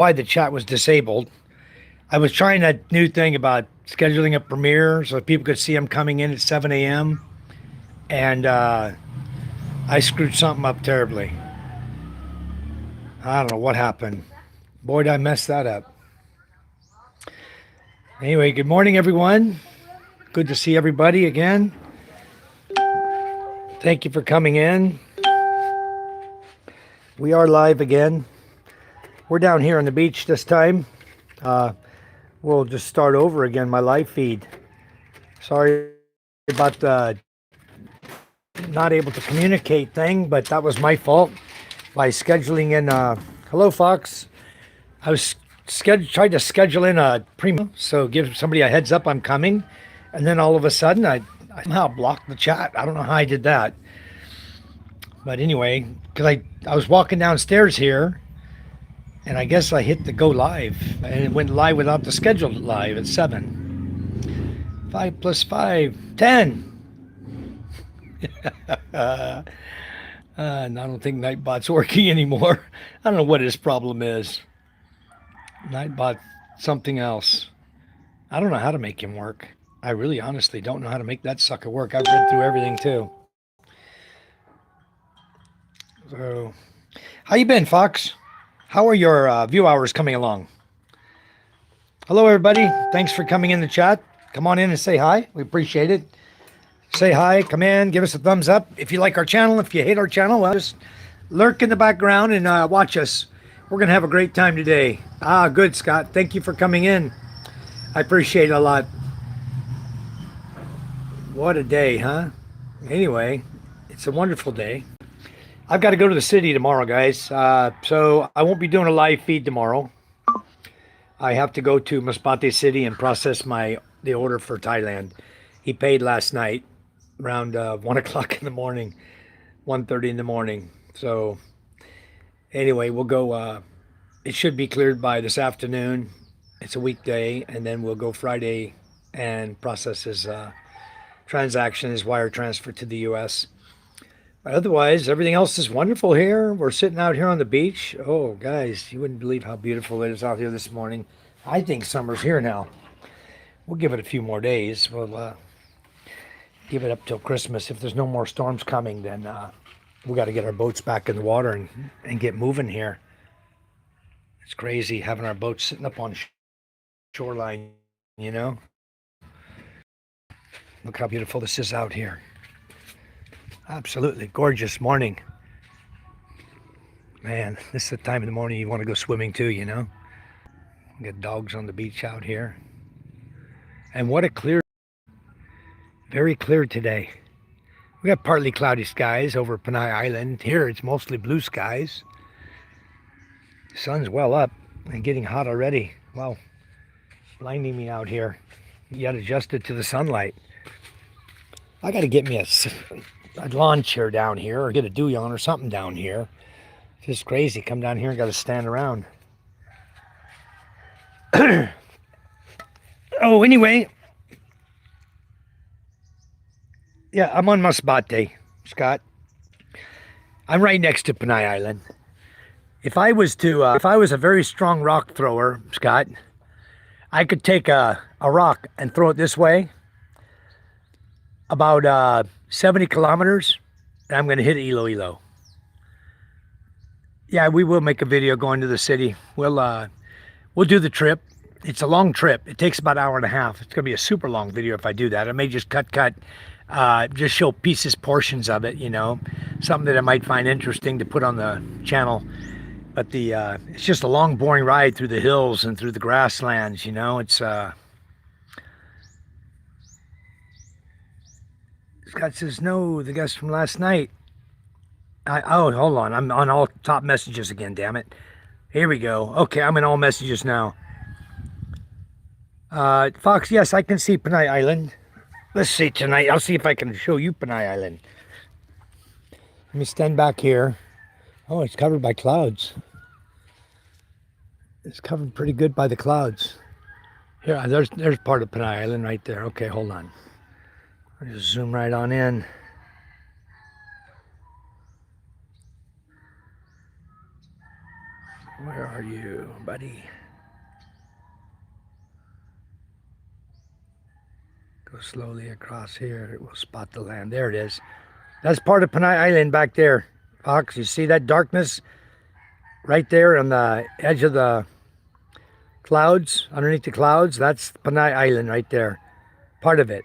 why the chat was disabled. I was trying that new thing about scheduling a premiere so people could see them coming in at 7 a.m. And I screwed something up terribly. I don't know what happened. Boy, did I mess that up. Anyway, good morning, everyone. Good to see everybody again. Thank you for coming in. We are live again. We're down here on the beach this time. We'll just start over again, my live feed. Sorry about the not able to communicate thing, but that was my fault by scheduling in. Hello, Fox. I was tried to schedule in a premium, so give somebody a heads up I'm coming, and then all of a sudden I somehow blocked the chat. I don't know how I did that, but anyway, because I was walking downstairs here, and I guess I hit the go live, and it went live without the scheduled live at 7. 5 plus 5, 10. And I don't think Nightbot's working anymore. I don't know what his problem is. Nightbot something else. I don't know how to make him work. I really honestly don't know how to make that sucker work. I've read through everything too. So, how you been, Fox? How are your view hours coming along? Hello, everybody. Thanks for coming in the chat. Come on in and say hi. We appreciate it. Say hi, come in, give us a thumbs up. If you like our channel, if you hate our channel, well, just lurk in the background and watch us. We're going to have a great time today. Good, Scott. Thank you for coming in. I appreciate it a lot. What a day, huh? Anyway, it's a wonderful day. I've got to go to the city tomorrow, guys. So I won't be doing a live feed tomorrow. I have to go to Masbate City and process the order for Thailand. He paid last night around 1 o'clock in the morning, 1:30 in the morning. So anyway, we'll go. It should be cleared by this afternoon. It's a weekday, and then we'll go Friday and process his transaction, his wire transfer to the U.S. But otherwise, everything else is wonderful here. We're sitting out here on the beach. Oh, guys, you wouldn't believe how beautiful it is out here this morning. I think summer's here now. We'll give it a few more days. We'll give it up till Christmas. If there's no more storms coming, then we got to get our boats back in the water and get moving here. It's crazy having our boats sitting up on shoreline, you know. Look how beautiful this is out here. Absolutely gorgeous morning. Man, this is the time of the morning you want to go swimming too, you know. Get dogs on the beach out here. And what a clear, very clear today. We got partly cloudy skies over Panay Island. Here it's mostly blue skies. The sun's well up and getting hot already. Wow, blinding me out here. You got adjusted to the sunlight. I got to get me a lawn chair down here or get a douillon or something down here. It's just crazy. Come down here and got to stand around. Oh, anyway. Yeah, I'm on Masbate, Scott. I'm right next to Panay Island. If I was a very strong rock thrower, Scott, I could take a rock and throw it this way, about 70 kilometers, and I'm going to hit Iloilo. Yeah, we will make a video going to the city. We'll do the trip. It's a long trip. It takes about an hour and a half. It's going to be a super long video if I do that. I may just cut, just show portions of it, you know, something that I might find interesting to put on the channel. But it's just a long, boring ride through the hills and through the grasslands, you know. Scott says, no, the guys from last night. Oh, hold on. I'm on all top messages again, damn it. Here we go. Okay, I'm in all messages now. Fox, yes, I can see Panay Island. Let's see tonight. I'll see if I can show you Panay Island. Let me stand back here. Oh, it's covered by clouds. It's covered pretty good by the clouds. Here, there's part of Panay Island right there. Okay, hold on. I'll just zoom right on in. Where are you? on, buddy. Go slowly across here. We'll spot the land. There it is. That's part of Panay Island back there, Fox. You see that darkness right there on the edge of the clouds, underneath the clouds? That's Panay Island right there. Part of it.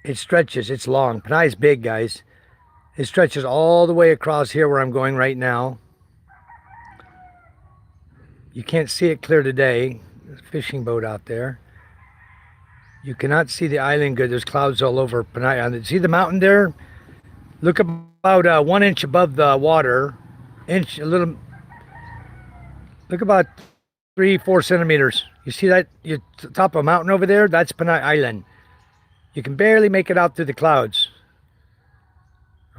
It stretches. It's long. Panay's big, guys. It stretches all the way across here where I'm going right now. You can't see it clear today. There's a fishing boat out there. You cannot see the island good. There's clouds all over Panay Island. See the mountain there? Look about 1 inch above the water. Inch, a little. Look about 3-4 centimeters. You see that? You top of a mountain over there? That's Panay Island. You can barely make it out through the clouds.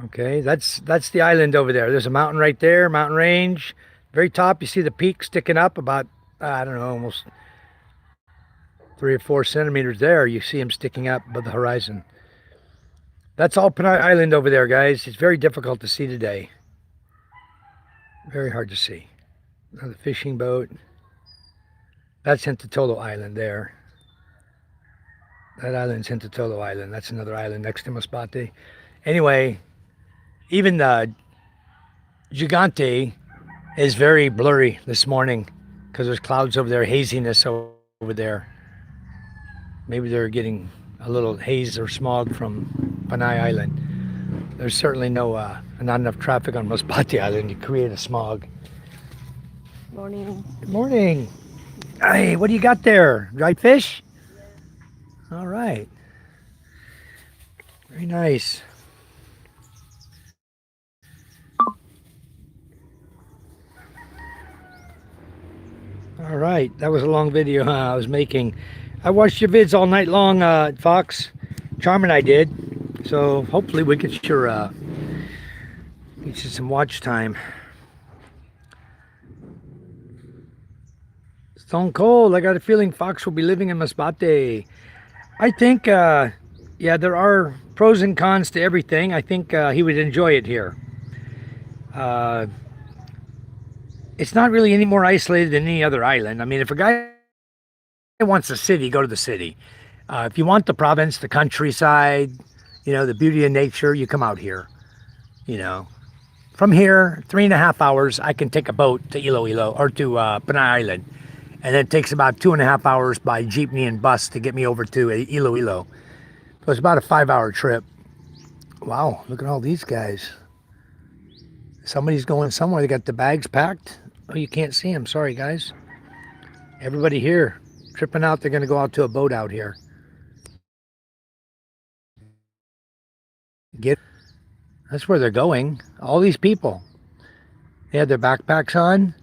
Okay, that's the island over there. There's a mountain right there, mountain range. Very top, you see the peak sticking up about, I don't know, almost 3 or 4 centimeters there. You see them sticking up above the horizon. That's all Panay Island over there, guys. It's very difficult to see today. Very hard to see. Another fishing boat. That's Hintotolo Island there. That island's Hintotolo Island. That's another island next to Masbate. Anyway, even the Gigante is very blurry this morning because there's clouds over there, haziness over there. Maybe they're getting a little haze or smog from Panay Island. There's certainly not enough traffic on Masbate Island to create a smog. Morning. Good morning. Hey, what do you got there? Dried fish? All right. Very nice. All right, that was a long video I was making. I watched your vids all night long, Fox. Charm and I did. So hopefully we get you some watch time. Stone Cold, I got a feeling Fox will be living in Masbate. I think, yeah, there are pros and cons to everything. I think he would enjoy it here. It's not really any more isolated than any other island. I mean, if a guy wants the city, go to the city. If you want the province, the countryside, you know, the beauty of nature, you come out here. You know, from here, 3.5 hours, I can take a boat to Iloilo or to Panay Island. And then it takes about 2.5 hours by jeepney and bus to get me over to Iloilo. So it's about a 5-hour trip. Wow, look at all these guys. Somebody's going somewhere. They got the bags packed. Oh, you can't see them. Sorry, guys. Everybody here tripping out. They're going to go out to a boat out here. That's where they're going. All these people. They had their backpacks on.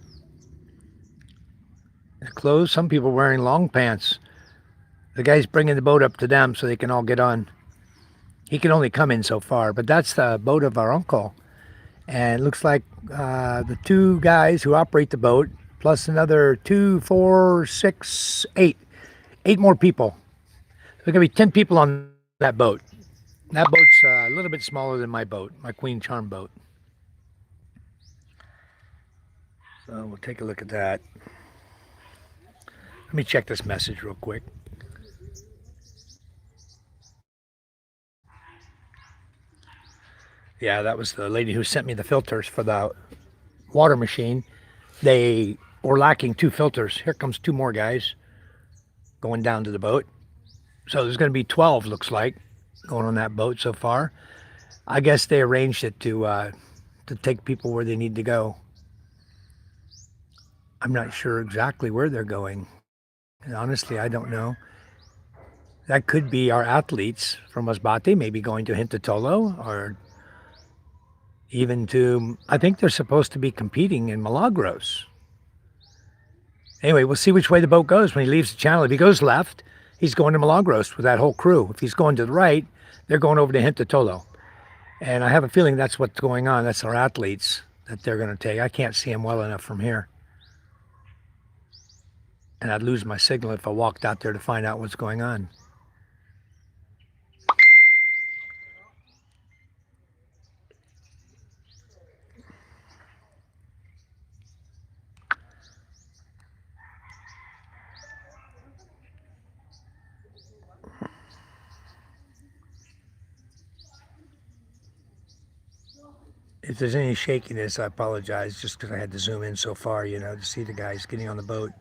Their clothes. Some people wearing long pants. The guy's bringing the boat up to them so they can all get on. He can only come in so far, but that's the boat of our uncle. And it looks like the 2 guys who operate the boat, plus another 2, 4, 6, 8. 8 more people. There's going to be 10 people on that boat. That boat's a little bit smaller than my boat, my Queen Charm boat. So we'll take a look at that. Let me check this message real quick. Yeah, that was the lady who sent me the filters for the water machine. They were lacking 2 filters. Here comes 2 more guys going down to the boat. So there's going to be 12, looks like, going on that boat so far. I guess they arranged it to take people where they need to go. I'm not sure exactly where they're going. And honestly, I don't know. That could be our athletes from Masbate, maybe going to Hintotolo or even to, I think they're supposed to be competing in Milagros. Anyway, we'll see which way the boat goes when he leaves the channel. If he goes left, he's going to Milagros with that whole crew. If he's going to the right, they're going over to Hintotolo. And I have a feeling that's what's going on. That's our athletes that they're going to take. I can't see them well enough from here. And I'd lose my signal if I walked out there to find out what's going on. If there's any shakiness, I apologize, just because I had to zoom in so far, you know, to see the guys getting on the boat.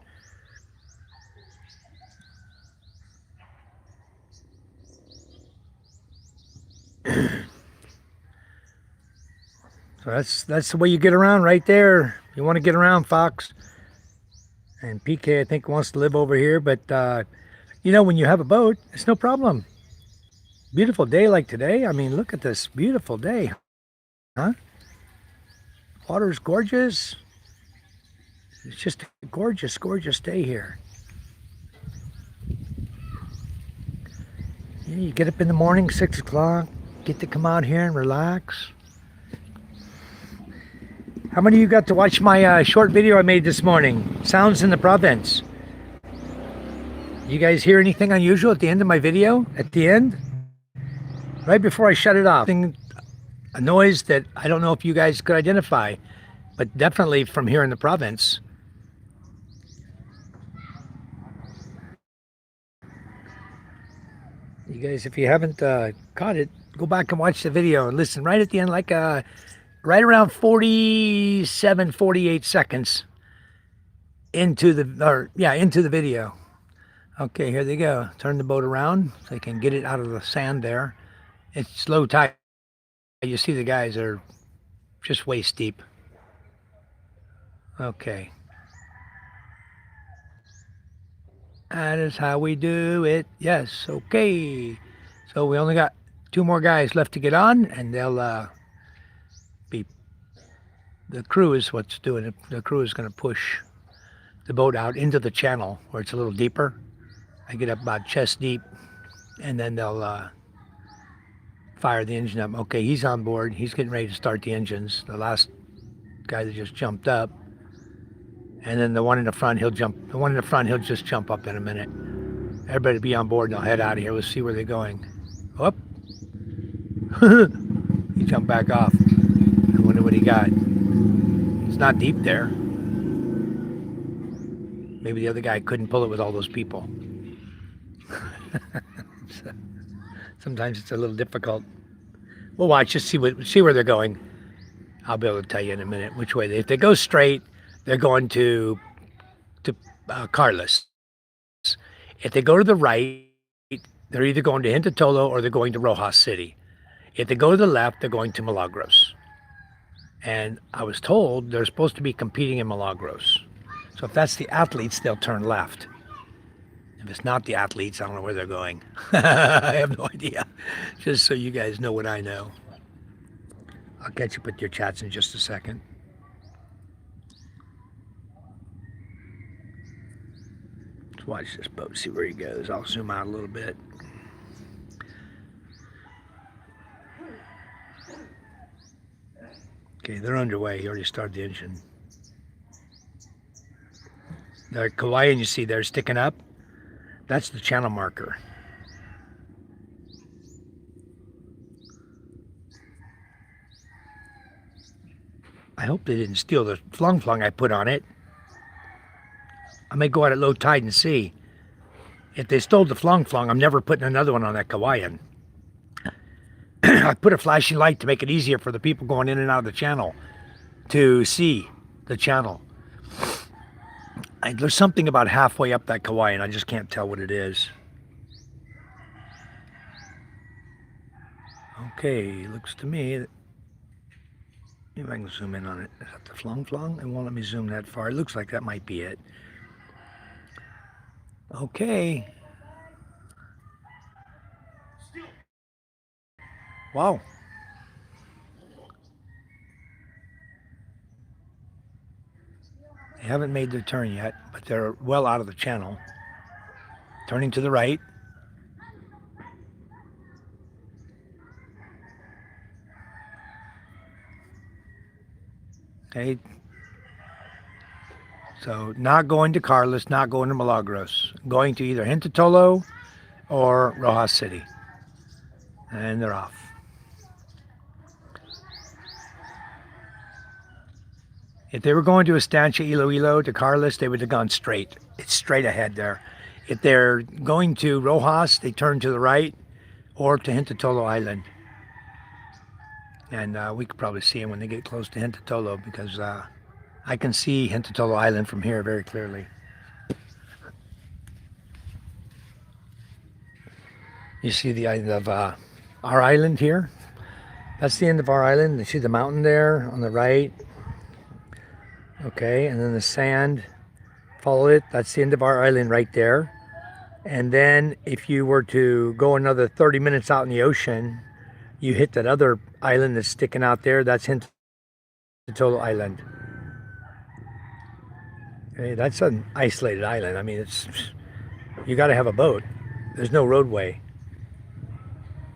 So that's the way you get around right there. You want to get around, Fox. And PK, I think, wants to live over here, but you know, when you have a boat, it's no problem. Beautiful day like today. I mean, look at this beautiful day, huh? Water's gorgeous. It's just a gorgeous, gorgeous day here. Yeah, you get up in the morning, 6 o'clock, get to come out here and relax. How many of you got to watch my short video I made this morning? Sounds in the province. You guys hear anything unusual at the end of my video? At the end? Right before I shut it off. A noise that I don't know if you guys could identify, but definitely from here in the province. You guys, if you haven't caught it, go back and watch the video and listen right at the end, like right around 47, 48 seconds into the video. Okay, here they go. Turn the boat around so they can get it out of the sand there. It's low tide. You see the guys are just waist deep. Okay. That is how we do it. Yes, okay. So we only got 2 more guys left to get on, and they'll be, the crew is what's doing it. The crew is going to push the boat out into the channel where it's a little deeper. I get up about chest deep, and then they'll fire the engine up. Okay, he's on board. He's getting ready to start the engines. The last guy that just jumped up. And then the one in the front, he'll just jump up in a minute. Everybody be on board and they'll head out of here. We'll see where they're going. Whoop. He jumped back off. I wonder what he got. It's not deep there. Maybe the other guy couldn't pull it with all those people. So, sometimes it's a little difficult. We'll watch, just see where they're going. I'll be able to tell you in a minute which way. If they go straight, they're going to Carlos. If they go to the right, they're either going to Hintatolo or they're going to Rojas City. If they go to the left, they're going to Milagros. And I was told they're supposed to be competing in Milagros. So if that's the athletes, they'll turn left. If it's not the athletes, I don't know where they're going. I have no idea. Just so you guys know what I know. I'll catch up with your chats in just a second. Let's watch this boat, see where he goes. I'll zoom out a little bit. Okay, they're underway. He already started the engine. The Kauaian you see there sticking up, that's the channel marker. I hope they didn't steal the flung I put on it. I may go out at low tide and see. If they stole the flung, I'm never putting another one on that Kauaian. I put a flashing light to make it easier for the people going in and out of the channel to see the channel. There's something about halfway up that Kauaian. I just can't tell what it is. Okay, looks to me that, maybe I can zoom in on it. Is that the flung? It won't let me zoom that far. It looks like that might be it. Okay. Wow. They haven't made their turn yet, but they're well out of the channel. Turning to the right. Okay. So not going to Carlos, not going to Milagros. Going to either Hintatolo or Rojas City. And they're off. If they were going to Estancia Iloilo to Carlos, they would have gone straight. It's straight ahead there. If they're going to Rojas, they turn to the right or to Hintatolo Island. And we could probably see them when they get close to Hintotolo because I can see Hintotolo Island from here very clearly. You see the end of our island here? That's the end of our island. You see the mountain there on the right. Okay, and then the sand. Follow it. That's the end of our island right there. And then if you were to go another 30 minutes out in the ocean, you hit that other island that's sticking out there. That's Hintotolo Island. Okay, that's an isolated island. I mean, it's you got to have a boat. There's no roadway.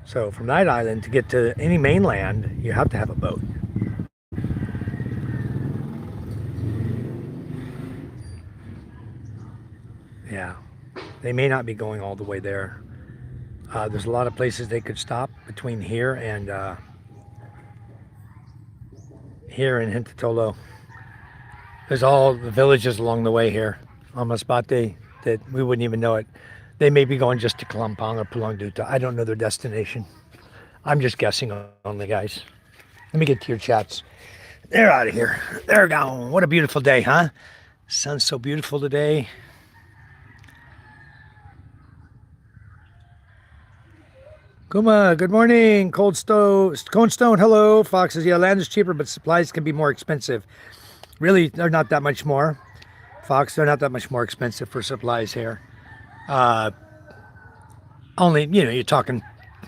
So from that island to get to any mainland, you have to have a boat. Yeah, they may not be going all the way there. There's a lot of places they could stop between here and here in Hintotolo. There's all the villages along the way here on Masbate that we wouldn't even know it. They may be going just to Kalampang or Pulang Duta. I don't know their destination. I'm just guessing only, guys. Let me get to your chats. They're out of here. They're gone. What a beautiful day, huh? Sun's so beautiful today. Kuma, good morning. Cold Stone, hello. Fox says, yeah, land is cheaper, but supplies can be more expensive. Really, they're not that much more. Fox, they're not that much more expensive for supplies here. Only, you're talking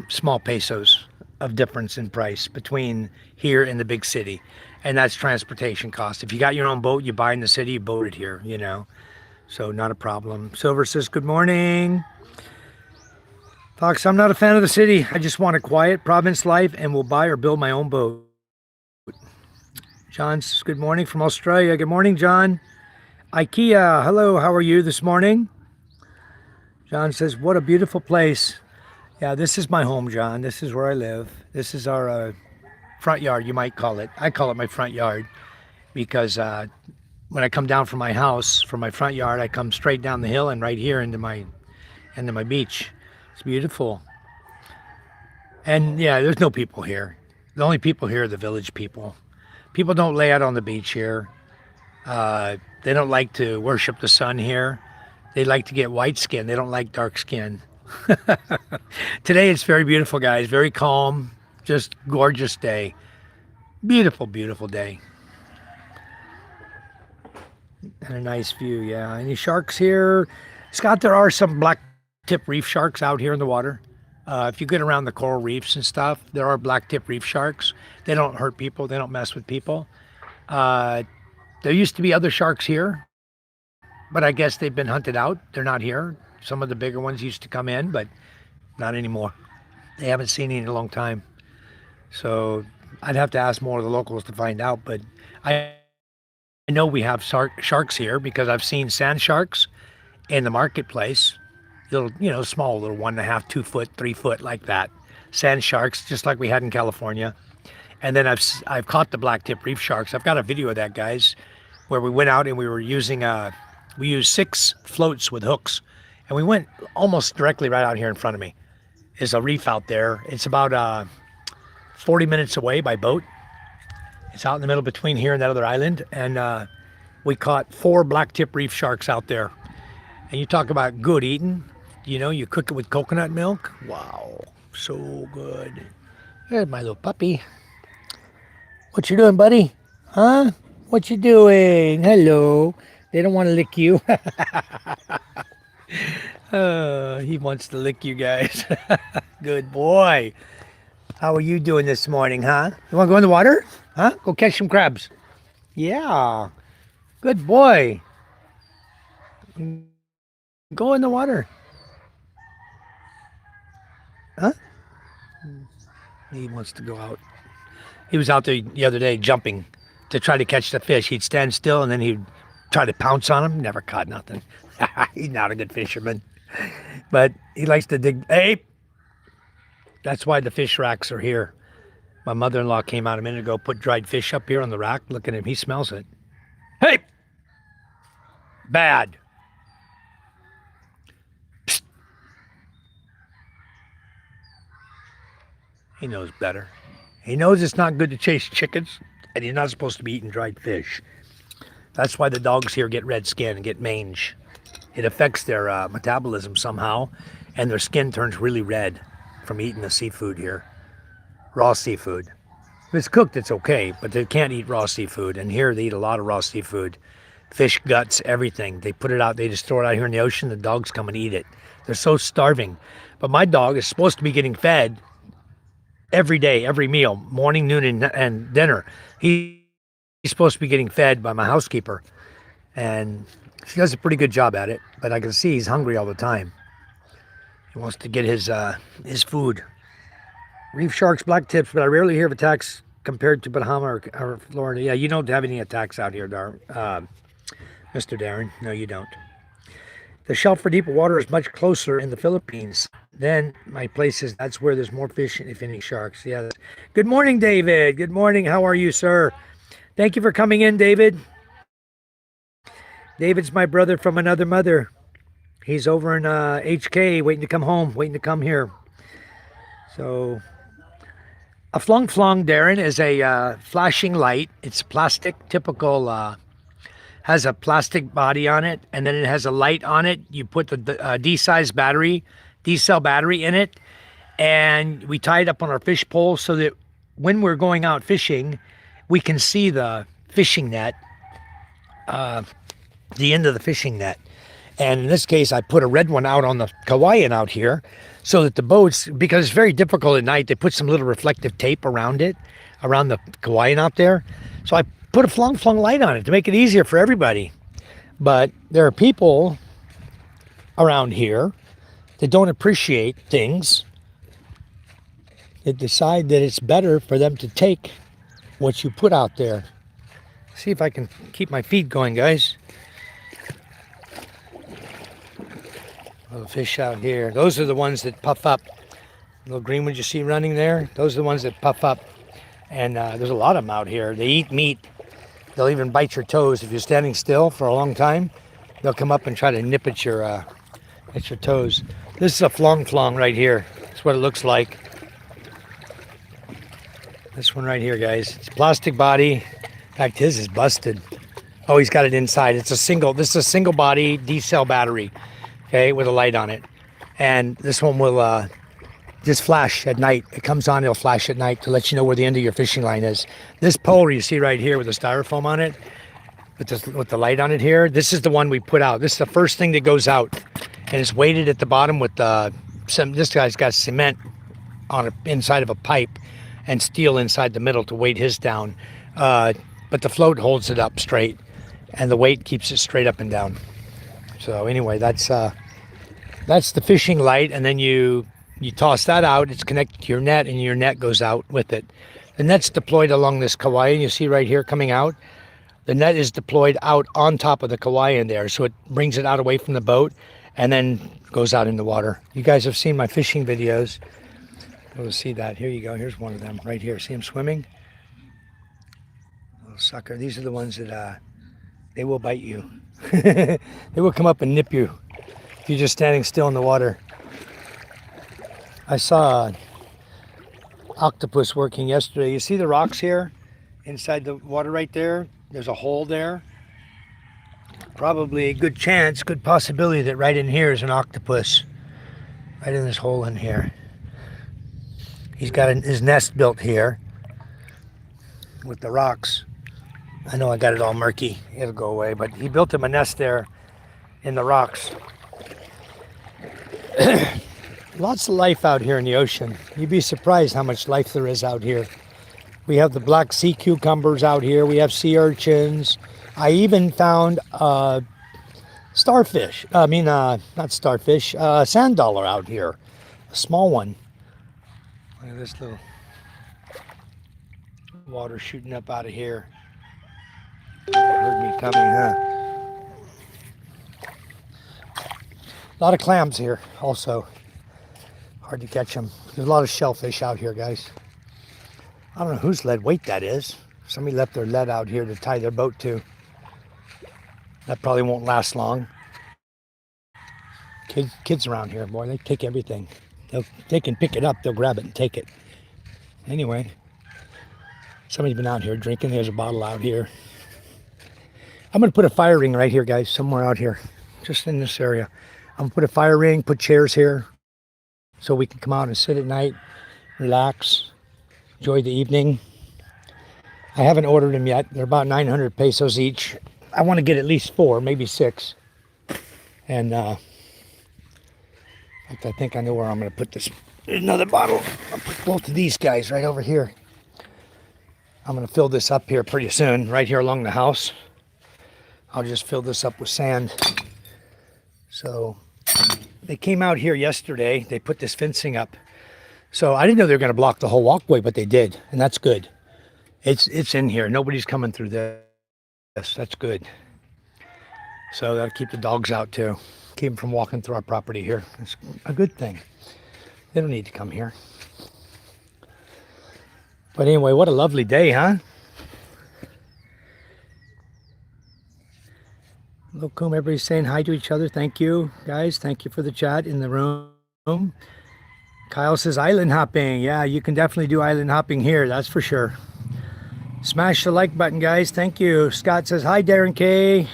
small pesos of difference in price between here and the big city. And that's transportation cost. If you got your own boat, you buy in the city, you boat it here, So not a problem. Silver says, good morning. Fox, I'm not a fan of the city. I just want a quiet province life and will buy or build my own boat. John says, good morning from Australia. Good morning, John. IKEA, hello, how are you this morning? John says, what a beautiful place. Yeah, this is my home, John. This is where I live. This is our front yard, you might call it. I call it my front yard because when I come down from my house, from my front yard, I come straight down the hill and right here into my beach. It's beautiful. And yeah, there's no people here. The only people here are the village people. People don't lay out on the beach here. They don't like to worship the sun here. They like to get white skin. They don't like dark skin. Today it's very beautiful, guys. Very calm. Just gorgeous day. Beautiful, beautiful day. And a nice view, yeah. Any sharks here? Scott, there are some black tip reef sharks out here in the water. If you get around the coral reefs and stuff, there are black tip reef sharks. They don't hurt people. They don't mess with people. There used to be other sharks here, but I guess they've been hunted out. They're not here. Some of the bigger ones used to come in, but not anymore. They haven't seen any in a long time. So I'd have to ask more of the locals to find out, but I know we have sharks here because I've seen sand sharks in the marketplace. Little, small, little 1.5, 2 foot, 3 foot, like that. Sand sharks, just like we had in California. And then I've caught the black tip reef sharks. I've got a video of that, guys, where we went out and we were using we used 6 floats with hooks, and we went almost directly right out here in front of me. There's a reef out there. It's about 40 minutes away by boat. It's out in the middle between here and that other island, and we caught 4 black tip reef sharks out there. And you talk about good eating. You cook it with coconut milk. Wow, so good. There's my little puppy. What you doing, buddy? Huh? What you doing? Hello. They don't want to lick you. He wants to lick you guys. Good boy. How are you doing this morning, huh? You want to go in the water? Huh? Go catch some crabs. Yeah. Good boy. Go in the water. Huh? He wants to go out. He was out there the other day jumping to try to catch the fish. He'd stand still and then he'd try to pounce on him. Never caught nothing. He's not a good fisherman. But he likes to dig. Hey! That's why the fish racks are here. My mother-in-law came out a minute ago, put dried fish up here on the rack. Look at him. He smells it. Hey! Bad. Psst. He knows better. He knows it's not good to chase chickens, and he's not supposed to be eating dried fish. That's why the dogs here get red skin and get mange. It affects their metabolism somehow, and their skin turns really red from eating the seafood here. Raw seafood. If it's cooked, it's okay, but they can't eat raw seafood. And here they eat a lot of raw seafood. Fish guts, everything. They put it out, they just throw it out here in the ocean, the dogs come and eat it. They're so starving. But my dog is supposed to be getting fed every day, every meal, morning, noon, and dinner. He's supposed to be getting fed by my housekeeper. And she does a pretty good job at it, but I can see he's hungry all the time. He wants to get his food. Reef sharks, black tips, but I rarely hear of attacks compared to Bahama or Florida. Yeah, you don't have any attacks out here, Mr. Darren. No, you don't. The shelf for deeper water is much closer in the Philippines. Then my places, that's where there's more fish, if any, sharks. Yeah. Good morning, David. Good morning. How are you, sir? Thank you for coming in, David. David's my brother from another mother. He's over in HK, waiting to come home, waiting to come here. So, a flong flong, Darren, is a flashing light. It's plastic, typical, has a plastic body on it, and then it has a light on it. You put the D-size battery, D-cell battery in it, and we tie it up on our fish pole so that when we're going out fishing, we can see the fishing net, the end of the fishing net. And in this case, I put a red one out on the Kauaian out here so that the boats, because it's very difficult at night, they put some little reflective tape around it, around the Kauaian out there. So I put a flong flong light on it to make it easier for everybody. But there are people around here that don't appreciate things, that decide that it's better for them to take what you put out there. See if I can keep my feet going, guys. Little fish out here. Those are the ones that puff up. Little green ones you see running there, those are the ones that puff up. And there's a lot of them out here. They eat meat. They'll even bite your toes. If you're standing still for a long time, they'll come up and try to nip at your toes. This is a flong flong right here. That's what it looks like. This one right here, guys. It's a plastic body. In fact, his is busted. Oh, he's got it inside. This is a single body D-cell battery, okay, with a light on it. And this one will just flash at night. It comes on, it'll flash at night to let you know where the end of your fishing line is. This pole you see right here with the styrofoam on it, with the light on it here, this is the one we put out. This is the first thing that goes out. And it's weighted at the bottom with this guy's got cement on it inside of a pipe and steel inside the middle to weight his down. But the float holds it up straight and the weight keeps it straight up and down. So anyway, that's the fishing light, and then you toss that out. It's connected to your net, and your net goes out with it. The net's deployed along this Kauaian you see right here coming out. The net is deployed out on top of the Kauaian there, so it brings it out away from the boat and then goes out in the water. You guys have seen my fishing videos. You'll see that. Here you go. Here's one of them right here. See him swimming? Little sucker. These are the ones that they will bite you. They will come up and nip you if you're just standing still in the water. I saw an octopus working yesterday. You see the rocks here inside the water right there? There's a hole there. Probably a good chance, good possibility that right in here is an octopus. Right in this hole in here. He's got his nest built here with the rocks. I know I got it all murky. It'll go away, but he built him a nest there in the rocks. Lots of life out here in the ocean. You'd be surprised how much life there is out here. We have the black sea cucumbers out here. We have sea urchins. I even found starfish. Not starfish. Sand dollar out here. A small one. Look at this little water shooting up out of here. Heard me coming, huh? A lot of clams here also. Hard to catch them. There's a lot of shellfish out here, guys. I don't know whose lead weight that is. Somebody left their lead out here to tie their boat to. That probably won't last long. Kids around here, boy, they take everything. They can pick it up, they'll grab it and take it. Anyway, Somebody's been out here drinking. There's a bottle out here. I'm going to put a fire ring right here, guys, somewhere out here, just in this area. I'm going to put a fire ring, put chairs here so we can come out and sit at night, relax, enjoy the evening. I haven't ordered them yet. They're about 900 pesos each. I want to get at least 4, maybe 6. And in fact, I think I know where I'm going to put this. There's another bottle. I'll put both of these guys right over here. I'm going to fill this up here pretty soon, right here along the house. I'll just fill this up with sand. So they came out here yesterday. They put this fencing up. So I didn't know they were going to block the whole walkway, but they did. And that's good. It's in here. Nobody's coming through this. That's good. So that'll keep the dogs out too. Keep them from walking through our property here. It's a good thing. They don't need to come here. But anyway, what a lovely day, huh? Lokum, everybody's saying hi to each other. Thank you, guys. Thank you for the chat in the room. Kyle says island hopping. Yeah, you can definitely do island hopping here. That's for sure. Smash the like button, guys. Thank you. Scott says, hi, Darren K.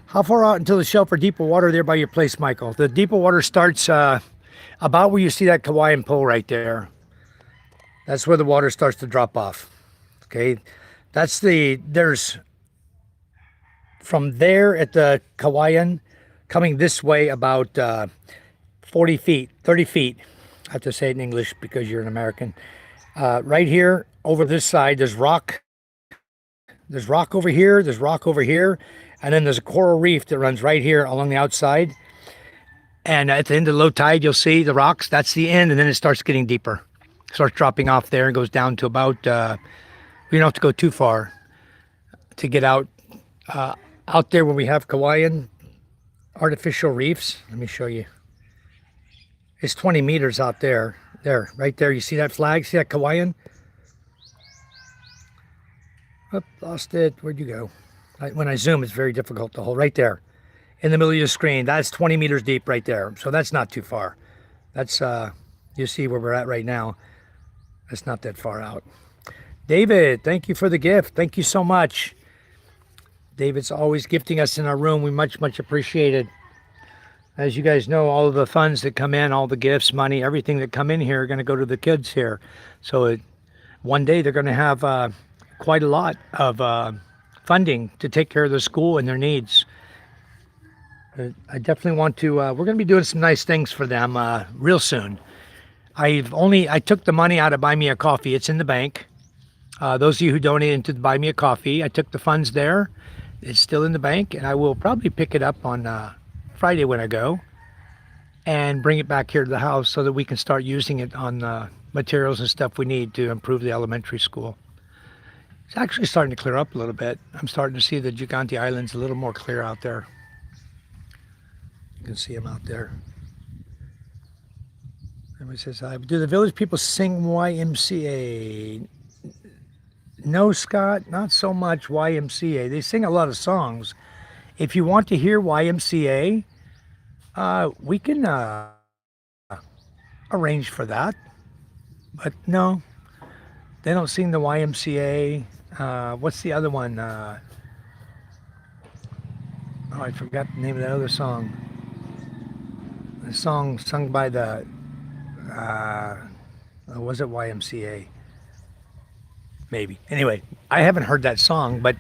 How far out until the shelf for deeper water there by your place, Michael? The deeper water starts about where you see that Hawaiian pole right there. That's where the water starts to drop off. Okay. There's from there at the Hawaiian coming this way about 40 feet, 30 feet. I have to say it in English because you're an American. Right here over this side, there's rock. There's rock over here. There's rock over here. And then there's a coral reef that runs right here along the outside. And at the end of low tide, you'll see the rocks. That's the end. And then it starts getting deeper. It starts dropping off there and goes down to about, we don't have to go too far to get out there where we have Hawaiian artificial reefs. Let me show you. It's 20 meters out there. There, right there. You see that flag? See that Hawaiian? Oh, lost it. Where'd you go? When I zoom, it's very difficult to hold. Right there. In the middle of your screen. That's 20 meters deep right there. So that's not too far. That's, you see where we're at right now. That's not that far out. David, thank you for the gift. Thank you so much. David's always gifting us in our room. We much appreciate it. As you guys know, all of the funds that come in, all the gifts, money, everything that come in here are going to go to the kids here. So one day they're going to have quite a lot of funding to take care of the school and their needs. I definitely want to, we're going to be doing some nice things for them real soon. I took the money out of Buy Me a Coffee. It's in the bank. Those of you who donated to Buy Me a Coffee, I took the funds there. It's still in the bank, and I will probably pick it up on Friday when I go and bring it back here to the house so that we can start using it on materials and stuff we need to improve the elementary school. It's actually starting to clear up a little bit. I'm starting to see the Gigante Islands a little more clear out there. You can see them out there. Everybody says, do the village people sing YMCA? No, Scott, not so much YMCA. They sing a lot of songs. If you want to hear YMCA, we can arrange for that. But no, they don't sing the YMCA. What's the other one? Oh, I forgot the name of that other song. The song sung by the, was it YMCA? Maybe. Anyway, I haven't heard that song, but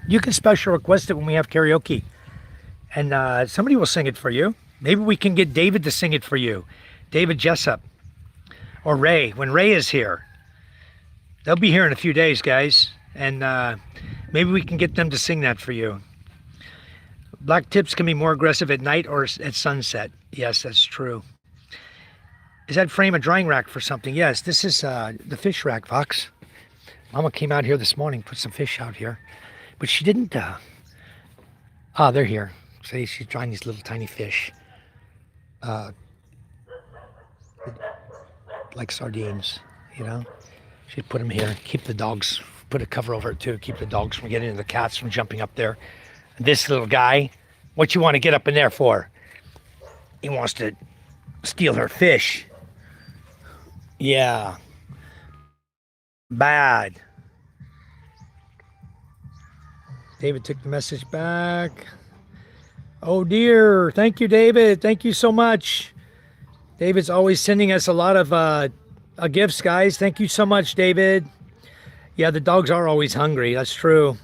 you can special request it when we have karaoke. And somebody will sing it for you. Maybe we can get David to sing it for you. David Jessup. Or Ray, when Ray is here. They'll be here in a few days, guys. And maybe we can get them to sing that for you. Black tips can be more aggressive at night or at sunset. Yes, that's true. Is that frame a drying rack for something? Yes, this is the fish rack, Fox. Mama came out here this morning, put some fish out here. But she didn't, they're here. See, she's drying these little tiny fish. Like sardines, you know? She'd put them here, keep the dogs, put a cover over it too, keep the dogs from getting into the cats from jumping up there. This little guy, what you want to get up in there for? He wants to steal her fish. Yeah. Bad. David took the message back. Oh dear. Thank you, David. Thank you so much. David's always sending us a lot of gifts, guys. Thank you so much, David. Yeah, the dogs are always hungry. That's true.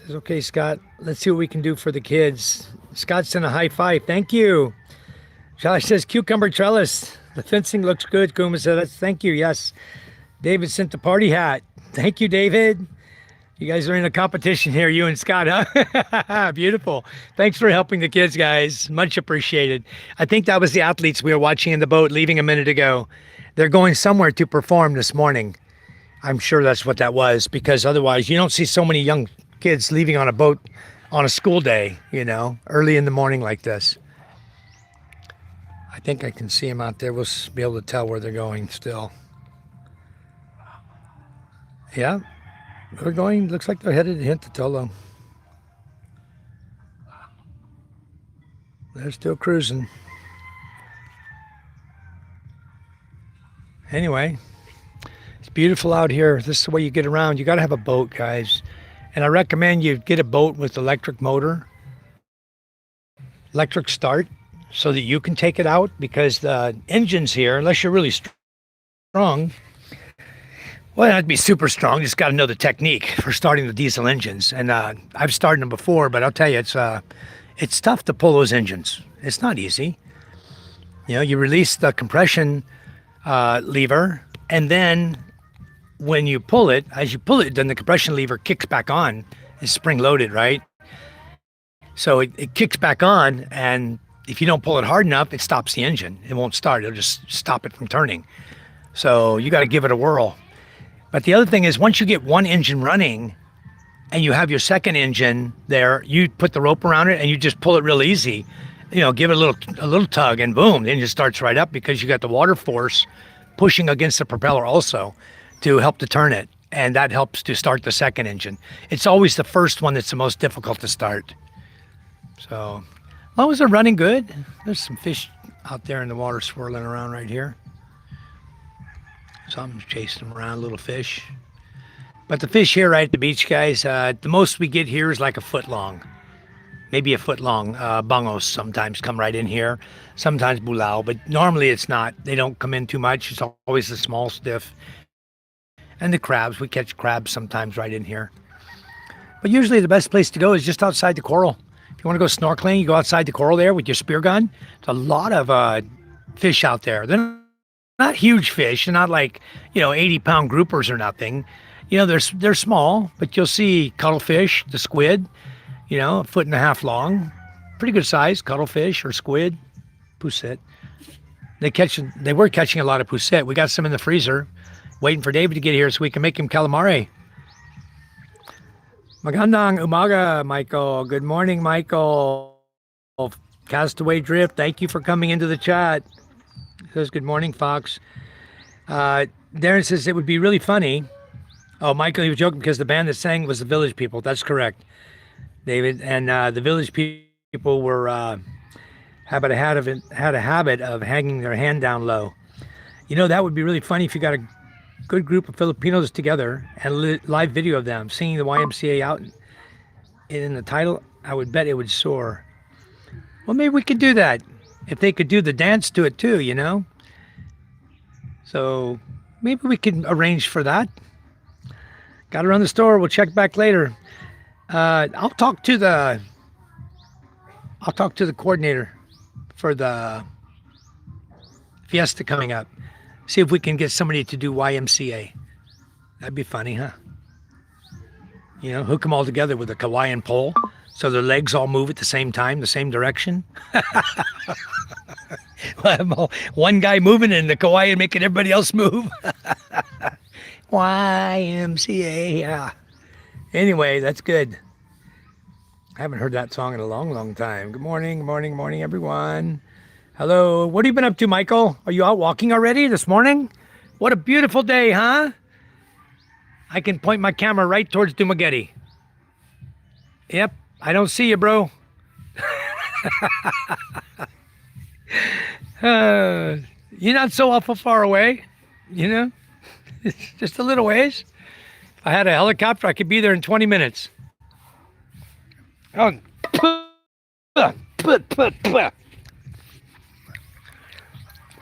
It's okay, Scott. Let's see what we can do for the kids. Scott sent a high five. Thank you. Josh says cucumber trellis. The fencing looks good. Kuma said, thank you. Yes. David sent the party hat. Thank you, David. You guys are in a competition here, you and Scott, huh? Beautiful. Thanks for helping the kids, guys. Much appreciated. I think that was the athletes we were watching in the boat leaving a minute ago. They're going somewhere to perform this morning. I'm sure that's what that was, because otherwise you don't see so many young kids leaving on a boat on a school day, you know, early in the morning like this. I think I can see them out there. We'll be able to tell where they're going still. Yeah. They're going, looks like they're headed to Hintatolo. They're still cruising. Anyway, it's beautiful out here. This is the way you get around. You got to have a boat, guys. And I recommend you get a boat with electric motor, electric start, so that you can take it out, because the engines here, unless you're really strong, well, it'd be super strong. Just got to know the technique for starting the diesel engines. And I've started them before, but I'll tell you, it's tough to pull those engines. It's not easy. You know, you release the compression lever, and then when you pull it, as you pull it, then the compression lever kicks back on. It's spring loaded, right? So it kicks back on, and if you don't pull it hard enough, it stops the engine. It won't start. It'll just stop it from turning. So you got to give it a whirl. But the other thing is, once you get one engine running and you have your second engine there, you put the rope around it and you just pull it real easy. You know, give it a little tug, and boom, the engine starts right up, because you got the water force pushing against the propeller also to help to turn it. And that helps to start the second engine. It's always the first one that's the most difficult to start. So as long as they're running good, there's some fish out there in the water swirling around right here. Something's chasing them around, little fish. But the fish here right at the beach, guys, the most we get here is like a foot long. Maybe a foot long. Bungos sometimes come right in here. Sometimes bulao, but normally it's not. They don't come in too much. It's always the small stiff. And the crabs. We catch crabs sometimes right in here. But usually the best place to go is just outside the coral. If you want to go snorkeling, you go outside the coral there with your spear gun. There's a lot of fish out there. They're not huge fish. They're not like, 80-pound groupers or nothing. They're small, but you'll see cuttlefish, the squid, a foot and a half long. Pretty good size, cuttlefish or squid, poussette. They were catching a lot of poussette. We got some in the freezer, waiting for David to get here so we can make him calamari. Magandang umaga, Michael. Good morning, Michael. Castaway Drift, thank you for coming into the chat. Says, good morning, Fox. Darren says, it would be really funny. Oh, Michael, he was joking because the band that sang was the Village People. That's correct, David. And the Village People were had a habit of hanging their hand down low. That would be really funny if you got a good group of Filipinos together and live video of them singing the YMCA out in the title. I would bet it would soar. Well, maybe we could do that if they could do the dance to it too, So maybe we can arrange for that. Got to run the store. We'll check back later. I'll talk to the coordinator for the fiesta coming up. See if we can get somebody to do YMCA. That'd be funny, huh? Hook them all together with a Hawaiian pole so their legs all move at the same time, the same direction. One guy moving and the Hawaiian making everybody else move. YMCA, yeah. Anyway, that's good. I haven't heard that song in a long, long time. Good morning, everyone. Hello. What have you been up to, Michael? Are you out walking already this morning? What a beautiful day, huh? I can point my camera right towards Dumaguete. Yep, I don't see you, bro. You're not so awful far away, It's just a little ways. If I had a helicopter, I could be there in 20 minutes. Oh,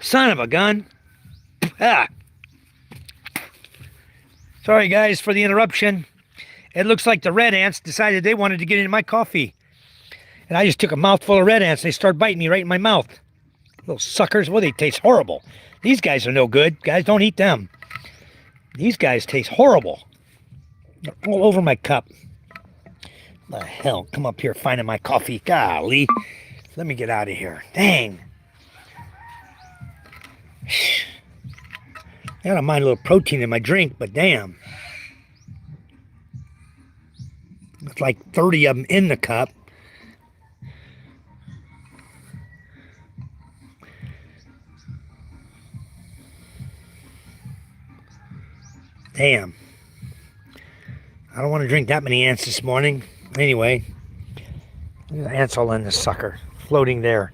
son of a gun. Ah. Sorry, guys, for the interruption. It looks like the red ants decided they wanted to get into my coffee. And I just took a mouthful of red ants. They started biting me right in my mouth. Little suckers. Well, they taste horrible. These guys are no good. Guys, don't eat them. These guys taste horrible. They're all over my cup. The hell? Come up here finding my coffee. Golly. Let me get out of here. Dang. I don't mind a little protein in my drink, but damn. It's like 30 of them in the cup. Damn. I don't want to drink that many ants this morning. Anyway, the ants all in this sucker, floating there.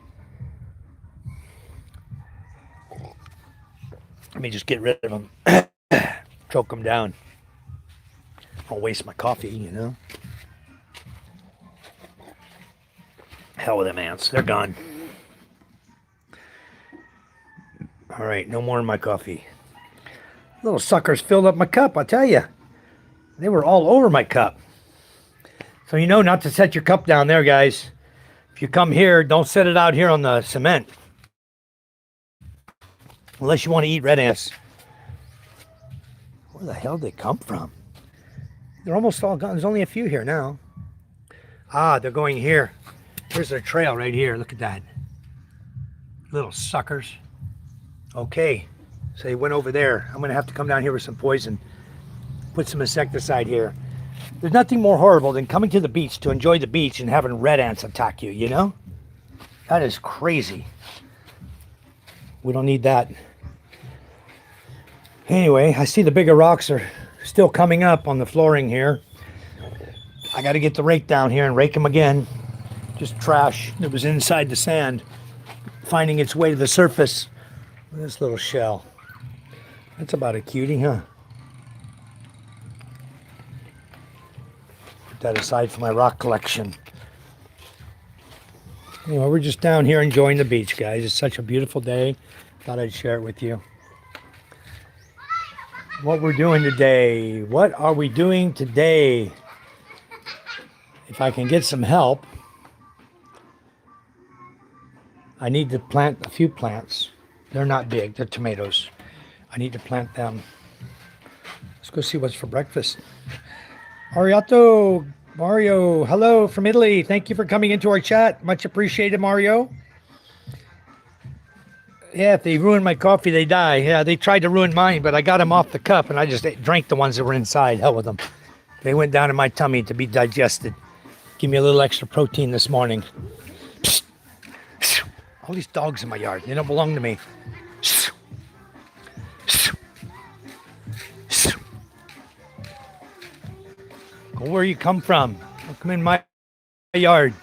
Let me just get rid of them. Choke them down. I'll waste my coffee, you know. Hell with them ants. They're gone. All right, no more in my coffee. Little suckers filled up my cup, I tell you. They were all over my cup. So you know not to set your cup down there, guys. If you come here, don't set it out here on the cement. Unless you want to eat red ants. Where the hell did they come from? They're almost all gone. There's only a few here now. Ah, they're going here. Here's their trail right here. Look at that. Little suckers. Okay. So they went over there. I'm going to have to come down here with some poison. Put some insecticide here. There's nothing more horrible than coming to the beach to enjoy the beach and having red ants attack you, you know? That is crazy. We don't need that. Anyway, I see the bigger rocks are still coming up on the flooring here. I got to get the rake down here and rake them again. Just trash that was inside the sand, finding its way to the surface. This little shell. That's about a cutie, huh? Put that aside for my rock collection. Anyway, we're just down here enjoying the beach, guys. It's such a beautiful day. Thought I'd share it with you. What we're doing today. What are we doing today? If I can get some help, I need to plant a few plants. They're not big, they're tomatoes. I need to plant them. Let's go see what's for breakfast. Mario, hello from Italy. Thank you for coming into our chat. Much appreciated, Mario. Yeah, if they ruin my coffee, they die. Yeah, they tried to ruin mine, but I got them off the cup and I just drank the ones that were inside. Hell with them. They went down in my tummy to be digested. Give me a little extra protein this morning. Psst. All these dogs in my yard, they don't belong to me. Go where you come from. Don't come in my yard.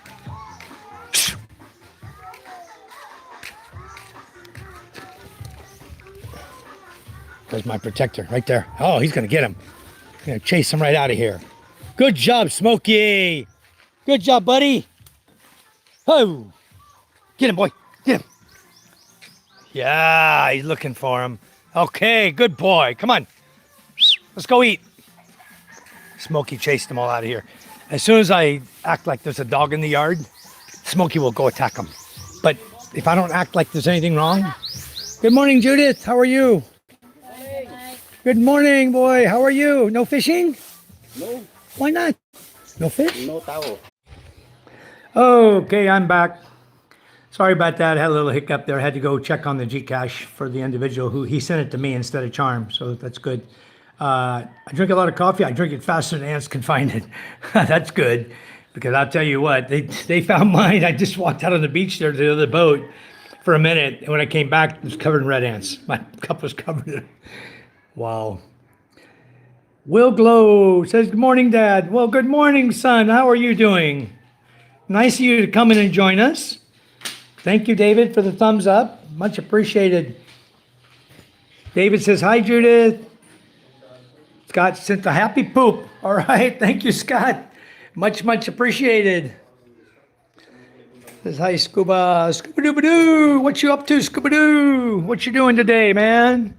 There's my protector right there. Oh, he's going to get him. I'm going to chase him right out of here. Good job, Smokey. Good job, buddy. Oh, get him, boy. Get him. Yeah, he's looking for him. Okay, good boy. Come on. Let's go eat. Smokey chased them all out of here. As soon as I act like there's a dog in the yard, Smokey will go attack them. But if I don't act like there's anything wrong. Good morning, Judith. How are you? Hey. Good morning, boy. How are you? No fishing? No. Why not? No fish? No towel. Okay, I'm back. Sorry about that. I had a little hiccup there. I had to go check on the Gcash for the individual who he sent it to me instead of Charm, so that's good. I drink a lot of coffee. I drink it faster than ants can find it. That's good, because I'll tell you what, they found mine. I just walked out on the beach there to the other boat for a minute, and when I came back, it was covered in red ants. My cup was covered in. Wow. Will Glow says, good morning, Dad. Well, good morning, son. How are you doing? Nice of you to come in and join us. Thank you, David, for the thumbs up. Much appreciated. David says, hi, Judith. Scott sent a happy poop. All right. Thank you, Scott. Much appreciated. Says hi, Scuba. Scuba doo doo. What you up to, Scuba doo? What you doing today, man?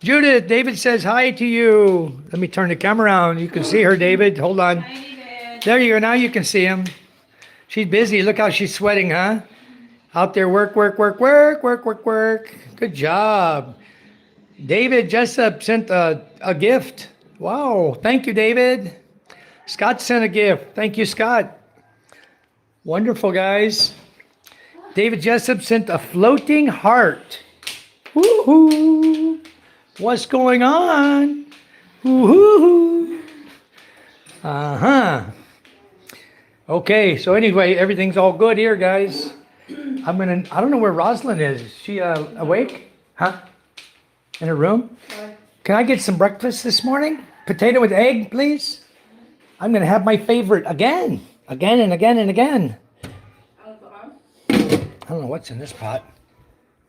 Judith, David says hi to you. Let me turn the camera around. You can see her, David. Hold on. Hi, David. There you go. Now you can see him. She's busy. Look how she's sweating, huh? Out there, work, work, work, work, work, work, work. Good job. David Jessup sent a gift. Wow. Thank you, David. Scott sent a gift. Thank you, Scott. Wonderful, guys. David Jessup sent a floating heart. Woohoo! What's going on? Woohoo! Uh-huh. Okay, so anyway, everything's all good here, guys. I don't know where Rosalind is. Is she awake? Huh? In her room? Can I get some breakfast this morning? Potato with egg, please? I'm gonna have my favorite again. Again and again and again. I don't know what's in this pot.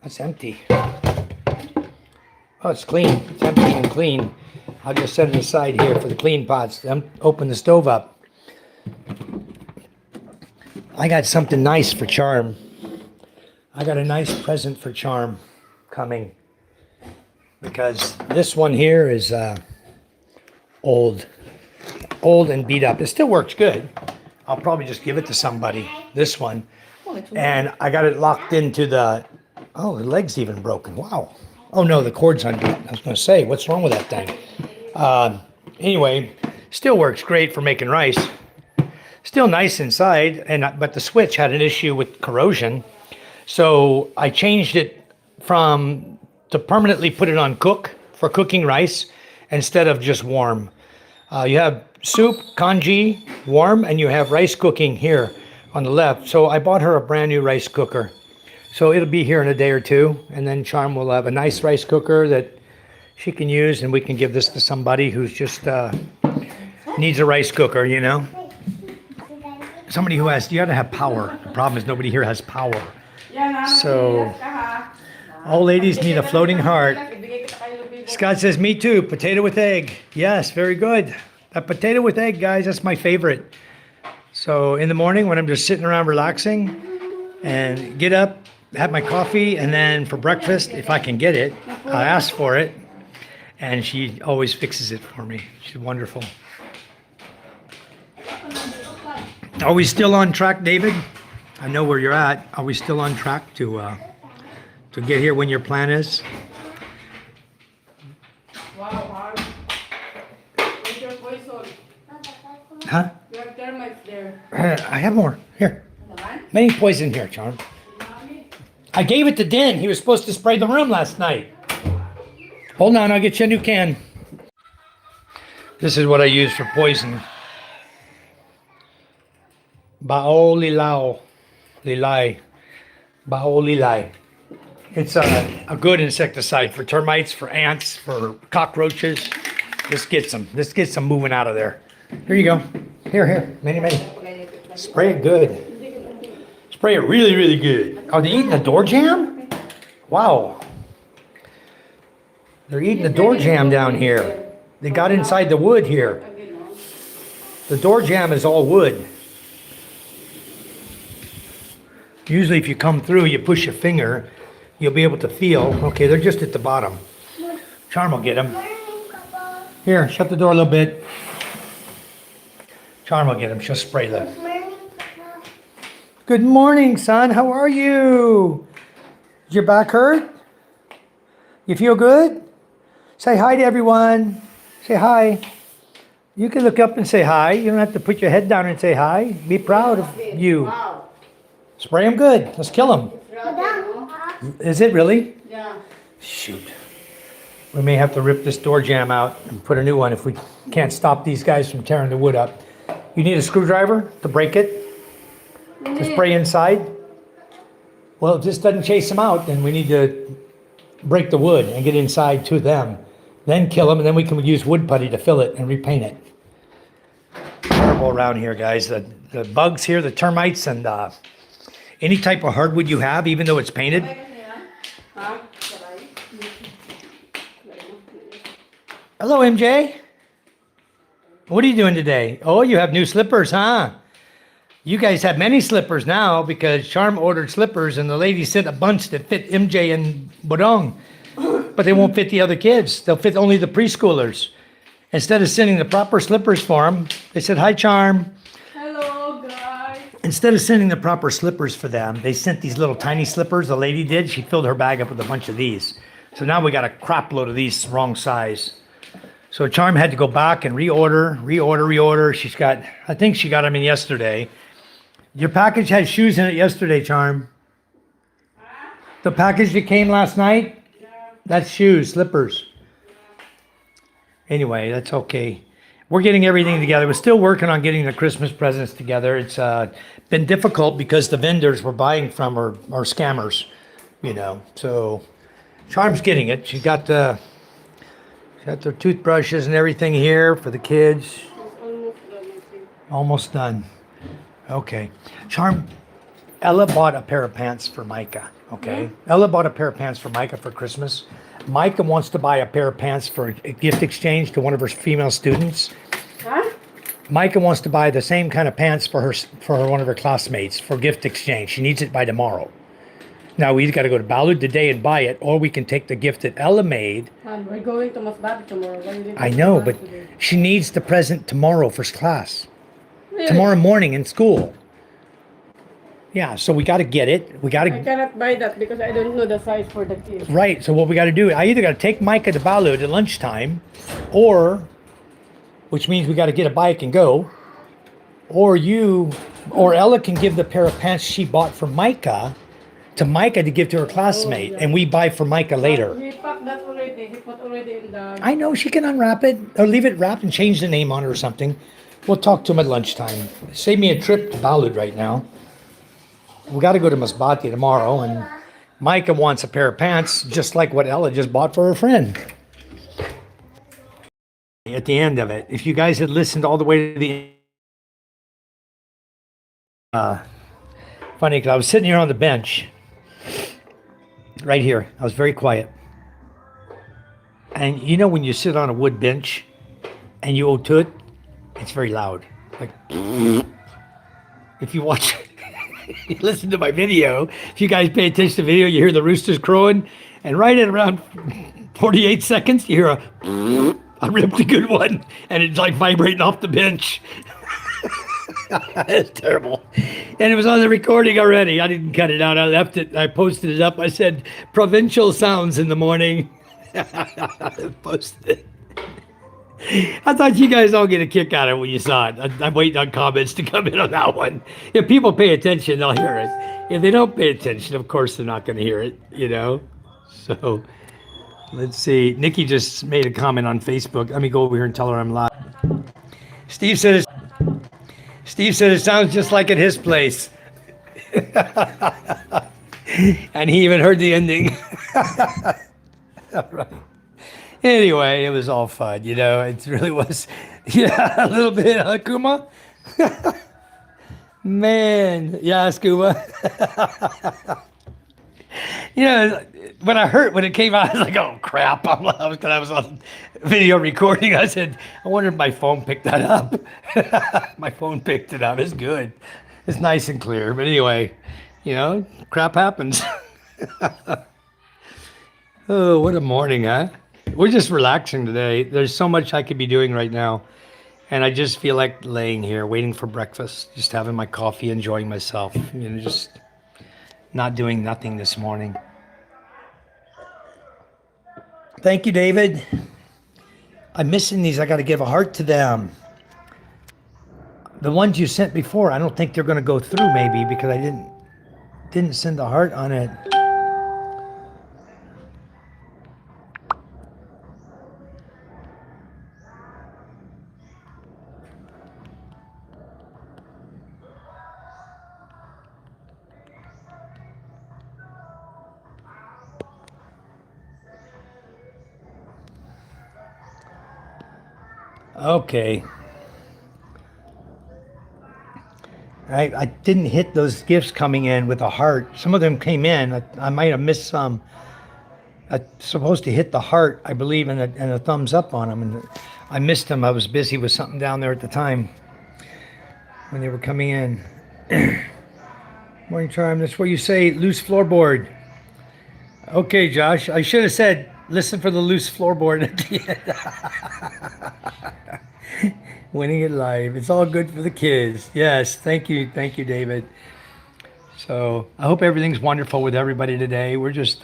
That's empty. Oh, it's clean. It's empty and clean. I'll just set it aside here for the clean pots. Open the stove up. I got something nice for Charm. I got a nice present for Charm coming. Because this one here is old. Old and beat up. It still works good. I'll probably just give it to somebody. This one. And I got it locked into the leg's even broken. Wow. Oh no, the cord's undone. I was going to say, what's wrong with that thing? Anyway, still works great for making rice. Still nice inside, but the switch had an issue with corrosion. So I changed it to permanently put it on cook for cooking rice instead of just warm. You have soup, congee, warm, and you have rice cooking here on the left. So I bought her a brand new rice cooker. So it'll be here in a day or two, and then Charm will have a nice rice cooker that she can use, and we can give this to somebody who's just needs a rice cooker, you know? Somebody who you gotta have power. The problem is nobody here has power. So, all ladies need a floating heart. Scott says, me too, potato with egg. Yes, very good. That potato with egg, guys, that's my favorite. So in the morning when I'm just sitting around relaxing and get up, have my coffee, and then for breakfast, if I can get it, I ask for it. And she always fixes it for me. She's wonderful. Are we still on track, David? I know where you're at. Are we still on track to get here when your plan is? Huh? You have termites there. I have more. Here. Many poison here, Charm. I gave it to Dan. He was supposed to spray the room last night. Hold on, I'll get you a new can. This is what I use for poison. Baolilao. Lilai. Baolilai. It's a good insecticide for termites, for ants, for cockroaches. This gets them. This gets them moving out of there. Here you go. Here. Many. Spray it good. Spray it really, really good. Are they eating the door jam? Wow. They're eating the door jam down here. They got inside the wood here. The door jam is all wood. Usually if you come through, you push your finger, you'll be able to feel. Okay, they're just at the bottom. Charm will get them. Here, shut the door a little bit. Charm will get them. She'll spray them. Good morning, son. How are you? Is your back hurt? You feel good? Say hi to everyone. Say hi. You can look up and say hi. You don't have to put your head down and say hi. Be proud of you. Spray them good. Let's kill them. Is it really? Yeah. Shoot. We may have to rip this door jamb out and put a new one if we can't stop these guys from tearing the wood up. You need a screwdriver to break it? To spray inside? Well, if this doesn't chase them out, then we need to break the wood and get inside to them. Then kill them, and then we can use wood putty to fill it and repaint it. Terrible around here, guys. The bugs here, the termites, and any type of hardwood you have, even though it's painted. Hello, MJ. What are you doing today? Oh, you have new slippers, huh? You guys have many slippers now because Charm ordered slippers and the lady sent a bunch that fit MJ and Bodong, but they won't fit the other kids. They'll fit only the preschoolers. Instead of sending the proper slippers for them, they said, "Hi, Charm." Hello, guys. Instead of sending the proper slippers for them, they sent these little tiny slippers. The lady did. She filled her bag up with a bunch of these. So now we got a crap load of these wrong size. So Charm had to go back and reorder. She's got, I think she got them in yesterday. Your package had shoes in it yesterday, Charm. The package that came last night, that's shoes, slippers. Anyway, that's okay. We're getting everything together. We're still working on getting the Christmas presents together. It's been difficult because the vendors we're buying from are scammers, you know. So Charm's getting it. She's got their toothbrushes and everything here for the kids. Almost done, I think. Almost done. Okay. Charm, Ella bought a pair of pants for Micah. Okay. Ella bought a pair of pants for Micah for Christmas. Micah wants to buy a pair of pants for a gift exchange to one of her female students. Huh? Micah wants to buy the same kind of pants for one of her classmates for gift exchange. She needs it by tomorrow. Now we either got to go to Balud today and buy it, or we can take the gift that Ella made. And we're going to Masbate tomorrow. Why you didn't I go know, to but Masbate today? she needs the present tomorrow for class. Really? Tomorrow morning in school. Yeah, so we got to get it. We got I to. cannot buy that because I don't know the size for the kids. Right. So what we got to do, I either got to take Micah to Balud at lunchtime, or, which means we got to get a bike and go, or Ella can give the pair of pants she bought for Micah to Micah to give to her classmate, yeah. and we buy for Micah later. He packed that already. He put already in the... I know she can unwrap it or leave it wrapped and change the name on it or something. We'll talk to him at lunchtime. Save me a trip to Balud right now. We got to go to Masbate tomorrow, and Micah wants a pair of pants just like what Ella just bought for her friend. At the end of it, if you guys had listened all the way to the funny, because I was sitting here on the bench right here. I was very quiet. And you know when you sit on a wood bench and you to it, it's very loud. Like if you watch you listen to my video, if you guys pay attention to the video, you hear the roosters crowing, and right at around 48 seconds, you hear a really good one, and it's like vibrating off the bench. It's terrible. And it was on the recording already. I didn't cut it out. I left it. I posted it up. I said, provincial sounds in the morning. I posted it. I thought you guys all get a kick out of it when you saw it. I'm waiting on comments to come in on that one. If people pay attention, they'll hear it. If they don't pay attention, of course, they're not going to hear it, you know? So, let's see. Nikki just made a comment on Facebook. Let me go over here and tell her I'm live. Steve said it sounds just like at his place. And he even heard the ending. All right. Anyway, it was all fun, you know. It really was, yeah, a little bit, huh, Kuma? Man, yeah, Scuba. You know, when it came out, I was like, oh crap! I was on video recording. I said, I wonder if my phone picked that up. My phone picked it up. It's good. It's nice and clear. But anyway, you know, crap happens. Oh, what a morning, huh? We're just relaxing today. There's so much I could be doing right now. And I just feel like laying here, waiting for breakfast, just having my coffee, enjoying myself, you know, just not doing nothing this morning. Thank you, David. I'm missing these. I got to give a heart to them. The ones you sent before, I don't think they're going to go through maybe because I didn't send a heart on it. Okay. I didn't hit those gifts coming in with a heart. Some of them came in. I might have missed some. I'm supposed to hit the heart, I believe, and a thumbs up on them. And I missed them. I was busy with something down there at the time when they were coming in. Morning charm. That's what you say. Loose floorboard. Okay, Josh. I should have said, listen for the loose floorboard at the end. Winning it live. It's all good for the kids. Yes. Thank you. Thank you, David. So I hope everything's wonderful with everybody today. We're just,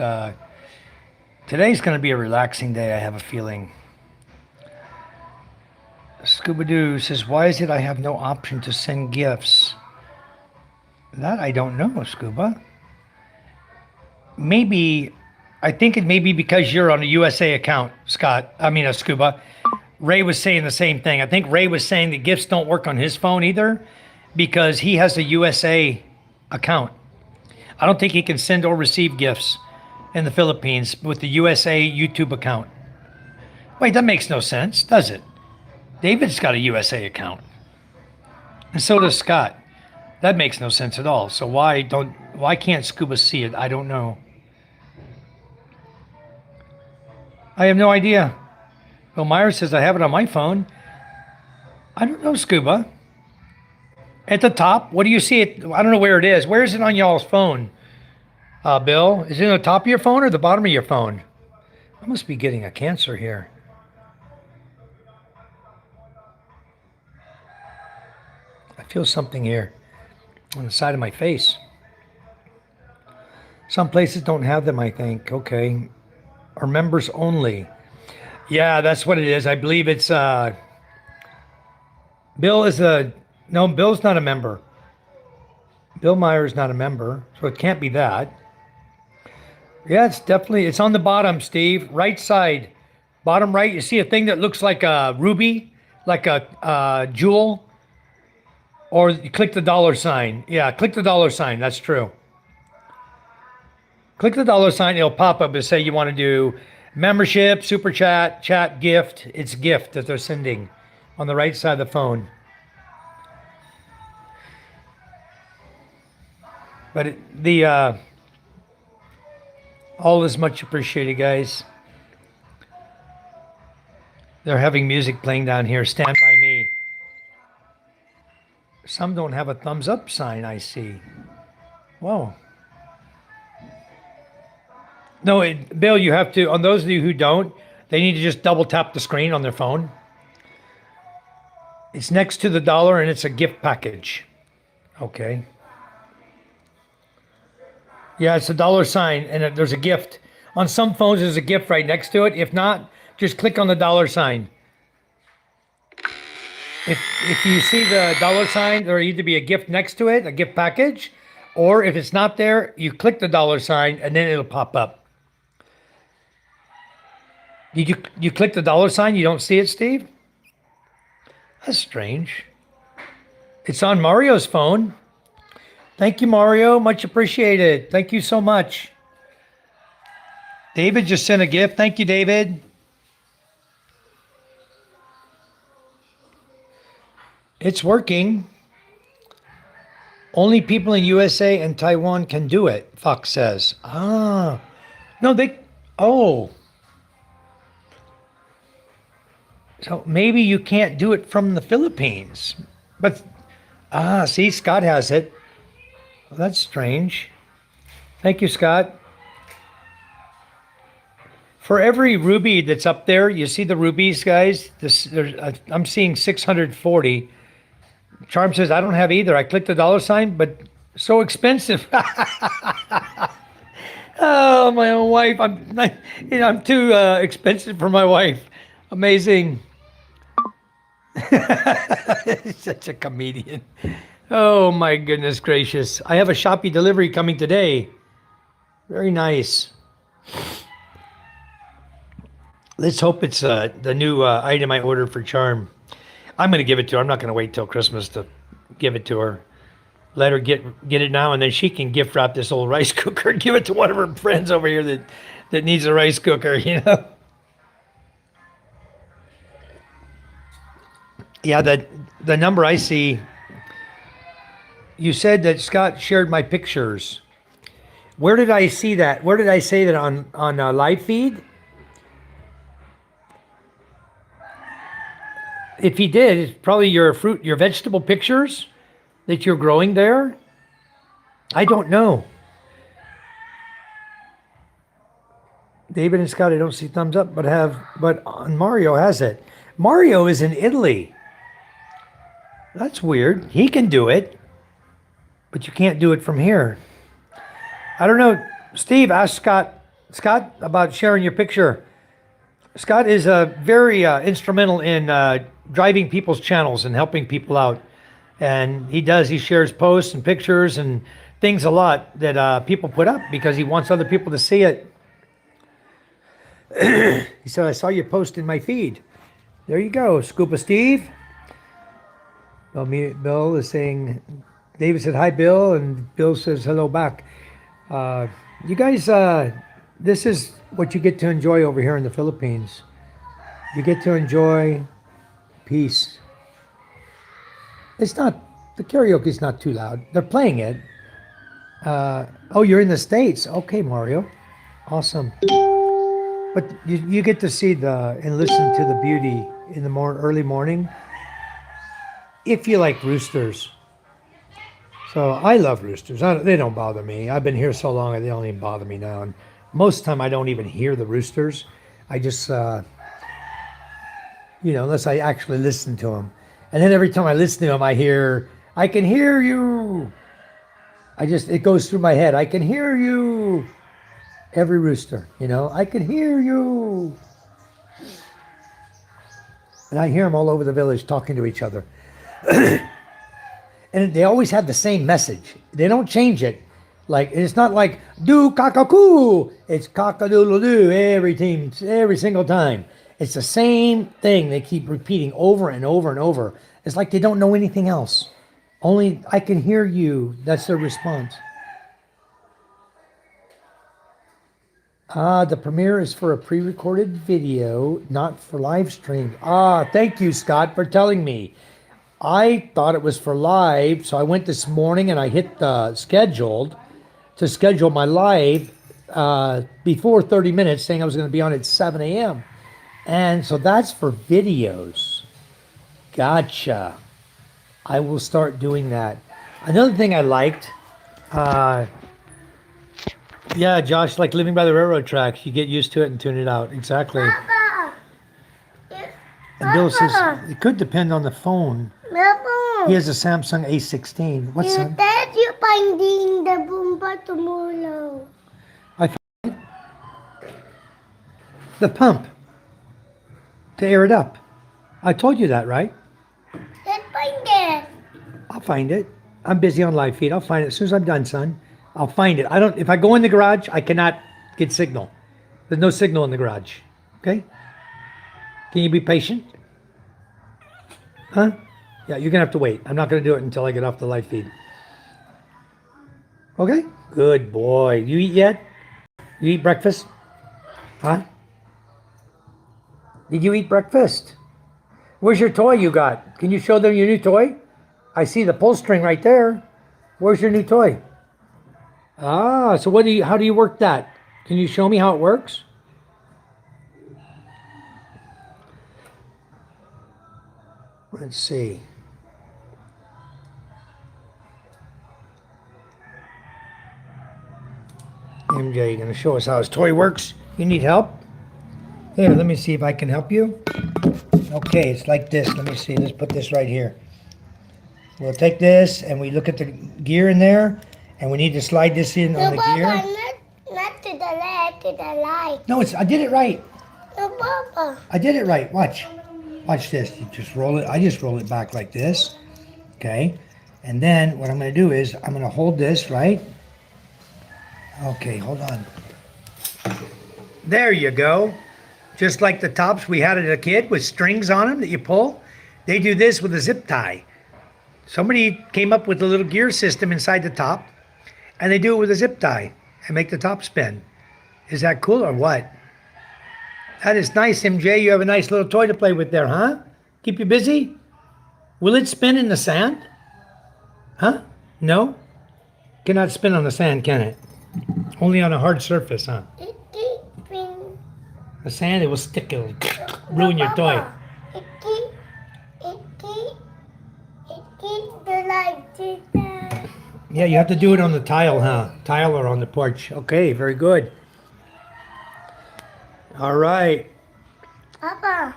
today's going to be a relaxing day, I have a feeling. Scuba Doo says, why is it I have no option to send gifts? That I don't know, Scuba. Maybe, I think it may be because you're on a USA account, Scott. I mean, Scuba. Ray was saying the same thing. I think Ray was saying that gifts don't work on his phone either because he has a USA account. I don't think he can send or receive gifts in the Philippines with the USA YouTube account. Wait, that makes no sense, does it? David's got a USA account. And so does Scott. That makes no sense at all. So why can't Scuba see it? I don't know. I have no idea. Well, Myra says I have it on my phone. I don't know, Scuba. At the top, what do you see it? I don't know where it is. Where is it on y'all's phone? Bill, is it on the top of your phone or the bottom of your phone? I must be getting a cancer here. I feel something here on the side of my face. Some places don't have them, I think. Okay. Are members only. Yeah, that's what it is. I believe it's Bill is no, Bill's not a member. Bill Meyer's not a member, so it can't be that. Yeah, it's on the bottom, Steve. Right side. Bottom right, you see a thing that looks like a ruby, like a jewel. Or you click the dollar sign. Yeah, click the dollar sign. That's true. Click the dollar sign. It'll pop up and say you want to do membership, super chat, chat, gift. It's gift that they're sending on the right side of the phone. But all is much appreciated, guys. They're having music playing down here. Stand by me. Some don't have a thumbs up sign, I see. Whoa. No, Bill, you have to, on those of you who don't, they need to just double tap the screen on their phone. It's next to the dollar and it's a gift package. Okay. Yeah, it's a dollar sign and there's a gift. On some phones, there's a gift right next to it. If not, just click on the dollar sign. If you see the dollar sign, there'll either be a gift next to it, a gift package, or if it's not there, you click the dollar sign and then it'll pop up. Did you click the dollar sign? You don't see it, Steve? That's strange. It's on Mario's phone. Thank you, Mario. Much appreciated. Thank you so much. David just sent a gift. Thank you, David. It's working. Only people in USA and Taiwan can do it, Fox says. Ah. No, oh. So maybe you can't do it from the Philippines. But, see, Scott has it. Well, that's strange. Thank you, Scott. For every ruby that's up there, you see the rubies, guys? I'm seeing 640. Charm says, I don't have either. I clicked the dollar sign, but so expensive. Oh, my own wife. I'm too expensive for my wife. Amazing. Such a comedian. Oh, my goodness gracious. I have a Shopee delivery coming today. Very nice. Let's hope it's the new item I ordered for Charm. I'm going to give it to her. I'm not going to wait till Christmas to give it to her. Let her get it now, and then she can gift wrap this old rice cooker and give it to one of her friends over here that needs a rice cooker, you know? Yeah, the number I see, you said that Scott shared my pictures. Where did I see that? Where did I say that on live feed? If he did, it's probably your vegetable pictures that you're growing there? I don't know. David and Scott, I don't see thumbs up, but on Mario has it. Mario is in Italy. That's weird. He can do it, but you can't do it from here. I don't know. Steve, ask Scott about sharing your picture. Scott is very instrumental in driving people's channels and helping people out. And he shares posts and pictures and things a lot that people put up because he wants other people to see it. He said, I saw your post in my feed. There you go, Scuba Steve. Bill is saying, David said, hi, Bill. And Bill says, hello back. You guys, this is what you get to enjoy over here in the Philippines. You get to enjoy peace. The karaoke's not too loud. They're playing it. Oh, you're in the States. Okay, Mario. Awesome. But you get to see and listen to the beauty in the early morning. If you like roosters. So I love roosters. They don't bother me. I've been here so long, they don't even bother me now. And most of the time, I don't even hear the roosters. I just, unless I actually listen to them. And then every time I listen to them, I can hear you. It goes through my head. I can hear you. Every rooster, I can hear you. And I hear them all over the village talking to each other. And they always have the same message. They don't change it. Like, it's not like, do cockacoo. It's cock-a-doodle-doo every single time. It's the same thing they keep repeating over and over and over. It's like they don't know anything else. Only, I can hear you. That's their response. The premiere is for a pre-recorded video, not for live stream. Thank you, Scott, for telling me. I thought it was for live, so I went this morning and I hit the scheduled to schedule my live before 30 minutes, saying I was going to be on at 7 a.m. And so that's for videos. Gotcha. I will start doing that. Another thing I liked, yeah, Josh, like living by the railroad tracks. You get used to it and tune it out. Exactly. Papa. And Bill says, it could depend on the phone. Papa. He has a Samsung A16. What's that? Dad, you finding the Boomba tomorrow. I found the pump to air it up. I told you that, right? Dad, find it. I'll find it. I'm busy on live feed. I'll find it as soon as I'm done, son. I'll find it. If I go in the garage, I cannot get signal. There's no signal in the garage. Okay? Can you be patient? Huh? Yeah, you're gonna have to wait. I'm not gonna do it until I get off the live feed. Okay? Good boy. You eat yet? You eat breakfast? Huh? Did you eat breakfast? Where's your toy you got? Can you show them your new toy? I see the pull string right there. Where's your new toy? So how do you work that? Can you show me how it works? Let's see. MJ, gonna show us how his toy works. You need help? Here, let me see if I can help you. Okay, it's like this. Let me see. Let's put this right here. We'll take this and we look at the gear in there. And we need to slide this in on the gear. Not to the left, to the right. No, I did it right. No, Papa. I did it right. Watch this. You just roll it. I just roll it back like this. Okay. And then what I'm going to do is I'm going to hold this, right? Okay, hold on. There you go. Just like the tops we had as a kid with strings on them that you pull. They do this with a zip tie. Somebody came up with a little gear system inside the top. And they do it with a zip tie and make the top spin. Is that cool or what? That is nice, MJ. You have a nice little toy to play with there, huh? Keep you busy? Will it spin in the sand? Huh? No? Cannot spin on the sand, can it? Only on a hard surface, huh? It keeps spinning. The sand, it will stick. It'll ruin your toy. It keeps the light. Tita. Yeah, you have to do it on the tile, huh? Tile or on the porch. Okay, very good. All right. Papa,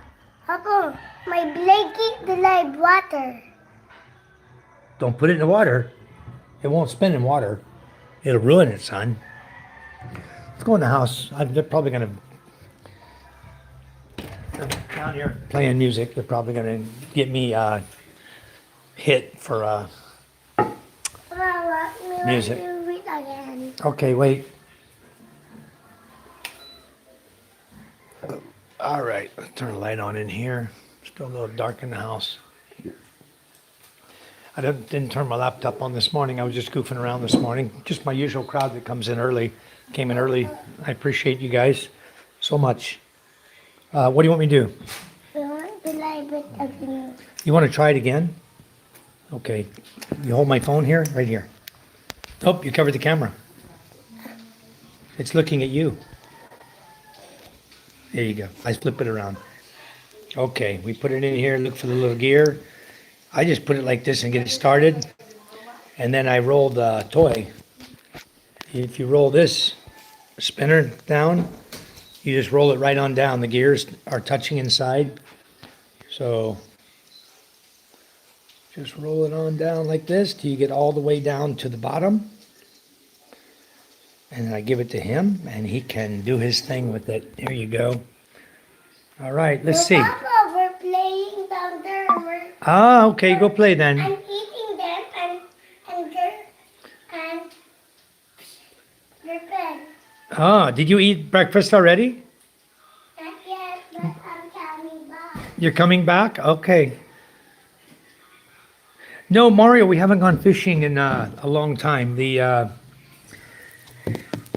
Papa, my blanket delayed water. Don't put it in the water. It won't spin in water. It'll ruin it, son. Let's go in the house. They're probably going to, down here playing music, they're probably going to get me hit for Papa, let me Music. do it again. Okay, wait. All right, let's turn the light on in here. Still a little dark in the house. I didn't turn my laptop on this morning. I was just goofing around this morning. Just my usual crowd that comes in early. Came in early. I appreciate you guys so much. What do you want me to do? We want to live it again. You want to try it again? Okay. You hold my phone here? Right here. Oh, you covered the camera. It's looking at you. There you go. I flip it around. Okay, we put it in here, look for the little gear. I just put it like this and get it started. And then I roll the toy. If you roll this spinner down, you just roll it right on down. The gears are touching inside. So just roll it on down like this till you get all the way down to the bottom. And then I give it to him and he can do his thing with it. There you go. All right, let's see. Papa, we're playing down there. Ah, okay, go play then. I'm eating them and they're fed. Ah, did you eat breakfast already? Not yet, but I'm coming back. You're coming back? Okay. No, Mario, we haven't gone fishing in a long time. The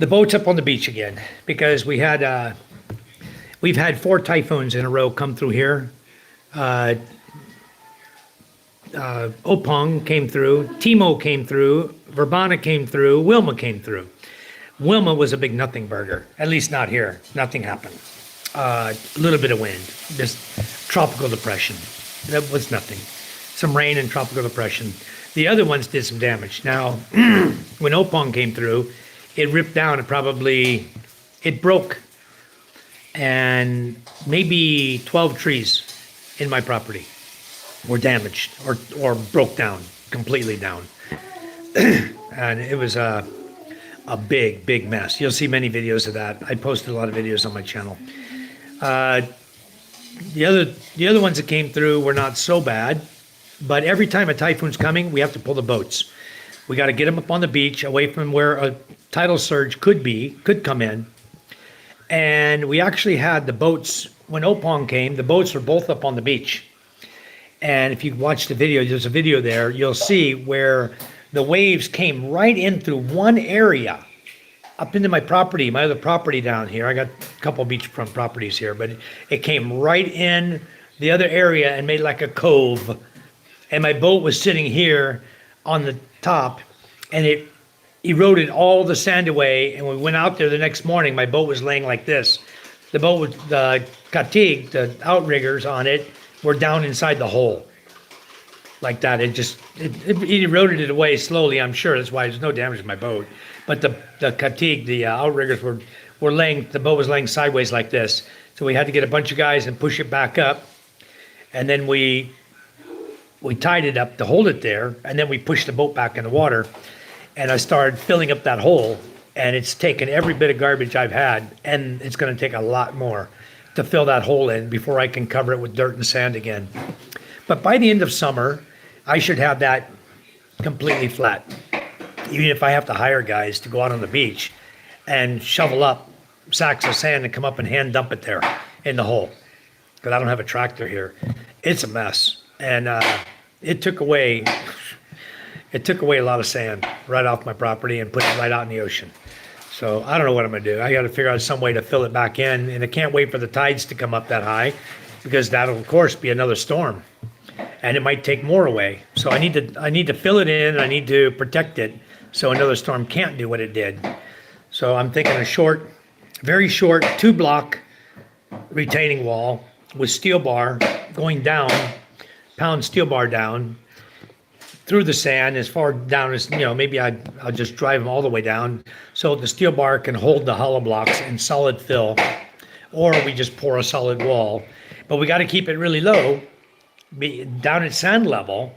boat's up on the beach again because we've had 4 typhoons in a row come through here. Opong came through, Timo came through, Verbana came through, Wilma came through. Wilma was a big nothing burger, at least not here. Nothing happened. A little bit of wind, just tropical depression. That was nothing. Some rain and tropical depression. The other ones did some damage. Now, when Opong came through, it ripped down and it broke. And maybe 12 trees in my property were damaged or broke down, completely down. And it was a big mess. You'll see many videos of that. I posted a lot of videos on my channel. The other ones that came through were not so bad, but every time a typhoon's coming, we have to pull the boats. We got to get them up on the beach, away from where a tidal surge could come in. And we actually had the boats, when Opong came, the boats were both up on the beach. And if you watch the video, there's a video there, you'll see where the waves came right in through one area, up into my property, my other property down here. I got a couple beachfront properties here, but it came right in the other area and made like a cove. And my boat was sitting here on the top, and it eroded all the sand away. And when we went out there the next morning, my boat was laying like this. The boat with the katig, the outriggers on it, were down inside the hole. Like that. It eroded it away slowly, I'm sure. That's why there's no damage to my boat. But the katig, the outriggers were laying, the boat was laying sideways like this. So we had to get a bunch of guys and push it back up. And then we tied it up to hold it there. And then we pushed the boat back in the water. And I started filling up that hole, and it's taken every bit of garbage I've had, and it's going to take a lot more to fill that hole in before I can cover it with dirt and sand again. But by the end of summer, I should have that completely flat. Even if I have to hire guys to go out on the beach and shovel up sacks of sand and come up and hand dump it there in the hole, because I don't have a tractor here. It's a mess, and it took away a lot of sand right off my property and put it right out in the ocean. So I don't know what I'm gonna do. I gotta figure out some way to fill it back in, and I can't wait for the tides to come up that high, because that'll of course be another storm, and it might take more away. So I need to fill it in, and I need to protect it so another storm can't do what it did. So I'm thinking a very short 2-block retaining wall with steel bar going down, pound steel bar down, through the sand as far down as, maybe I'll just drive them all the way down so the steel bar can hold the hollow blocks in solid fill, or we just pour a solid wall. But we got to keep it really low, down at sand level.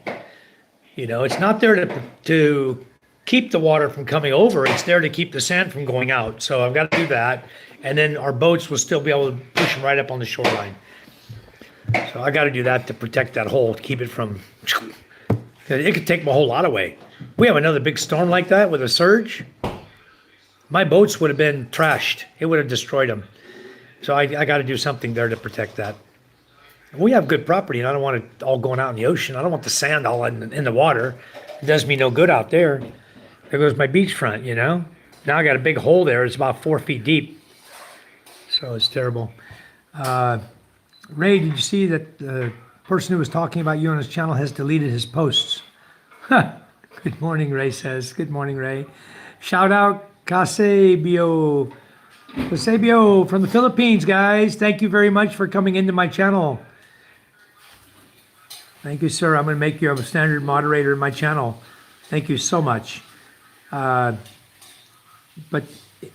It's not there to keep the water from coming over. It's there to keep the sand from going out. So I've got to do that. And then our boats will still be able to push them right up on the shoreline. So I got to do that to protect that hole, to keep it from, it could take my whole lot away. We have another big storm like that with a surge. My boats would have been trashed. It would have destroyed them. So I got to do something there to protect that. We have good property, and I don't want it all going out in the ocean. I don't want the sand all in the water. It does me no good out there. There goes my beachfront, Now I got a big hole there. It's about 4 feet deep. So it's terrible. Ray, did you see that the person who was talking about you on his channel has deleted his posts? Good morning, Ray says. Good morning, Ray. Shout out Casebio from the Philippines, guys. Thank you very much for coming into my channel. Thank you, sir. I'm going to make you a standard moderator in my channel. Thank you so much. But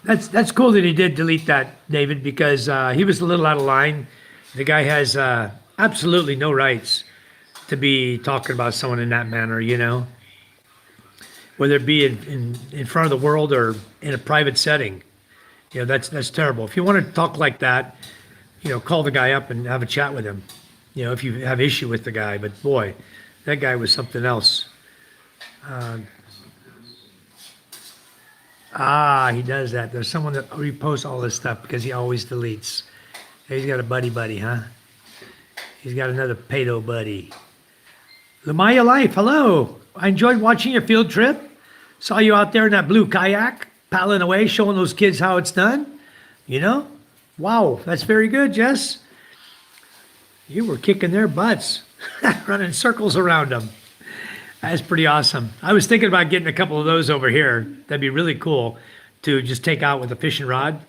that's cool that he did delete that, David, because he was a little out of line. The guy has absolutely no rights to be talking about someone in that manner, whether it be in front of the world or in a private setting. That's terrible. If you want to talk like that, call the guy up and have a chat with him. If you have issue with the guy. But boy, that guy was something else. He does that. There's someone that reposts all this stuff because he always deletes. He's got a buddy, huh? He's got another pedo buddy. Lamaya Life, hello. I enjoyed watching your field trip. Saw you out there in that blue kayak, paddling away, showing those kids how it's done. Wow, that's very good, Jess. You were kicking their butts, running circles around them. That's pretty awesome. I was thinking about getting a couple of those over here. That'd be really cool to just take out with a fishing rod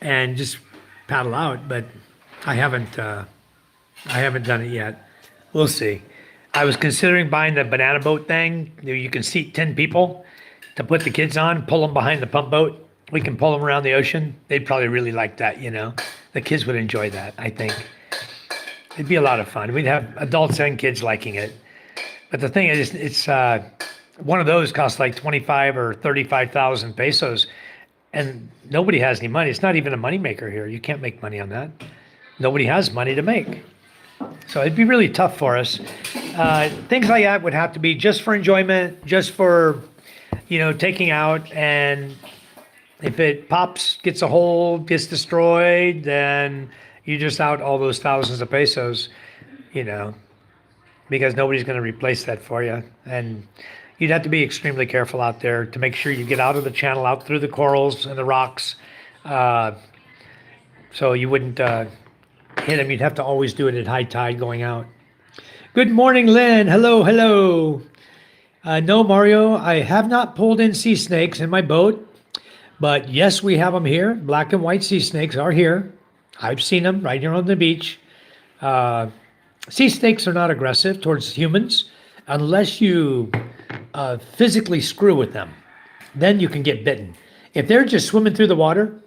and just paddle out, but I haven't done it yet. We'll see. I was considering buying the banana boat thing. You can seat 10 people to put the kids on, pull them behind the pump boat. We can pull them around the ocean. They'd probably really like that, The kids would enjoy that, I think. It'd be a lot of fun. We'd have adults and kids liking it. But the thing is, it's one of those costs like 25 or 35,000 pesos, and nobody has any money. It's not even a moneymaker here. You can't make money on that. Nobody has money to make. So it'd be really tough for us. Things like that would have to be just for enjoyment, just for, taking out. And if it pops, gets a hole, gets destroyed, then you just out all those thousands of pesos, because nobody's going to replace that for you. And you'd have to be extremely careful out there to make sure you get out of the channel, out through the corals and the rocks. So you wouldn't hit them. You'd have to always do it at high tide going out. Good morning, Lynn. Hello. No, Mario, I have not pulled in sea snakes in my boat. But yes, we have them here. Black and white sea snakes are here. I've seen them right here on the beach. Sea snakes are not aggressive towards humans unless you physically screw with them. Then you can get bitten. If they're just swimming through the water,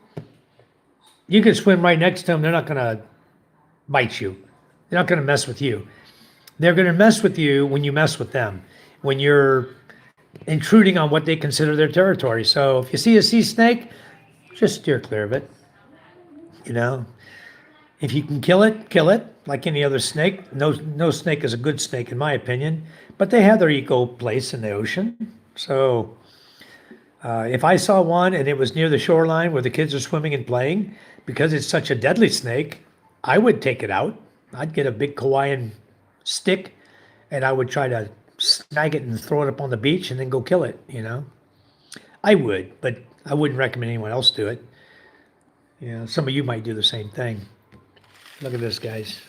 you can swim right next to them. They're not going to bite you. They're not going to mess with you. They're going to mess with you when you mess with them, when you're intruding on what they consider their territory. So if you see a sea snake, just steer clear of it. If you can kill it like any other snake. No snake is a good snake in my opinion, but they have their eco place in the ocean. So if I saw one and it was near the shoreline where the kids are swimming and playing, because it's such a deadly snake, I would take it out. I'd get a big Hawaiian stick and I would try to snag it and throw it up on the beach and then go kill it, I would, but I wouldn't recommend anyone else do it. Some of you might do the same thing. Look at this, guys.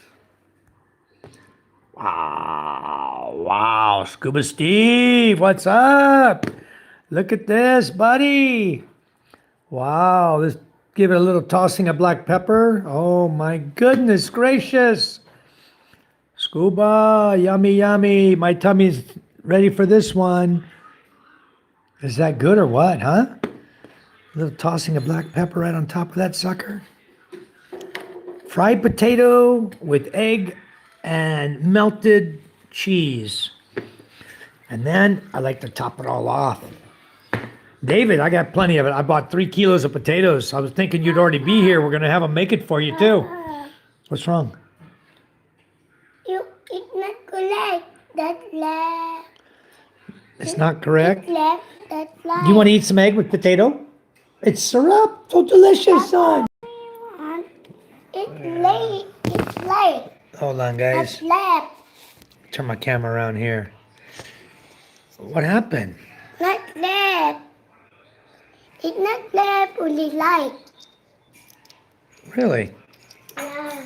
Wow. Scuba Steve, what's up? Look at this, buddy. Wow, let's give it a little tossing of black pepper. Oh my goodness gracious. Scuba, yummy. My tummy's ready for this one. Is that good or what, huh? A little tossing of black pepper right on top of that sucker. Fried potato with egg and melted cheese. And then I like to top it all off. David, I got plenty of it. I bought 3 kilos of potatoes. I was thinking you'd already be here. We're going to have them make it for you, too. What's wrong? It's not correct. That's left. It's not correct. It's left. That's right. You want to eat some egg with potato? It's syrup. So delicious, son. It's late. It's late. Hold on, That's guys. left. Turn my camera around here. What happened? Not left. It's not left. Only light. Really? Yeah.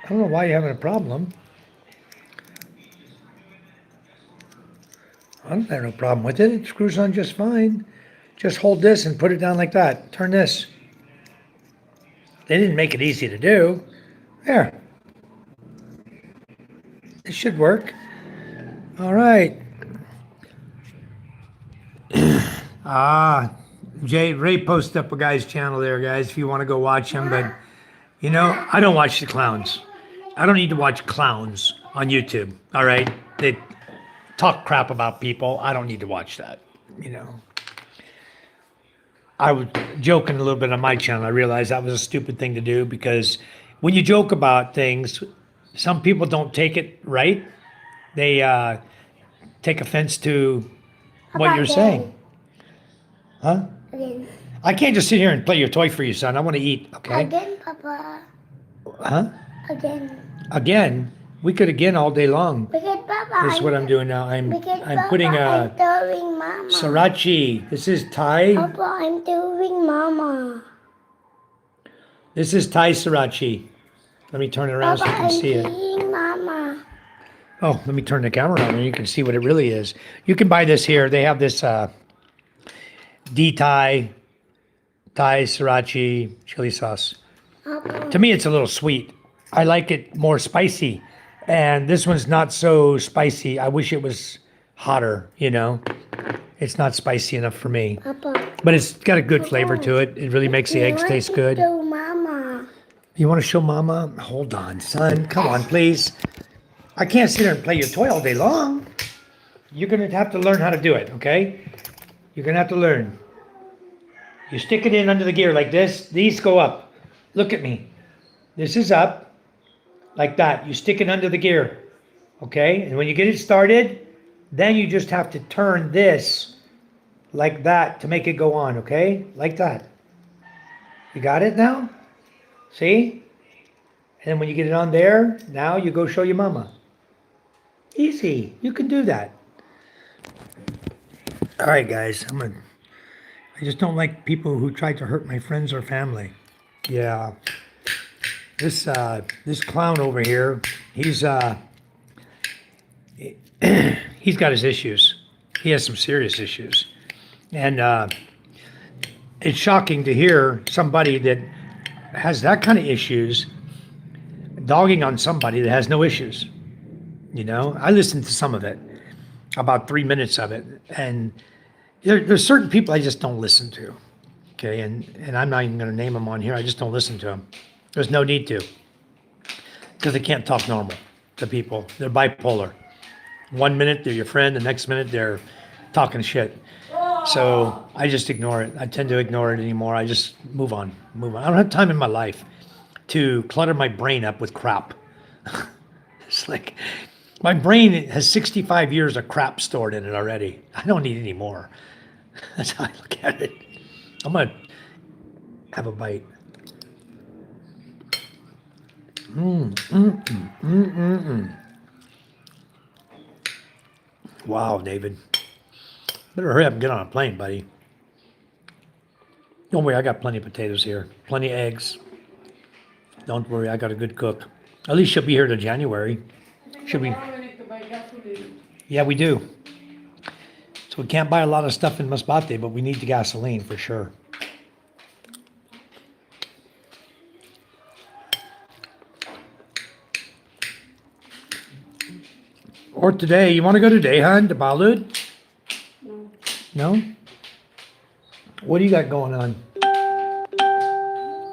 I don't know why you're having a problem. I don't have no problem with it. It screws on just fine. Just hold this and put it down like that. Turn this. They didn't make it easy to do. There. It should work. All right. Ray posted up a guy's channel there, guys, if you want to go watch him. But, you know, I don't watch the clowns. I don't need to watch clowns on YouTube, all right? They talk crap about people. I don't need to watch that, you know. I was joking a little bit on my channel. I realized that was a stupid thing to do because when you joke about things, some people don't take it right. They take offense to what you're saying. Huh? Again. I can't just sit here and play your toy for you, son. I want to eat, okay? Again, Papa. Huh? Again. Again? We could again all day long. Because Papa. This is what I'm doing now. I'm putting I'm a doing Mama. sriracha. This is Thai. Papa, I'm doing Mama. This is Thai sriracha. Let me turn it around so you Papa, can see I'm it. doing Mama. Oh, let me turn the camera on and you can see what it really is. You can buy this here. They have this Thai sriracha chili sauce. Papa. To me, it's a little sweet. I like it more spicy. And this one's not so spicy. I wish it was hotter, you know. It's not spicy enough for me. Papa. But it's got a good flavor to it. It really makes the eggs taste good. Do Mama. You want to show Mama? Hold on, son. Come on, please. I can't sit here and play your toy all day long. You're going to have to learn how to do it, okay? You're going to have to learn. You stick it in under the gear like this. These go up. Look at me. This is up. Like that. You stick it under the gear. Okay? And when you get it started, then you just have to turn this like that to make it go on, okay? Like that. You got it now? See? And then when you get it on there, now you go show your mama. Easy. You can do that. All right, guys. I just don't like people who try to hurt my friends or family. Yeah. This clown over here, he's got his issues. He has some serious issues. And it's shocking to hear somebody that has that kind of issues dogging on somebody that has no issues. You know, I listened to some of it, about 3 minutes of it, and there's certain people I just don't listen to. Okay, and I'm not even going to name them on here. I just don't listen to them. There's no need to, because they can't talk normal to people. They're bipolar. 1 minute they're your friend, the next minute they're talking shit. So I just ignore it. I tend to ignore it anymore. I just move on. I don't have time in my life to clutter my brain up with crap. It's like my brain has 65 years of crap stored in it already. I don't need any more. That's how I look at it. I'm gonna have a bite. Wow, David. Better hurry up and get on a plane, buddy. Don't worry, I got plenty of potatoes here. Plenty of eggs. Don't worry, I got a good cook. At least she'll be here till January. Should we? Tomorrow we need to buy gasoline. Yeah, we do. So we can't buy a lot of stuff in Masbate, but we need the gasoline for sure. Or today. You want to go today, hon, to Balud? No. No? What do you got going on?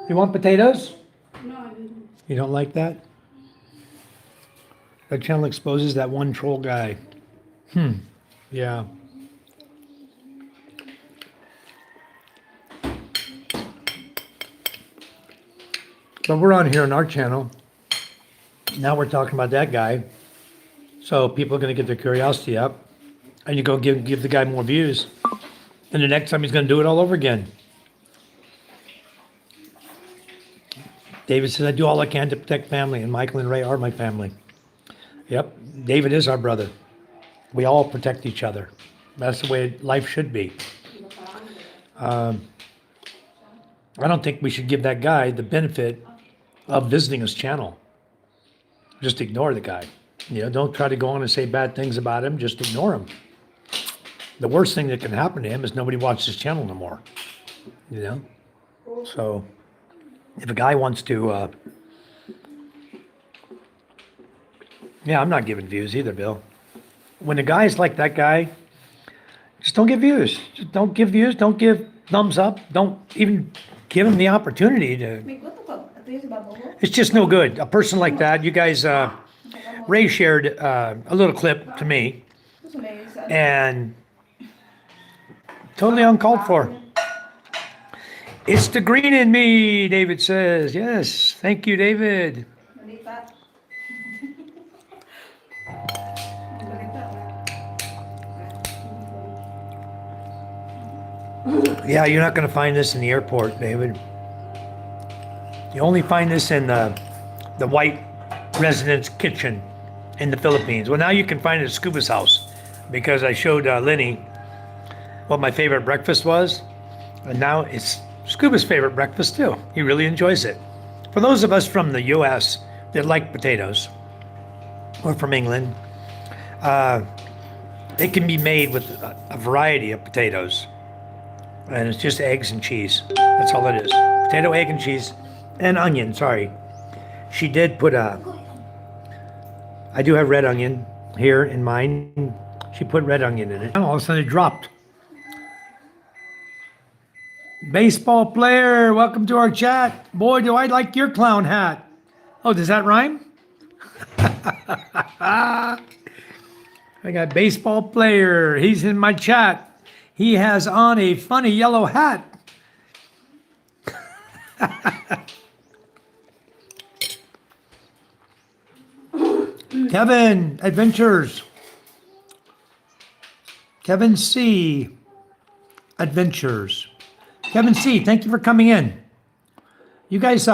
You want potatoes? No, I didn't. You don't like that? That channel exposes that one troll guy. Yeah. But we're on here on our channel. Now we're talking about that guy. So people are going to get their curiosity up. And you go give the guy more views. And the next time he's going to do it all over again. David says, I do all I can to protect family. And Michael and Ray are my family. Yep. David is our brother. We all protect each other. That's the way life should be. I don't think we should give that guy the benefit of visiting his channel. Just ignore the guy. You know, don't try to go on and say bad things about him. Just ignore him. The worst thing that can happen to him is nobody watches his channel no more. You know? So, if a guy wants to... yeah, I'm not giving views either, Bill. When a guy's like that guy, just don't give views. Just don't give views. Don't give thumbs up. Don't even give him the opportunity to... It's just no good. A person like that, you guys... Ray shared a little clip to me, and totally uncalled for. It's the green in me, David says. Yes, thank you, David. Yeah, you're not going to find this in the airport, David. You only find this in the white residence kitchen in the Philippines. Well, now you can find it at Scuba's house, because I showed Lenny what my favorite breakfast was, and now it's Scuba's favorite breakfast too. He really enjoys it. For those of us from the U.S. that like potatoes, or from England, it can be made with a variety of potatoes, and it's just eggs and cheese. That's all it is. Potato, egg, and cheese, and onion. Sorry, she did put I do have red onion here in mine. She put red onion in it. And all of a sudden it dropped. Baseball player, welcome to our chat. Boy, do I like your clown hat. Oh, does that rhyme? I got baseball player. He's in my chat. He has on a funny yellow hat. Kevin Adventures. Kevin C. Adventures. Kevin C., thank you for coming in. You guys,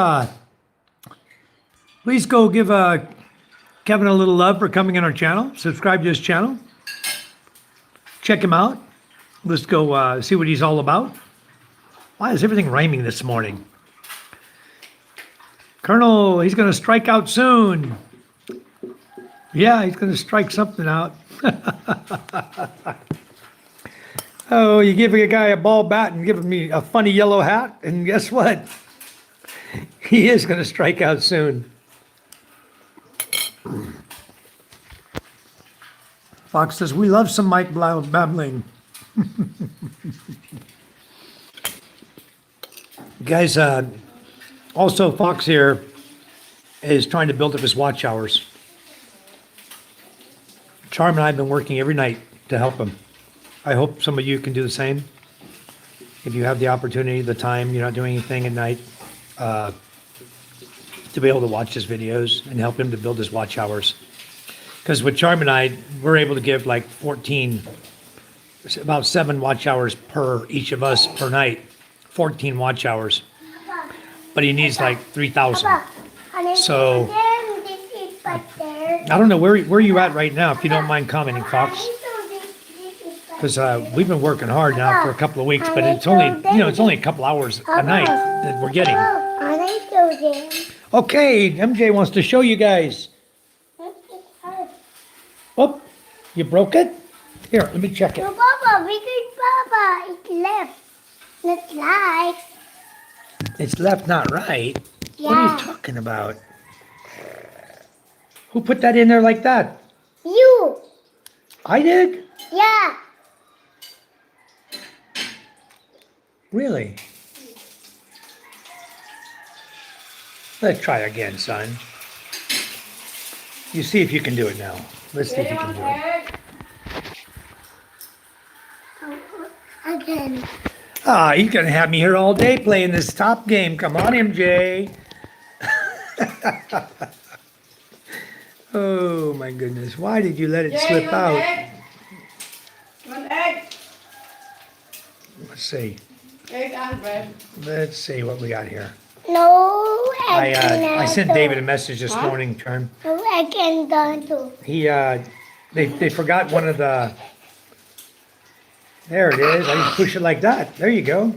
please go give Kevin a little love for coming in our channel. Subscribe to his channel. Check him out. Let's go see what he's all about. Why is everything rhyming this morning? Colonel, he's going to strike out soon. Yeah, he's going to strike something out. Oh, you give a guy a ball bat and give him a funny yellow hat, and guess what? He is going to strike out soon. Fox says, we love some Mike babbling. Guys, also Fox here is trying to build up his watch hours. Charm and I have been working every night to help him. I hope some of you can do the same. If you have the opportunity, the time, you're not doing anything at night, to be able to watch his videos and help him to build his watch hours. Because with Charm and I, we're able to give like 14, about 7 watch hours per each of us per night. 14 watch hours. But he needs like 3,000. So I don't know where you at right now, if you don't mind commenting, Fox. Because we've been working hard now for a couple of weeks, but it's only, it's only a couple hours a night that we're getting. Okay, MJ wants to show you guys. Oh, you broke it? Here, let me check it. No, Papa, because Papa, it's left, not right. It's left, not right? Yeah. What are you talking about? Who put that in there like that? You. I did? Yeah. Really? Let's try again, son. You see if you can do it now. Let's see if you can do it. Again. Ah, he's gonna have me here all day playing this top game. Come on, MJ. Oh my goodness. Why did you let it slip out? One egg. Let's see. Egg and bread. Let's see what we got here. No, I sent David a message this morning, Charm. No, I can done too. They forgot one of the. There it is. I just push it like that. There you go.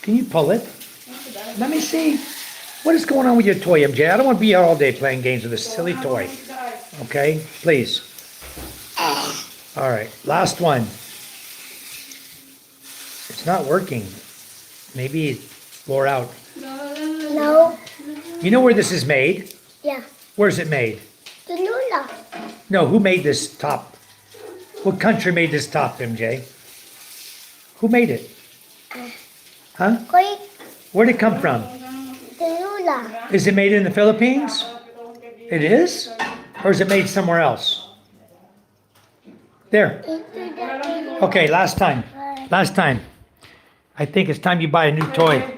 Can you pull it? Let me see. What is going on with your toy, MJ? I don't want to be here all day playing games with this silly toy. Okay, please. All right, last one. It's not working. Maybe it wore out. No. You know where this is made? Yeah. Where's it made? The Lula. No, who made this top? What country made this top, MJ? Who made it? Huh? Quick. Where'd it come from? The Lula. Is it made in the Philippines? It is? Or is it made somewhere else? There. Into the Okay, last time. Last time. I think it's time you buy a new toy.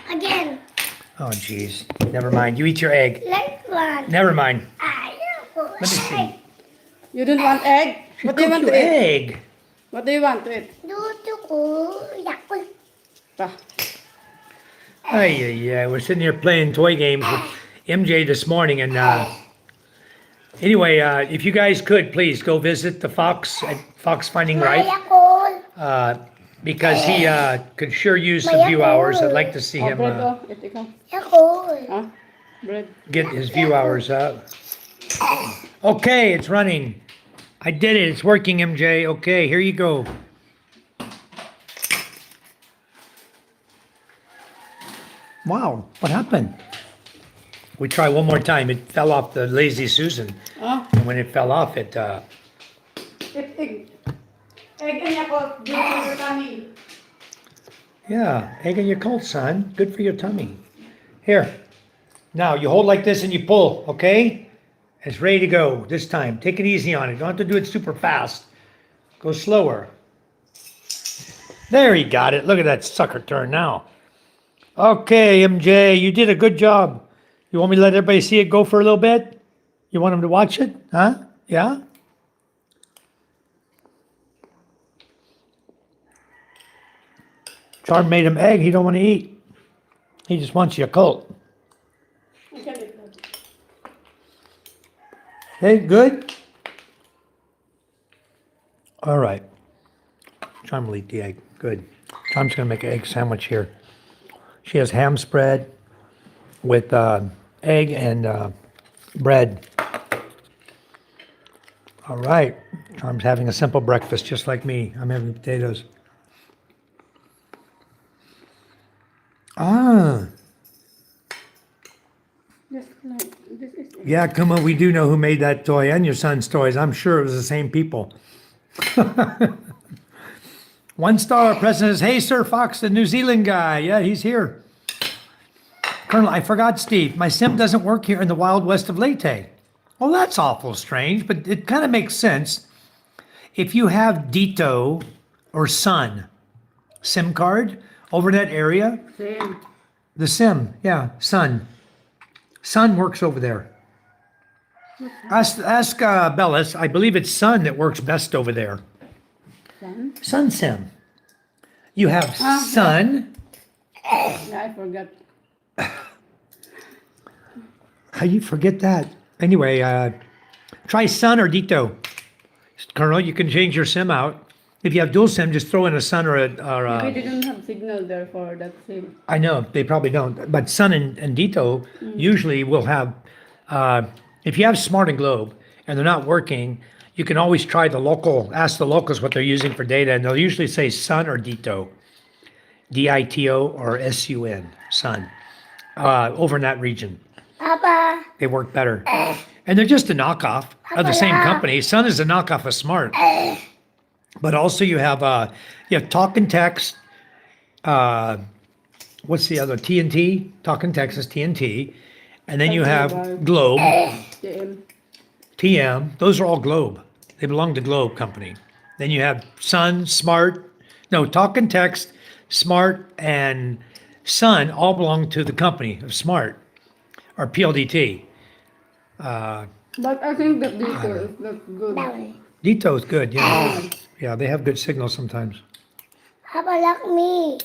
Again. Oh, jeez. Never mind. You eat your egg. Let's one. Never mind. Let me see. You don't want egg? She What do you cooked want your to eat? egg. What do you want to eat? Pa. Ay, we're sitting here playing toy games with MJ this morning, and anyway, if you guys could please go visit the Fox at Fox Finding Right, because he could sure use some view hours. I'd like to see Oh, him bread oh. Eat ikaw. Ah, bread. get his view hours up. Okay, it's running. I did it. It's working, MJ. Okay, here you go. Wow, what happened? We try one more time. It fell off the Lazy Susan. Ah, And when it fell off, it, eat egg. Egg and yakult. Good for your tummy. yeah, egg in your cold, son. Good for your tummy. Here. Now, you hold like this and you pull, okay? It's ready to go this time. Take it easy on it. Don't have to do it super fast. Go slower. There, he got it. Look at that sucker turn now. Okay, MJ, you did a good job. You want me to let everybody see it go for a little bit? You want them to watch it? Huh? Yeah? Charm made him egg he don't want to eat. He just wants Yakult. I can eat that. Hey, good? All right. Charm will eat the egg. Good. Charm's going to make an egg sandwich here. She has ham spread with egg and bread. All right. Charm's having a simple breakfast just like me. I'm having potatoes. Ah, Just like this is it. yeah, Kuma, we do know who made that toy and your son's toys. I'm sure it was the same people. 1 star. President says, hey, Sir Fox, the New Zealand guy. Yeah, he's here. Colonel, I forgot, Steve. My sim doesn't work here in the wild west of Leyte. Well, that's awful strange, but it kind of makes sense. If you have Dito or Sun SIM card over that area, Same. the SIM, yeah, Sun. Sun works over there. Ask Bellis. I believe it's Sun that works best over there. Sun? Sun SIM. You have Sun. Yeah, I forgot. How you forget that? Anyway, try Sun or Dito. Colonel, you can change your SIM out. If you have dual SIM, just throw in a Sun or a. We didn't have signal there for that SIM. I know they probably don't, but Sun and Dito usually will have. If you have Smart and Globe and they're not working, you can always try the local. Ask the locals what they're using for data, and they'll usually say Sun or Dito, DITO or SUN, Sun, over in that region. Papa. They work better. And they're just a knockoff of the same company. Sun is a knockoff of Smart. But also you have talk and text. What's the other? TNT, talk and text is TNT. And then you have Globe, JM. TM. Those are all Globe. They belong to Globe Company. Then you have Sun, Smart. No, talk and text, Smart, and Sun all belong to the company of Smart, or PLDT. But I think that dito is not good. Dito is good, yeah. Yeah, they have good signals sometimes. Papa, lock me.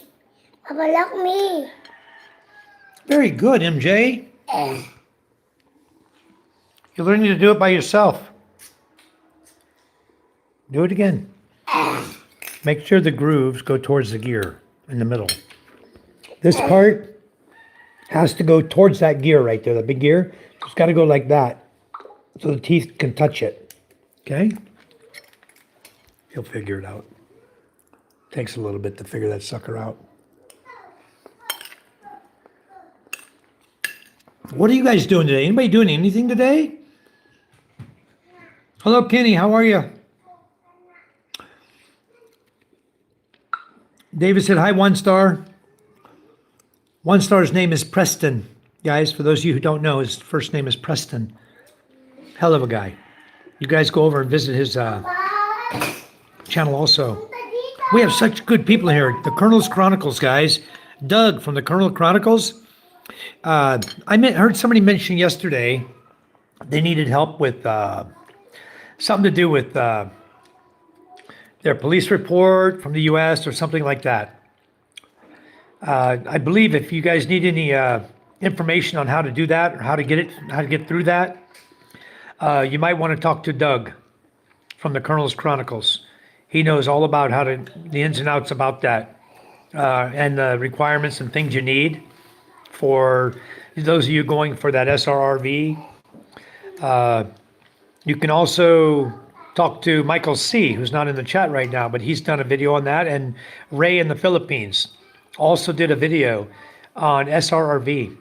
Papa, lock me. Very good, MJ. You're learning to do it by yourself. Do it again. Make sure the grooves go towards the gear in the middle. This part has to go towards that gear right there, the big gear. It's got to go like that so the teeth can touch it. Okay? You'll figure it out. Takes a little bit to figure that sucker out. What are you guys doing today? Anybody doing anything today? Hello, Kenny. How are you? David said, hi, 1 star. 1 star's name is Preston. Guys, for those of you who don't know, his first name is Preston. Hell of a guy. You guys go over and visit his channel also. We have such good people here. The Colonel's Chronicles, guys. Doug from the Colonel Chronicles. I heard somebody mention yesterday they needed help with something to do with their police report from the U.S. or something like that. I believe if you guys need any information on how to do that or how to get through that, you might want to talk to Doug from the Colonel's Chronicles. He knows all about the ins and outs about that and the requirements and things you need for those of you going for that SRRV. You can also talk to Michael C., who's not in the chat right now, but he's done a video on that. And Ray in the Philippines also did a video on SRRV.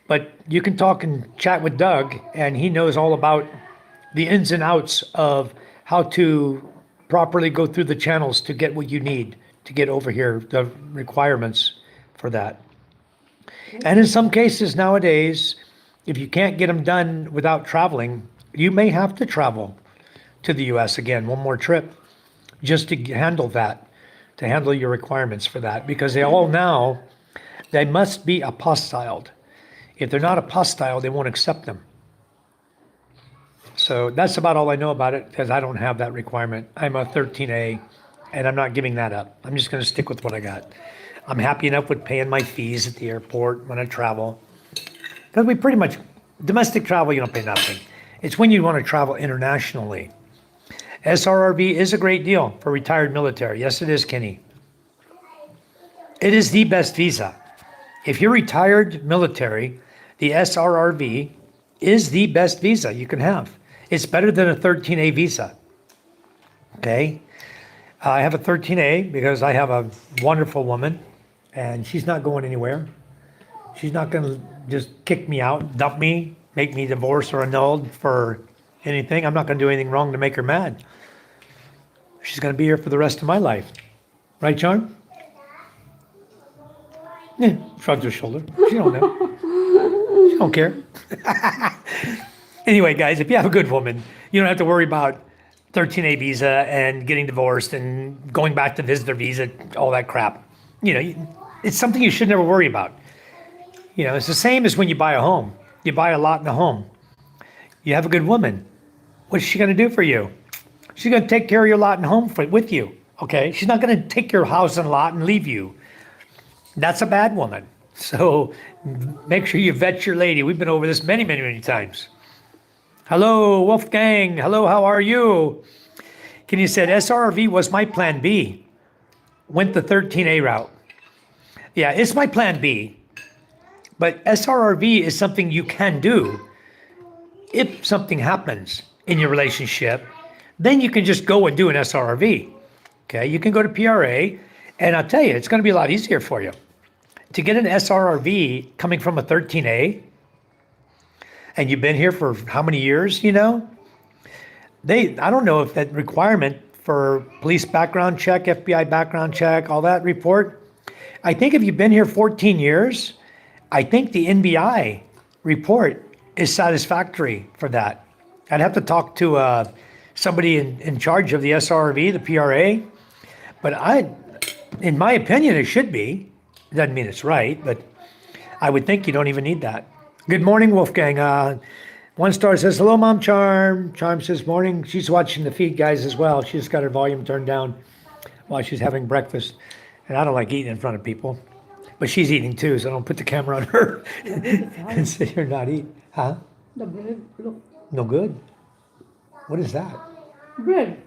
But you can talk and chat with Doug, and he knows all about the ins and outs of how to properly go through the channels to get what you need to get over here, the requirements for that. And in some cases nowadays, if you can't get them done without traveling, you may have to travel to the U.S. again, one more trip, just to handle that, to handle your requirements for that, because they must be apostilled. If they're not apostille, they won't accept them. So that's about all I know about it, because I don't have that requirement. I'm a 13A, and I'm not giving that up. I'm just going to stick with what I got. I'm happy enough with paying my fees at the airport when I travel. Because we pretty much, domestic travel, you don't pay nothing. It's when you want to travel internationally. SRRV is a great deal for retired military. Yes, it is, Kenny. It is the best visa. If you're retired military, the SRRV is the best visa you can have. It's better than a 13A visa. Okay? I have a 13A because I have a wonderful woman, and she's not going anywhere. She's not going to just kick me out, dump me, make me divorced or annulled for anything. I'm not going to do anything wrong to make her mad. She's going to be here for the rest of my life. Right, John? Yeah, shrugs her shoulder. She don't know. She don't care. Anyway, guys, if you have a good woman, you don't have to worry about 13A visa and getting divorced and going back to visitor visa, all that crap. You know, it's something you should never worry about. You know, it's the same as when you buy a home. You buy a lot in a home. You have a good woman. What's she going to do for you? She's going to take care of your lot and home with you. Okay? She's not going to take your house and lot and leave you. That's a bad woman. So make sure you vet your lady. We've been over this many, many, many times. Hello, Wolfgang. Hello, how are you? Kenny said, SRV was my plan B. Went the 13A route. Yeah, it's my plan B. But SRRV is something you can do if something happens in your relationship. Then you can just go and do an SRRV. Okay, you can go to PRA, and I'll tell you, it's going to be a lot easier for you. To get an SRRV coming from a 13A, and you've been here for how many years, you know? I don't know if that requirement for police background check, FBI background check, all that report. I think if you've been here 14 years, I think the NBI report is satisfactory for that. I'd have to talk to somebody in charge of the SRV, the PRA, but in my opinion, it should be. It doesn't mean it's right, but I would think you don't even need that. Good morning, Wolfgang. One star says, hello, Mom Charm. Charm says, morning. She's watching the feed, guys, as well. She just got her volume turned down while she's having breakfast. And I don't like eating in front of people. But she's eating too, so don't put the camera on her and sit here and not eat. Huh? The bread, look. No good? What is that? Bread.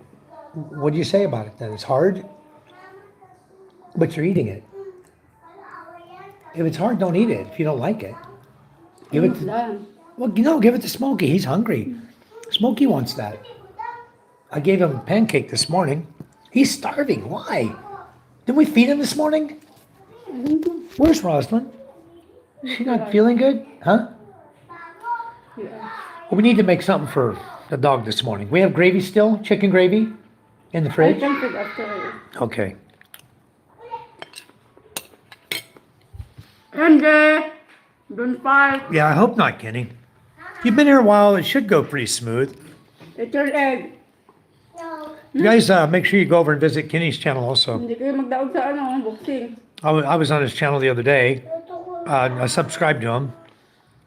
What do you say about it then? It's hard? But you're eating it. If it's hard, don't eat it if you don't like it. Give it to, well, give it to Smokey. He's hungry. Smokey wants that. I gave him a pancake this morning. He's starving. Why? Didn't we feed him this morning? Where's Rosalind? She not feeling good? Huh? Yeah. Well, we need to make something for the dog this morning. We have gravy still? Chicken gravy? In the I fridge? can put after. Okay. And don't fight. Yeah, I hope not, Kenny. You've been here a while. It should go pretty smooth. It's your egg. No. You guys, make sure you go over and visit Kenny's channel also. Hindi kayo magdaog sa boxing. I was on his channel the other day. I subscribed to him,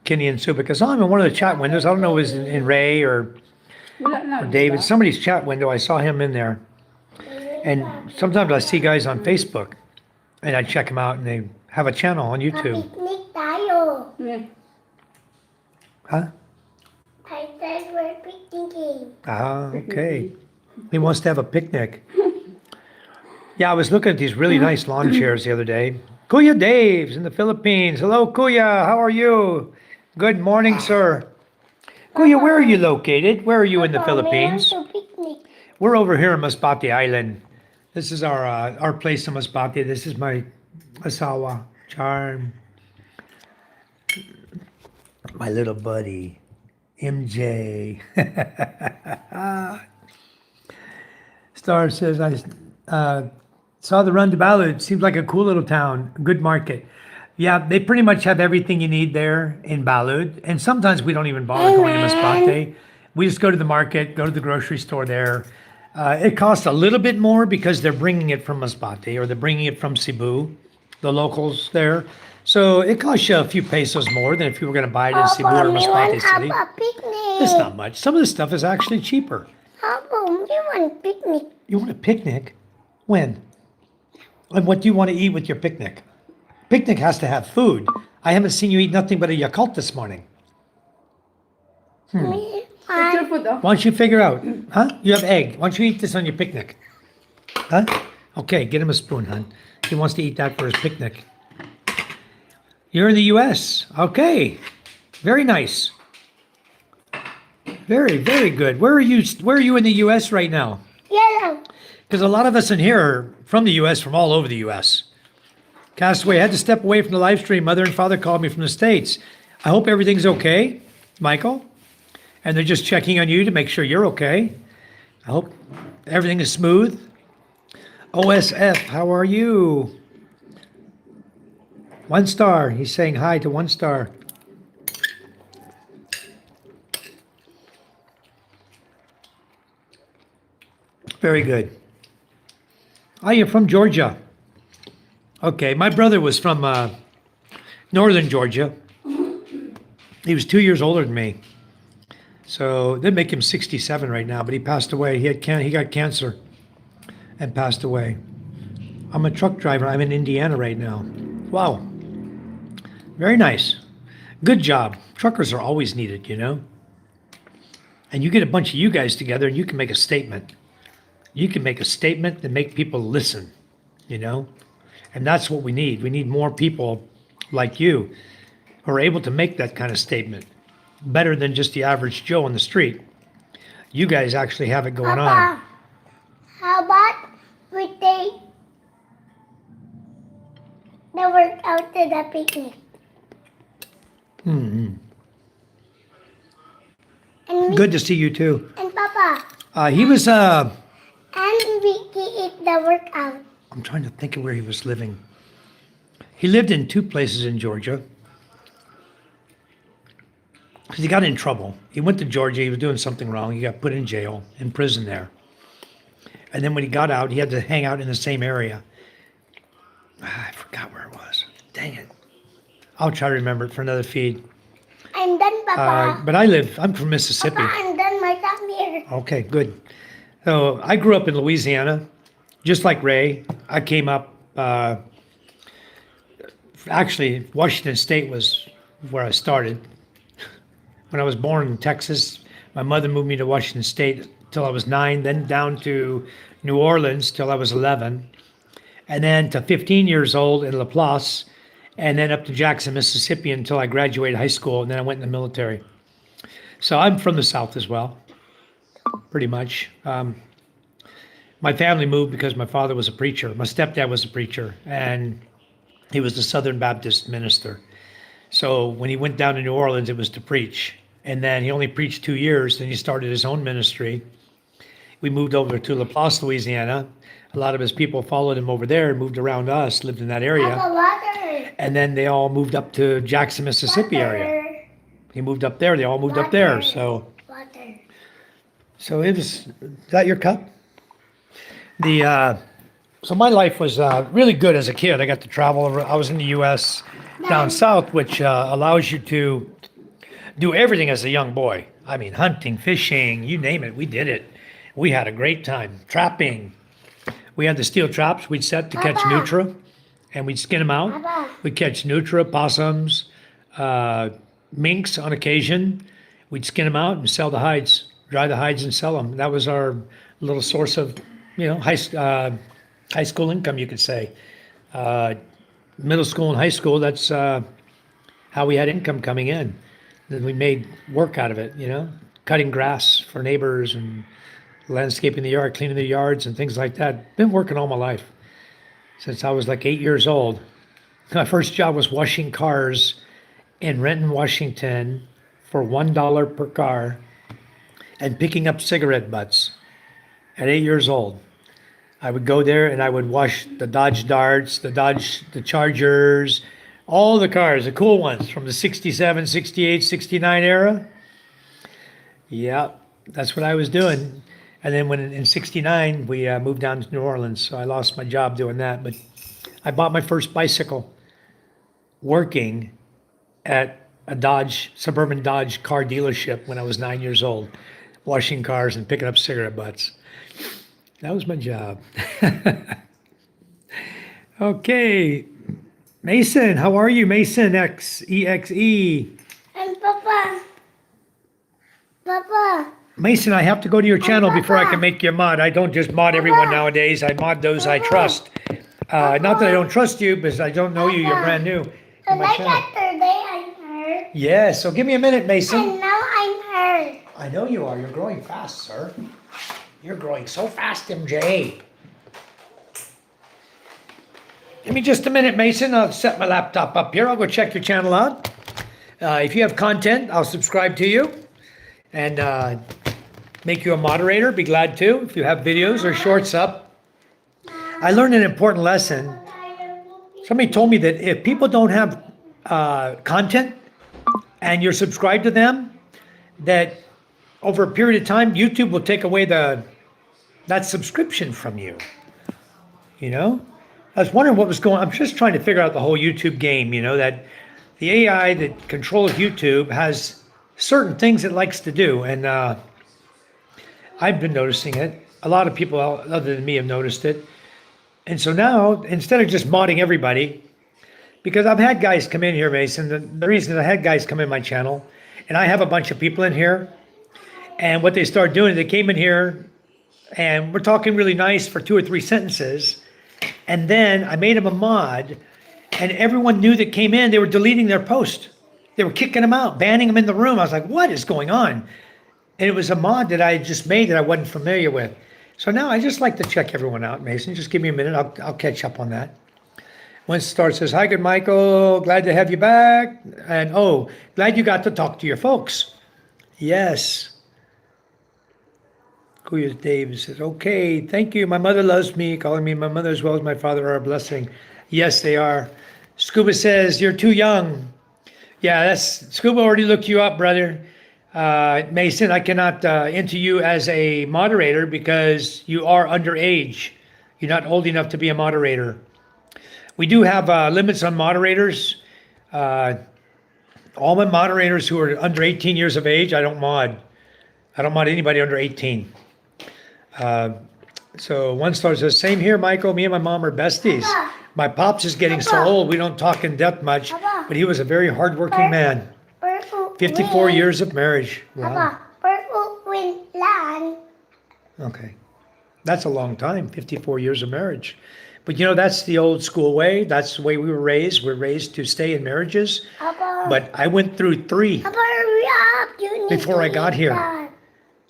Kenny and Sue, because I saw him in one of the chat windows. I don't know if it was in Ray or Wala na. David. Somebody's chat window. I saw him in there. And sometimes I see guys on Facebook, and I check them out, and they have a channel on YouTube. Picnic tayo. Yeah. Huh? I said we're picnicking. Ah, okay. He wants to have a picnic. Yeah, I was looking at these really nice lawn chairs the other day. Kuya Dave's in the Philippines. Hello, Kuya. How are you? Good morning, sir. Kuya, where are you located? Where are you in the Philippines? To picnic. We're over here in Masbate Island. This is our place in Masbate. This is my asawa, Charm. My little buddy, MJ. Star says, I saw the run to Balud. Seems like a cool little town. Good market. Yeah, they pretty much have everything you need there in Balud. And sometimes we don't even bother going to Masbate. We just go to the market, go to the grocery store there. It costs a little bit more because they're bringing it from Masbate or they're bringing it from Cebu, the locals there. So it costs you a few pesos more than if you were going to buy it in Cebu or Masbate City. Have a picnic. It's not much. Some of the stuff is actually cheaper. How about we want picnic? You want a picnic? When? And what do you want to eat with your picnic? Picnic has to have food. I haven't seen you eat nothing but a Yakult this morning. Me, It's your food, oh. Why don't you figure out? Huh? You have egg. Why don't you eat this on your picnic? Huh? Okay, get him a spoon, hon. He wants to eat that for his picnic. You're in the U.S. Okay. Very nice. Very, very good. Where are you in the U.S. right now? yellow. Because a lot of us in here are from the U.S., from all over the U.S. Castaway, had to step away from the live stream. Mother and father called me from the States. I hope everything's okay, Michael. And they're just checking on you to make sure you're okay. I hope everything is smooth. OSF, how are you? 1 star. He's saying hi to 1 star. Very good. Oh, you're from Georgia. Okay, my brother was from northern Georgia. He was 2 years older than me. So they make him 67 right now, but he passed away. He got cancer and passed away. I'm a truck driver. I'm in Indiana right now. Wow. Very nice. Good job. Truckers are always needed, you know? And you get a bunch of you guys together and you can make a statement. You can make a statement and make people listen, you know? And that's what we need. We need more people like you who are able to make that kind of statement. Better than just the average Joe on the street. You guys actually have it going on. Papa, how about we take the work out to the picnic? And Good to see you too. And Papa. He was, And Vicky eat the workout. I'm trying to think of where he was living. He lived in 2 places in Georgia. 'Cause he got in trouble. He went to Georgia. He was doing something wrong. He got put in jail, in prison there. And then when he got out, he had to hang out in the same area. I forgot where it was. Dang it. I'll try to remember it for another feed. I'm done, Papa. But I'm from Mississippi. Papa, I'm done. My time here. Okay, good. So I grew up in Louisiana, just like Ray. I came up, actually, Washington State was where I started. When I was born in Texas, my mother moved me to Washington State till I was 9, then down to New Orleans till I was 11, and then to 15 years old in Laplace, and then up to Jackson, Mississippi until I graduated high school, and then I went in the military. So I'm from the South as well, pretty much. My family moved because my father was a preacher. My stepdad was a preacher, and he was a Southern Baptist minister. So when he went down to New Orleans, it was to preach. And then he only preached 2 years. Then he started his own ministry. We moved over to Laplace, Louisiana. A lot of his people followed him over there, moved around us, lived in that area. Papa, water. And then they all moved up to Jackson, Mississippi area. He moved up there. They all moved up there. Water. So it was, is that your cup? So my life was really good as a kid. I got to travel. I was in the U.S. down south, which allows you to do everything as a young boy. I mean, hunting, fishing, you name it, we did it. We had a great time. Trapping. We had the steel traps we'd set to catch Papa. nutria, and we'd skin them out. Papa. We'd catch nutria, possums, minks on occasion. We'd skin them out and sell the hides, dry the hides and sell them. That was our little source of, high school income, you could say. Middle school and high school, that's how we had income coming in. Then we made work out of it, cutting grass for neighbors and landscaping the yard, cleaning the yards and things like that. Been working all my life since I was like 8 years old. My first job was washing cars in Renton, Washington for $1 per car and picking up cigarette butts at 8 years old. I would go there and I would wash the Dodge Darts, the Chargers, all the cars, the cool ones from the 67, 68, 69 era. Yeah, that's what I was doing. And then when in 69, we moved down to New Orleans, so I lost my job doing that. But I bought my first bicycle working at a suburban Dodge car dealership when I was 9 years old, washing cars and picking up cigarette butts. That was my job. Okay. Mason, how are you? Mason XEXE. And Papa. Mason, I have to go to your channel before I can make you a mod. I don't just mod everyone nowadays. I mod those I trust. Not that I don't trust you, because I don't know you. You're brand new So on my like channel. yesterday, I'm hurt. Yeah, so give me a minute, Mason. And now I'm hurt. I know you are. You're growing fast, sir. You're growing so fast, MJ. Give me just a minute, Mason. I'll set my laptop up here. I'll go check your channel out. If you have content, I'll subscribe to you and make you a moderator. Be glad to. If you have videos or shorts up. I learned an important lesson. Somebody told me that if people don't have content and you're subscribed to them, that over a period of time, YouTube will take away that subscription from you. I was wondering what was going on. I'm just trying to figure out the whole YouTube game, that the AI that controls YouTube has certain things it likes to do. And I've been noticing it. A lot of people other than me have noticed it. And so now, instead of just modding everybody, because I've had guys come in here, Mason, the reason I had guys come in my channel, and I have a bunch of people in here, and what they started doing, they came in here, and we're talking really nice for 2 or 3 sentences, and then I made them a mod, and everyone knew that came in, they were deleting their post. They were kicking them out, banning them in the room. I was like, what is going on? And it was a mod that I just made that I wasn't familiar with. So now I just like to check everyone out, Mason. Just give me a minute. I'll catch up on that. One star says, hi, good Michael. Glad to have you back. And, glad you got to talk to your folks. Yes. Kuya Dave says, okay, thank you. My mother loves me. Calling me my mother as well as my father are a blessing. Yes, they are. Scuba says, you're too young. Yeah, that's Scuba already looked you up, brother. Mason, I cannot enter you as a moderator because you are underage. You're not old enough to be a moderator. We do have limits on moderators. All my moderators who are under 18 years of age, I don't mod. I don't mod anybody under 18. So One Star says, same here, Michael. Me and my mom are besties. Papa. My pops is getting so Papa. old, we don't talk in depth much, Papa. but he was a very hardworking man. Purple 54 win. years of marriage. Wow. Papa, purple win land. Okay. That's a long time, 54 years of marriage. But you know, that's the old school way. That's the way we were raised. We're raised to stay in marriages. Papa. But I went through 3 Papa, hurry up. You need before to I got eat here. that.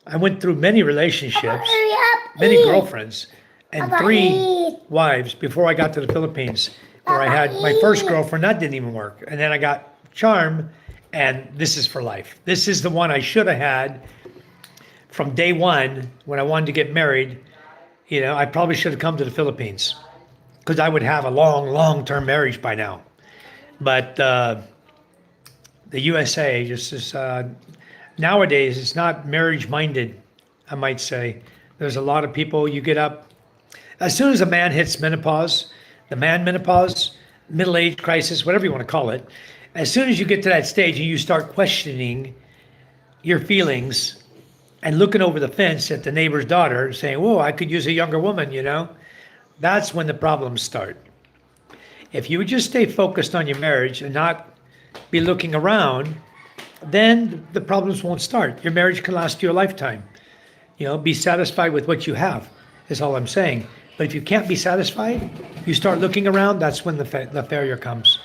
I went through many Papa, relationships, hurry up. many eat. girlfriends, and Papa, 3 eat. wives before I got to the Philippines, where I Papa, had my first eat. girlfriend. That didn't even work. And then I got Charm, and this is for life. This is the one I should have had from day one when I wanted to get married. You know, I probably should have come to the Philippines because I would have a long-term marriage by now. But the USA just is, nowadays, it's not marriage-minded, I might say. There's a lot of people, you get up, as soon as a man hits menopause, the man menopause, middle age crisis, whatever you want to call it, as soon as you get to that stage and you start questioning your feelings and looking over the fence at the neighbor's daughter saying, whoa, I could use a younger woman, you know, that's when the problems start. If you would just stay focused on your marriage and not be looking around, then the problems won't start. Your marriage can last you a lifetime. You know, be satisfied with what you have, is all I'm saying. But if you can't be satisfied, you start looking around, that's when the failure comes,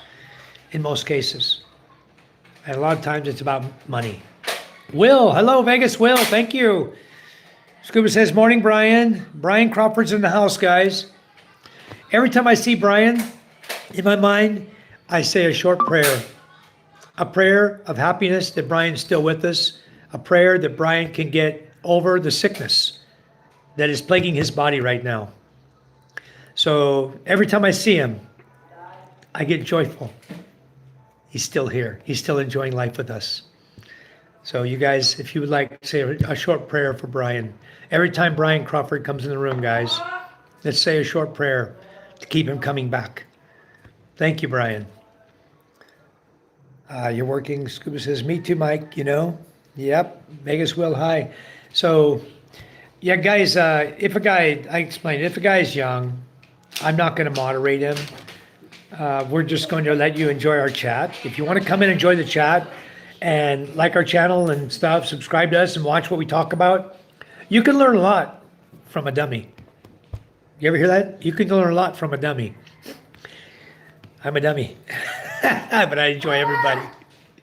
in most cases. And a lot of times it's about money. Will, hello, Vegas Will, thank you. Scuba says, morning, Brian. Brian Crawford's in the house, guys. Every time I see Brian, in my mind, I say a short prayer. A prayer of happiness that Brian's still with us. A prayer that Brian can get over the sickness that is plaguing his body right now. So every time I see him, I get joyful. He's still here. He's still enjoying life with us. So you guys, if you would like to say a short prayer for Brian. Every time Brian Crawford comes in the room, guys, let's say a short prayer to keep him coming back. Thank you, Brian. You're working, Scuba says, me too, Mike, you know. Yep, Vegas Will, hi. So, yeah, guys, if a guy is young, I'm not going to moderate him. We're just going to let you enjoy our chat. If you want to come in and enjoy the chat and like our channel and stuff, subscribe to us and watch what we talk about, you can learn a lot from a dummy. You ever hear that? You can learn a lot from a dummy. I'm a dummy. But I enjoy everybody.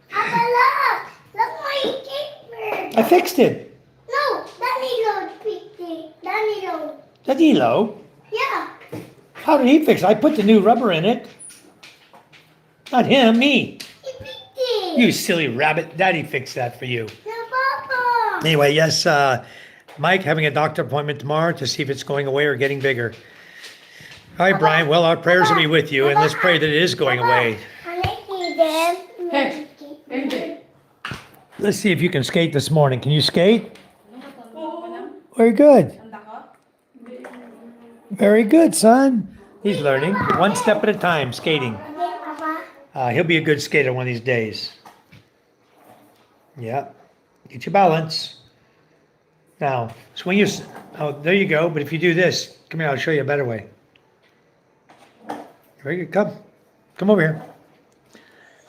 Papa, look my gamer. I fixed it. No, Danilo fixed it. Danilo. Danilo? Yeah. How did he fix it? I put the new rubber in it. Not him, me. He fixed it. You silly rabbit. Daddy fixed that for you. No, Papa. Anyway, yes, Mike having a doctor appointment tomorrow to see if it's going away or getting bigger. All right, Brian. Well, our prayers will be with you, and let's pray that it is going away. Hey, MJ. Let's see if you can skate this morning. Can you skate? Very good. Very good, son. He's learning one step at a time, skating. He'll be a good skater one of these days. Yeah. Get your balance. Now, swing your... Oh, there you go. But if you do this, come here, I'll show you a better way. Very good. Come. Come over here.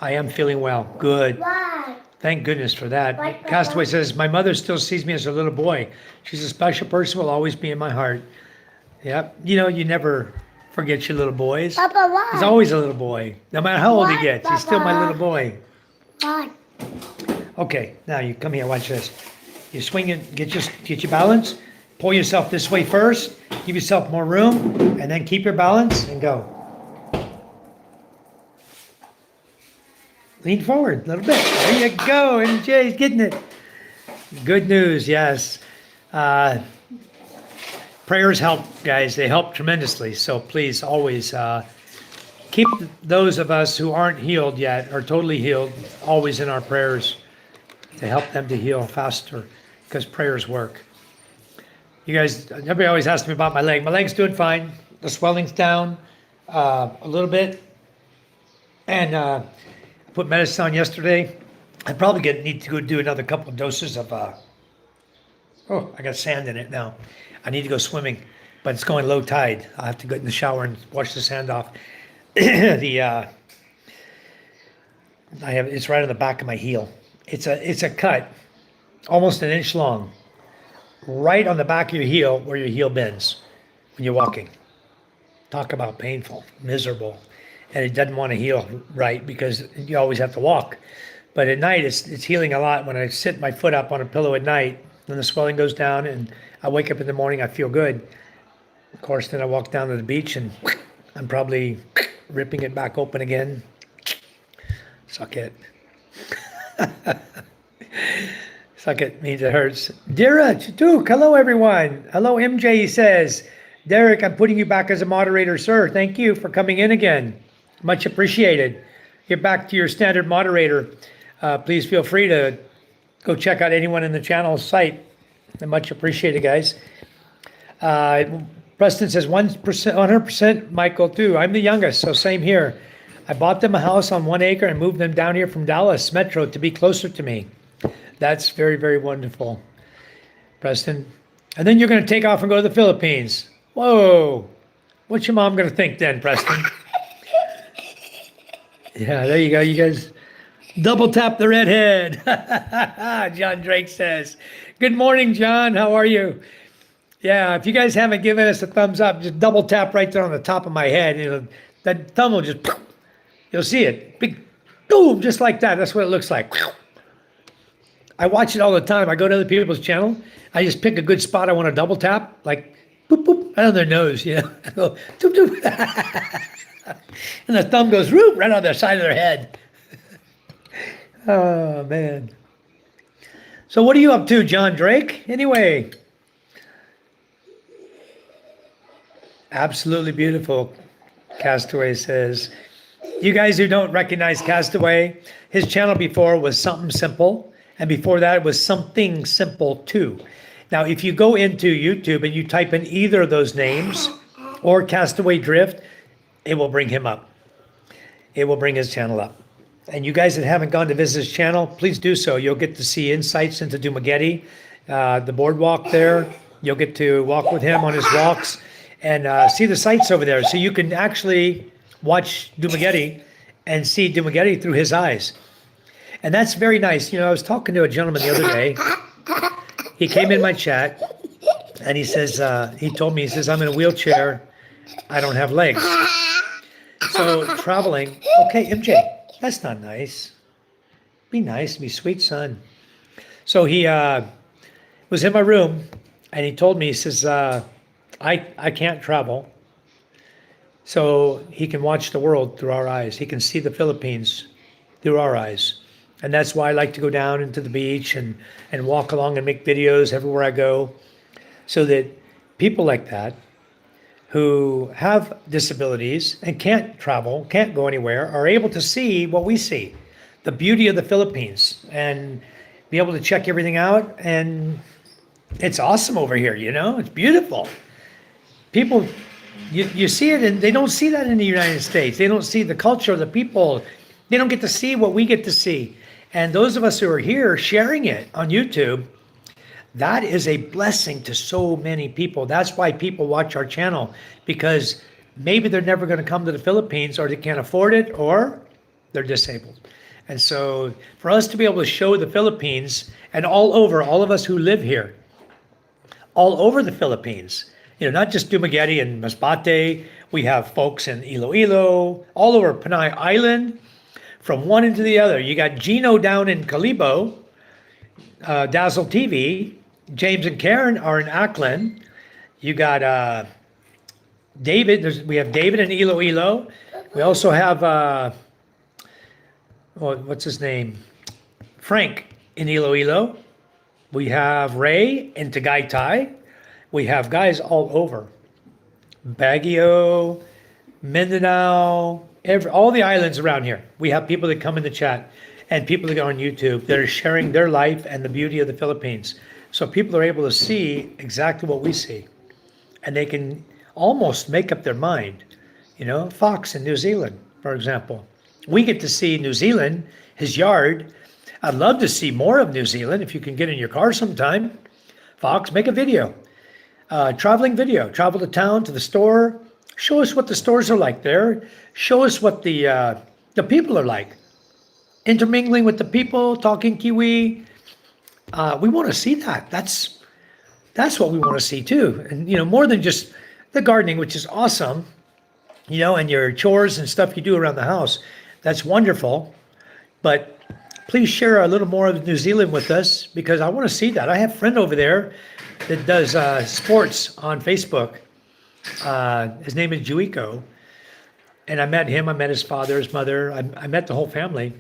I am feeling well. Good. Why? Thank goodness for that. Why, Castaway says, my mother still sees me as a little boy. She's a special person, will always be in my heart. Yep. You know, you never forget your little boys. Papa, why? He's always a little boy. No matter how old he What, gets, he's still my Papa? little boy. Why? Okay, now you come here, watch this. You swing it, get your balance, pull yourself this way first, give yourself more room, and then keep your balance and go. Lean forward a little bit. There you go, and Jay's getting it. Good news, yes. Prayers help, guys. They help tremendously. So please always keep those of us who aren't healed yet or totally healed always in our prayers to help them to heal faster because prayers work. You guys, everybody always asks me about my leg. My leg's doing fine. The swelling's down a little bit. And I put medicine on yesterday. I probably need to go do another couple of doses of, oh, I got sand in it now. I need to go swimming, but it's going low tide. I have to go in the shower and wash the sand off. It's right on the back of my heel. It's a cut, almost an inch long, right on the back of your heel where your heel bends when you're walking. Talk about painful, miserable, and it doesn't want to heal right because you always have to walk. But at night, it's healing a lot. When I sit my foot up on a pillow at night, then the swelling goes down, and I wake up in the morning, I feel good. Of course, then I walk down to the beach, and I'm probably ripping it back open again. Suck it. Suck it means it hurts. Dira, Duke, hello everyone. Hello MJ, he says. Derek, I'm putting you back as a moderator, sir. Thank you for coming in again. Much appreciated. Get back to your standard moderator. Please feel free to go check out anyone in the channel site. Much appreciated, guys. Preston says 1%, 100% Michael too. I'm the youngest, so same here. I bought them a house on 1 acre and moved them down here from Dallas Metro to be closer to me. That's very, very wonderful, Preston. And then you're going to take off and go to the Philippines. Whoa. What's your mom going to think then, Preston? Yeah, there you go. You guys double tap the redhead. John Drake says, good morning, John. How are you? Yeah, if you guys haven't given us a thumbs up, just double tap right there on the top of my head. That thumb will just, you'll see it. Big, boom, just like that. That's what it looks like. I watch it all the time. I go to other people's channel. I just pick a good spot I want to double tap, like boop, boop, right on their nose, you know. I go, doop, doop. And the thumb goes whoop, right on the side of their head. Oh, man. So what are you up to, John Drake? Anyway. Absolutely beautiful, Castaway says. You guys who don't recognize Castaway, his channel before was Something Simple, and before that it was Something Simple Too. Now, if you go into YouTube and you type in either of those names or Castaway Drift, it will bring him up. It will bring his channel up. And you guys that haven't gone to visit his channel, please do so. You'll get to see insights into Dumaguete, the boardwalk there. You'll get to walk with him on his walks and see the sights over there. So you can actually watch Dumaguete and see Dumaguete through his eyes. And that's very nice. You know, I was talking to a gentleman the other day. He came in my chat and he says, he told me, he says, I'm in a wheelchair. I don't have legs. So traveling, okay, MJ, that's not nice. Be nice, be sweet, son. So he was in my room and he told me, he says, I can't travel, so he can watch the world through our eyes. He can see the Philippines through our eyes. And that's why I like to go down into the beach and walk along and make videos everywhere I go, so that people like that who have disabilities and can't travel, can't go anywhere, are able to see what we see, the beauty of the Philippines, and be able to check everything out. And it's awesome over here, you know, it's beautiful. People, you see it, and they don't see that in the United States. They don't see the culture of the people. They don't get to see what we get to see. And those of us who are here sharing it on YouTube, that is a blessing to so many people. That's why people watch our channel, because maybe they're never going to come to the Philippines, or they can't afford it, or they're disabled. And so for us to be able to show the Philippines, and all over, all of us who live here, all over the Philippines, you know, not just Dumaguete and Masbate. We have folks in Iloilo, all over Panay Island, from one end to the other. You got Gino down in Calibo, Dazzle TV. James and Karen are in Ackland. You got David. We have David in Iloilo. We also have, what's his name? Frank in Iloilo. We have Ray in Tagaytay. We have guys all over. Baguio, Mindanao, all the islands around here. We have people that come in the chat and people that go on YouTube that are sharing their life and the beauty of the Philippines. So people are able to see exactly what we see. And they can almost make up their mind. You know, Fox in New Zealand, for example. We get to see New Zealand, his yard. I'd love to see more of New Zealand if you can get in your car sometime. Fox, make a video. Traveling video. Travel to town, to the store. Show us what the stores are like there. Show us what the people are like. Intermingling with the people, talking Kiwi. We want to see that. That's what we want to see too. And you know, more than just the gardening, which is awesome, you know, and your chores and stuff you do around the house. That's wonderful. But please share a little more of New Zealand with us because I want to see that. I have a friend over there that does sports on Facebook. His name is Juico. And I met him. I met his father, his mother. I met the whole family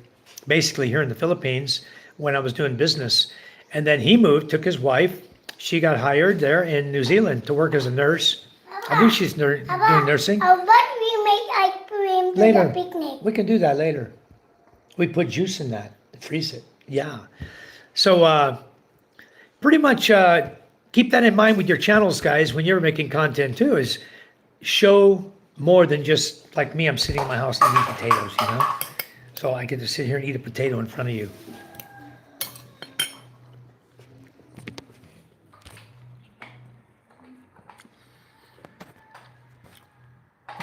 basically here in the Philippines when I was doing business. And then he moved, took his wife. She got hired there in New Zealand to work as a nurse. I think she's doing nursing. How about we make ice cream Later. for the picnic? We can do that later. We put juice in that, freeze it. Yeah. So pretty much keep that in mind with your channels, guys, when you're making content too, is show more than just like me, I'm sitting in my house eating potatoes, you know? So I get to sit here and eat a potato in front of you.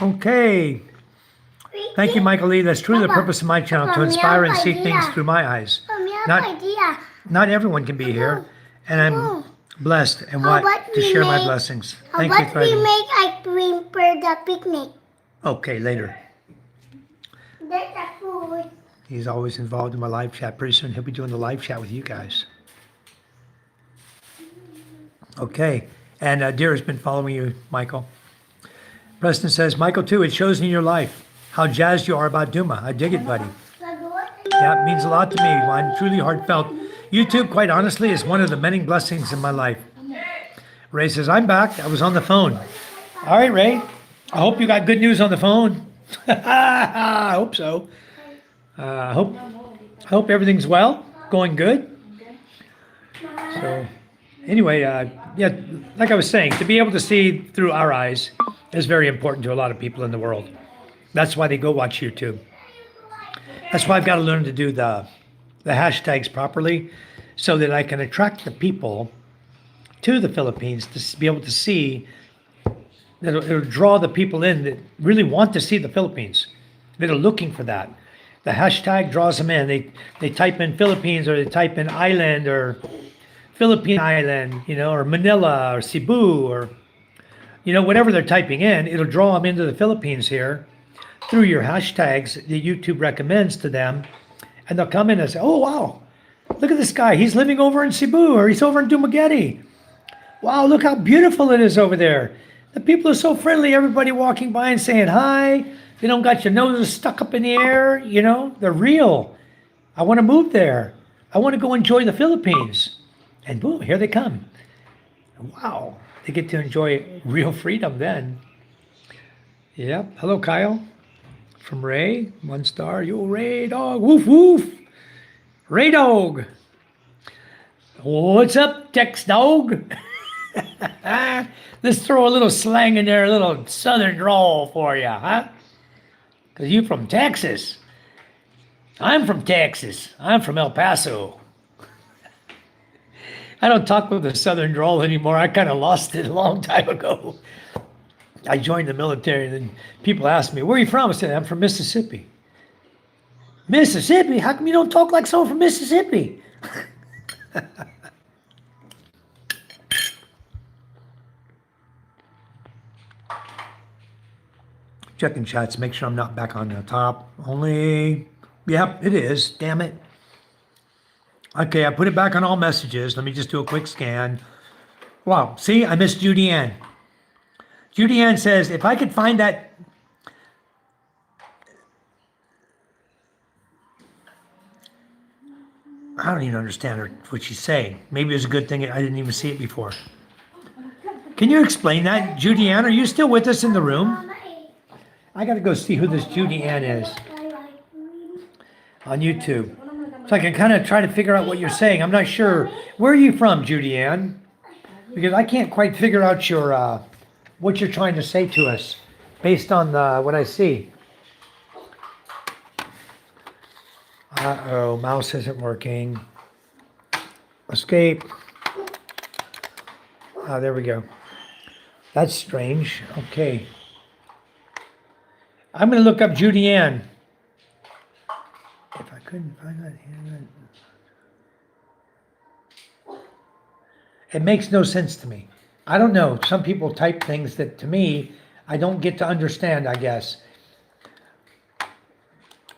Okay. Thank you, Michael Lee. That's truly the purpose of my channel, to inspire and see things through my eyes. Not everyone can be here, and I'm blessed and want to share my blessings. Thank you, How about we Thriving. make ice cream for the picnic? Okay, later. There's a food. He's always involved in my live chat. Pretty soon he'll be doing the live chat with you guys. Okay, and Deer has been following you, Michael. Preston says, Michael, too, it shows in your life how jazzed you are about Duma. I dig it, buddy. Yeah, it means a lot to me. I'm truly heartfelt. YouTube, quite honestly, is one of the many blessings in my life. Ray says, I'm back. I was on the phone. All right, Ray. I hope you got good news on the phone. I hope so. I hope everything's well, going good. So anyway, yeah, like I was saying, to be able to see through our eyes is very important to a lot of people in the world. That's why they go watch YouTube. That's why I've got to learn to do the hashtags properly so that I can attract the people to the Philippines to be able to see that it'll draw the people in that really want to see the Philippines, that are looking for that. The hashtag draws them in. They type in Philippines or they type in island or Philippine island, you know, or Manila or Cebu or, you know, whatever they're typing in, it'll draw them into the Philippines here through your hashtags that YouTube recommends to them. And they'll come in and say, oh, wow, look at this guy. He's living over in Cebu or he's over in Dumaguete. Wow, look how beautiful it is over there. The people are so friendly. Everybody walking by and saying hi. They don't got your noses stuck up in the air. You know, they're real. I want to move there. I want to go enjoy the Philippines. And boom, here they come. Wow, they get to enjoy real freedom then. Yep. Hello, Kyle. From Ray, 1 star. Yo, Ray dog. Woof, woof. Ray dog. What's up, Tex dog? Let's throw a little slang in there, a little southern drawl for you, huh? Because you from Texas. I'm from Texas. I'm from El Paso. I don't talk with a southern drawl anymore. I kind of lost it a long time ago. I joined the military, and then people ask me, where are you from? I said, I'm from Mississippi. Mississippi? How come you don't talk like someone from Mississippi? Checking chats, make sure I'm not back on the top. Only, yep, it is, damn it. Okay, I put it back on all messages. Let me just do a quick scan. Wow, see, I missed Judy Ann. Judy Ann says, if I could find that, I don't even understand what she's saying. Maybe it was a good thing I didn't even see it before. Can you explain that, Judy Ann? Are you still with us in the room? Mama ate. I got to go see who this Judy Ann is I like on YouTube. So I can kind of try to figure out what you're saying. I'm not sure. Where are you from, Judy Ann? Because I can't quite figure out your what you're trying to say to us based on what I see. Uh-oh, mouse isn't working. Escape. Ah, there we go. That's strange. Okay. I'm going to look up Judy Ann. If I couldn't find that here. It makes no sense to me. I don't know. Some people type things that to me, I don't get to understand, I guess.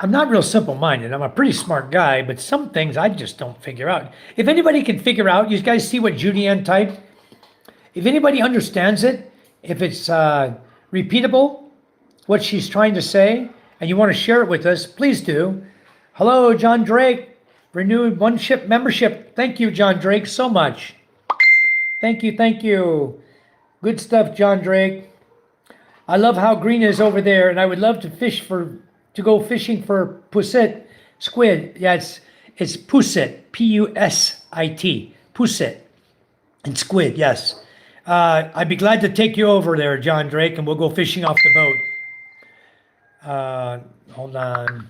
I'm not real simple-minded. I'm a pretty smart guy, but some things I just don't figure out. If anybody can figure out, you guys see what Judy Ann typed? If anybody understands it, if it's repeatable, what she's trying to say, and you want to share it with us, please do. Hello, John Drake, renewed one ship membership. Thank you, John Drake, so much. Thank you, thank you. Good stuff, John Drake. I love how green is over there, and I would love to go fishing for pusset squid. Yeah, it's pusset, P-U-S-I-T, pusset, and squid. Yes. I'd be glad to take you over there, John Drake, and we'll go fishing off the boat. Hold on.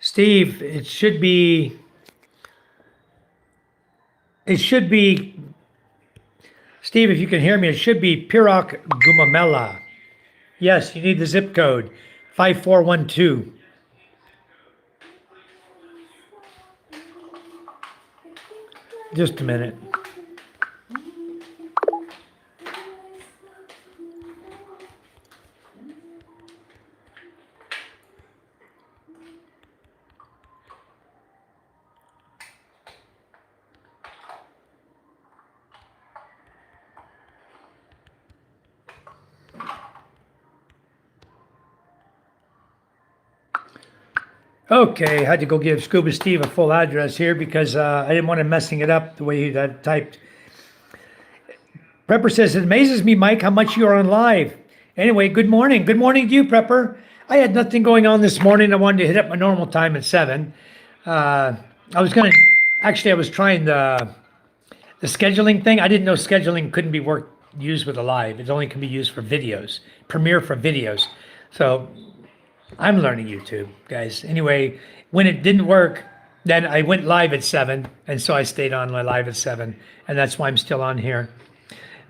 Steve, it should be, Steve, if you can hear me, it should be Pirak Gumamela. Yes, you need the zip code, 5412. Just a minute. Okay, had to go give Scuba Steve a full address here because I didn't want him messing it up the way he had typed. Prepper says, it amazes me, Mike, how much you are on live. Anyway, good morning. Good morning to you, Prepper. I had nothing going on this morning. I wanted to hit up my normal time at 7. I was trying the scheduling thing. I didn't know scheduling couldn't be used with a live. It only can be used for videos, Premiere for videos. So I'm learning YouTube, guys. Anyway, when it didn't work, then I went live at 7, and so I stayed on my live at 7, and that's why I'm still on here.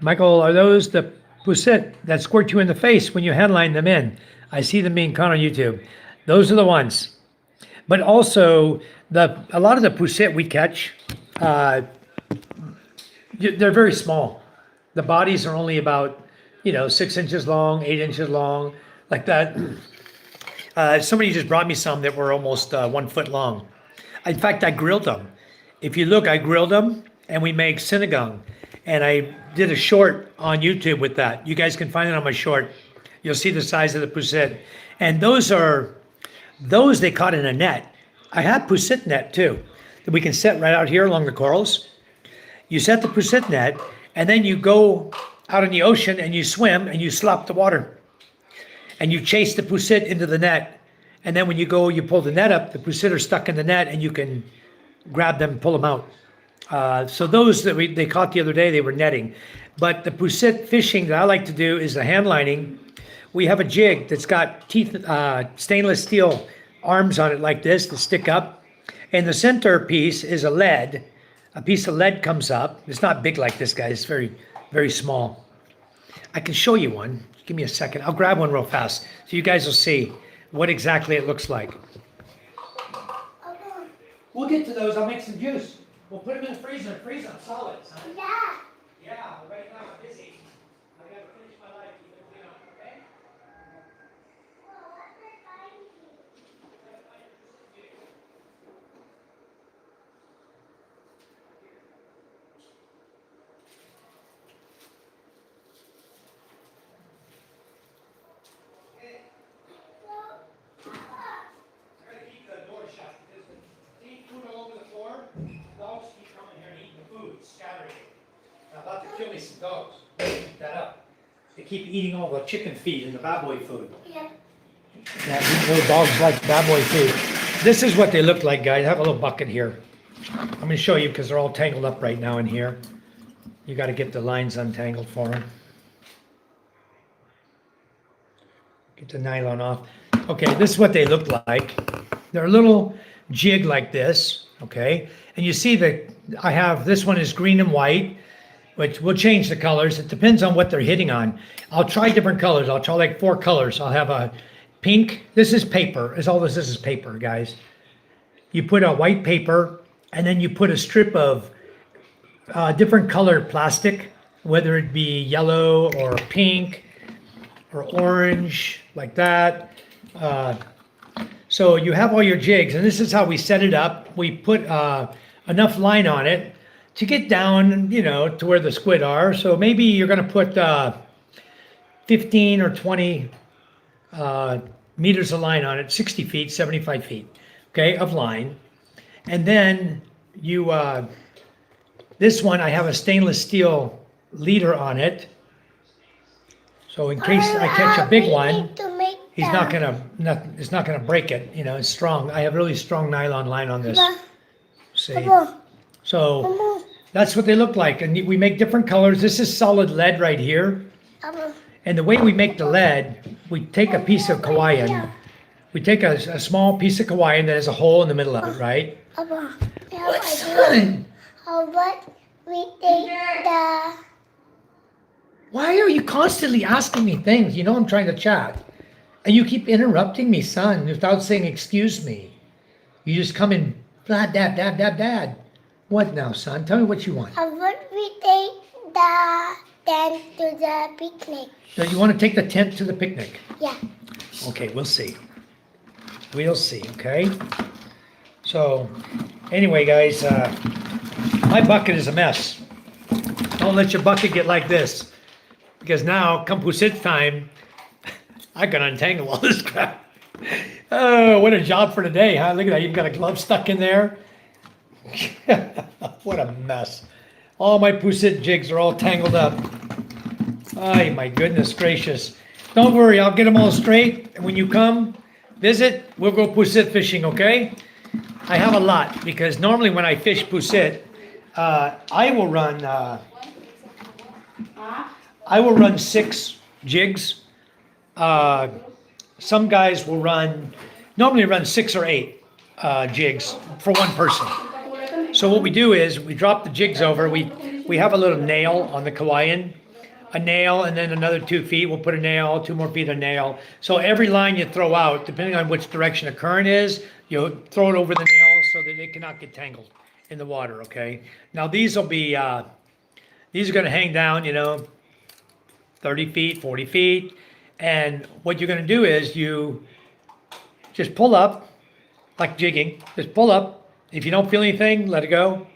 Michael, are those the poussette that squirt you in the face when you headline them in? I see them being caught on YouTube. Those are the ones. But also, a lot of the poussette we catch, they're very small. The bodies are only about, 6 inches long, 8 inches long, like that. Somebody just brought me some that were almost 1 foot long. In fact, I grilled them. If you look, I grilled them, and we make sinigang. And I did a short on YouTube with that. You guys can find it on my short. You'll see the size of the poussette. And those they caught in a net. I have poussette net too, that we can set right out here along the corals. You set the poussette net, and then you go out in the ocean and you swim and you slop the water. And you chase the poussette into the net. And then when you pull the net up, the poussette are stuck in the net and you can grab them and pull them out. So those that they caught the other day, they were netting. But the poussette fishing that I like to do is the hand lining. We have a jig that's got stainless steel arms on it like this that stick up. And the center piece is a lead. A piece of lead comes up. It's not big like this, guys. It's very, very small. I can show you one. Give me a second. I'll grab one real fast so you guys will see what exactly it looks like. We'll get to those. I'll make some juice. We'll put them in the freezer and freeze them solid, son. Yeah. Yeah, right now I'm busy. I gotta finish my life. Okay? I gotta keep the door shut because scattering it. I'm about to kill me some dogs. Keep that up. They keep eating all the chicken feed and the baboy food. Yeah. Yeah, those dogs like baboy food. This is what they look like, guys. I have a little bucket here. I'm going to show you because they're all tangled up right now in here. You got to get the lines untangled for them. Get the nylon off. Okay, this is what they look like. They're a little jig like this, okay? And you see that I have, this one is green and white, which will change the colors. It depends on what they're hitting on. I'll try different colors. I'll try like 4 colors. I'll have a pink. This is paper. All this is paper, guys. You put a white paper, and then you put a strip of different colored plastic, whether it be yellow or pink or orange, like that. So you have all your jigs, and this is how we set it up. We put enough line on it to get down, you know, to where the squid are. So maybe you're going to put 15 or 20 meters of line on it, 60 feet, 75 feet, okay, of line. And then you, this one, I have a stainless steel leader on it. So in case I catch a big one, he's not gonna, it's not gonna break it. You know, it's strong. I have really strong nylon line on this. See, so that's what they look like, and we make different colors. This is solid lead right here, and the way we make the lead, we take a piece of Hawaiian. We take a small piece of Hawaiian that has a hole in the middle of it, right? What's son? How about we take the... Why are you constantly asking me things? You know I'm trying to chat. And you keep interrupting me, son, without saying excuse me. You just come in, blah, dad, dad, dad, dad. What now, son? Tell me what you want. How about we take the tent to the picnic? So you want to take the tent to the picnic? Yeah. Okay, we'll see. We'll see, okay? So, anyway, guys, my bucket is a mess. Don't let your bucket get like this. Because now, come Pusit time, I can untangle all this crap. Oh, what a job for today, huh? Look at that, you've got a glove stuck in there. What a mess. All my Pusit jigs are all tangled up. Ay, my goodness gracious. Don't worry, I'll get them all straight. And when you come visit, we'll go Pusit fishing, okay? I have a lot, because normally when I fish Pusit, I will run 6 jigs. Some guys will normally run 6 or 8 jigs for one person. So what we do is we drop the jigs over. We have a little nail on the Hawaiian, a nail, and then another 2 feet. We'll put a nail, 2 more feet, a nail. So every line you throw out, depending on which direction the current is, you throw it over the nail so that it cannot get tangled in the water. Okay. Now these will be these are going to hang down, you know, 30 feet, 40 feet. And what you're going to do is you just pull up, like jigging, just pull up. If you don't feel anything, let it go.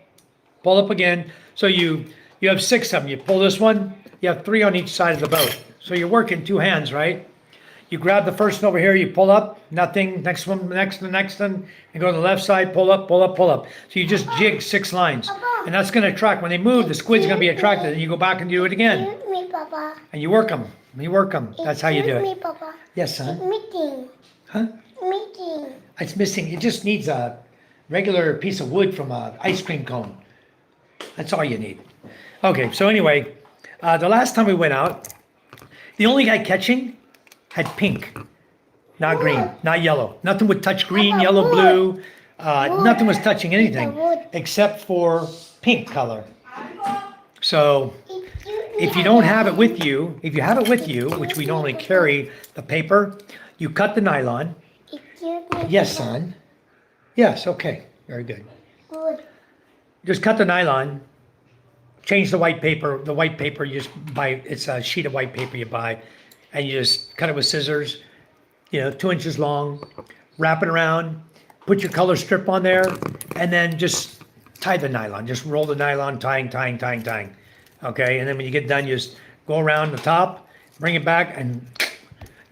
Pull up again. So you have 6 of them. You pull this one, you have 3 on each side of the boat. So you're working 2 hands, right? You grab the first one over here, you pull up, nothing, next one, next one, and go to the left side, pull up, pull up, pull up. So you just jig 6 lines. And that's going to attract, when they move, the squid's going to be attracted, and you go back and do it again. Excuse me, Papa. And you work them. You work them. That's how you do Excuse it. me, Papa. Yes, son? It's meeting. Huh? Meeting. It's missing. It just needs a regular piece of wood from an ice cream cone. That's all you need. Okay, so anyway, the last time we went out, the only guy catching had pink, not green, not yellow. Nothing would touch green, yellow, blue. Nothing was touching anything except for pink color. So if you don't have it with you, if you have it with you, which we normally carry the paper, you cut the nylon. Excuse me. Yes, son. Yes, okay. Very good. Good. Just cut the nylon, change the white paper. The white paper you just buy, it's a sheet of white paper you buy, and you just cut it with scissors, you know, 2 inches long, wrap it around, put your color strip on there, and then just tie the nylon. Just roll the nylon, tying. Okay, and then when you get done, you just go around the top, bring it back, and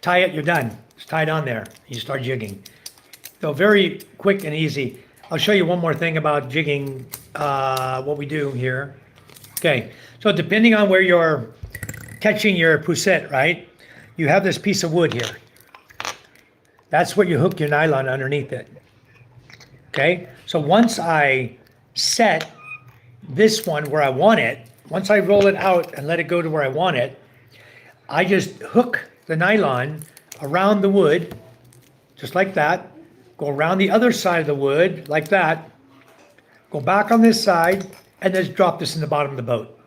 tie it, you're done. It's tied on there. You start jigging. So very quick and easy. I'll show you one more thing about jigging, what we do here. Okay, so depending on where you're catching your poussette, right? You have this piece of wood here. That's where you hook your nylon underneath it. Okay, so once I set this one where I want it, once I roll it out and let it go to where I want it, I just hook the nylon around the wood, just like that, go around the other side of the wood, like that, go back on this side, and then drop this in the bottom of the boat.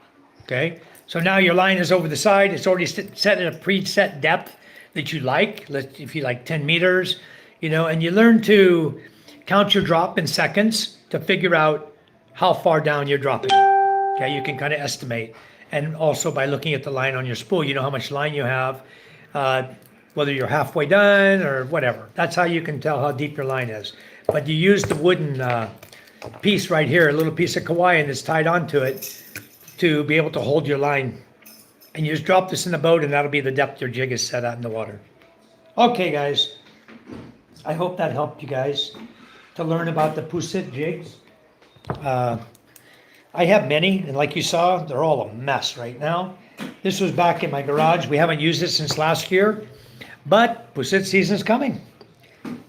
Okay, so now your line is over the side. It's already set at a preset depth that you like. If you like 10 meters, and you learn to count your drop in seconds to figure out how far down you're dropping. Okay, you can kind of estimate. And also by looking at the line on your spool, you know how much line you have, whether you're halfway done or whatever. That's how you can tell how deep your line is. But you use the wooden piece right here, a little piece of kawaii that's tied onto it to be able to hold your line. And you just drop this in the boat and that'll be the depth your jig is set at in the water. Okay, guys. I hope that helped you guys to learn about the poussette jigs. I have many, and like you saw, they're all a mess right now. This was back in my garage. We haven't used it since last year, but poussette season's coming.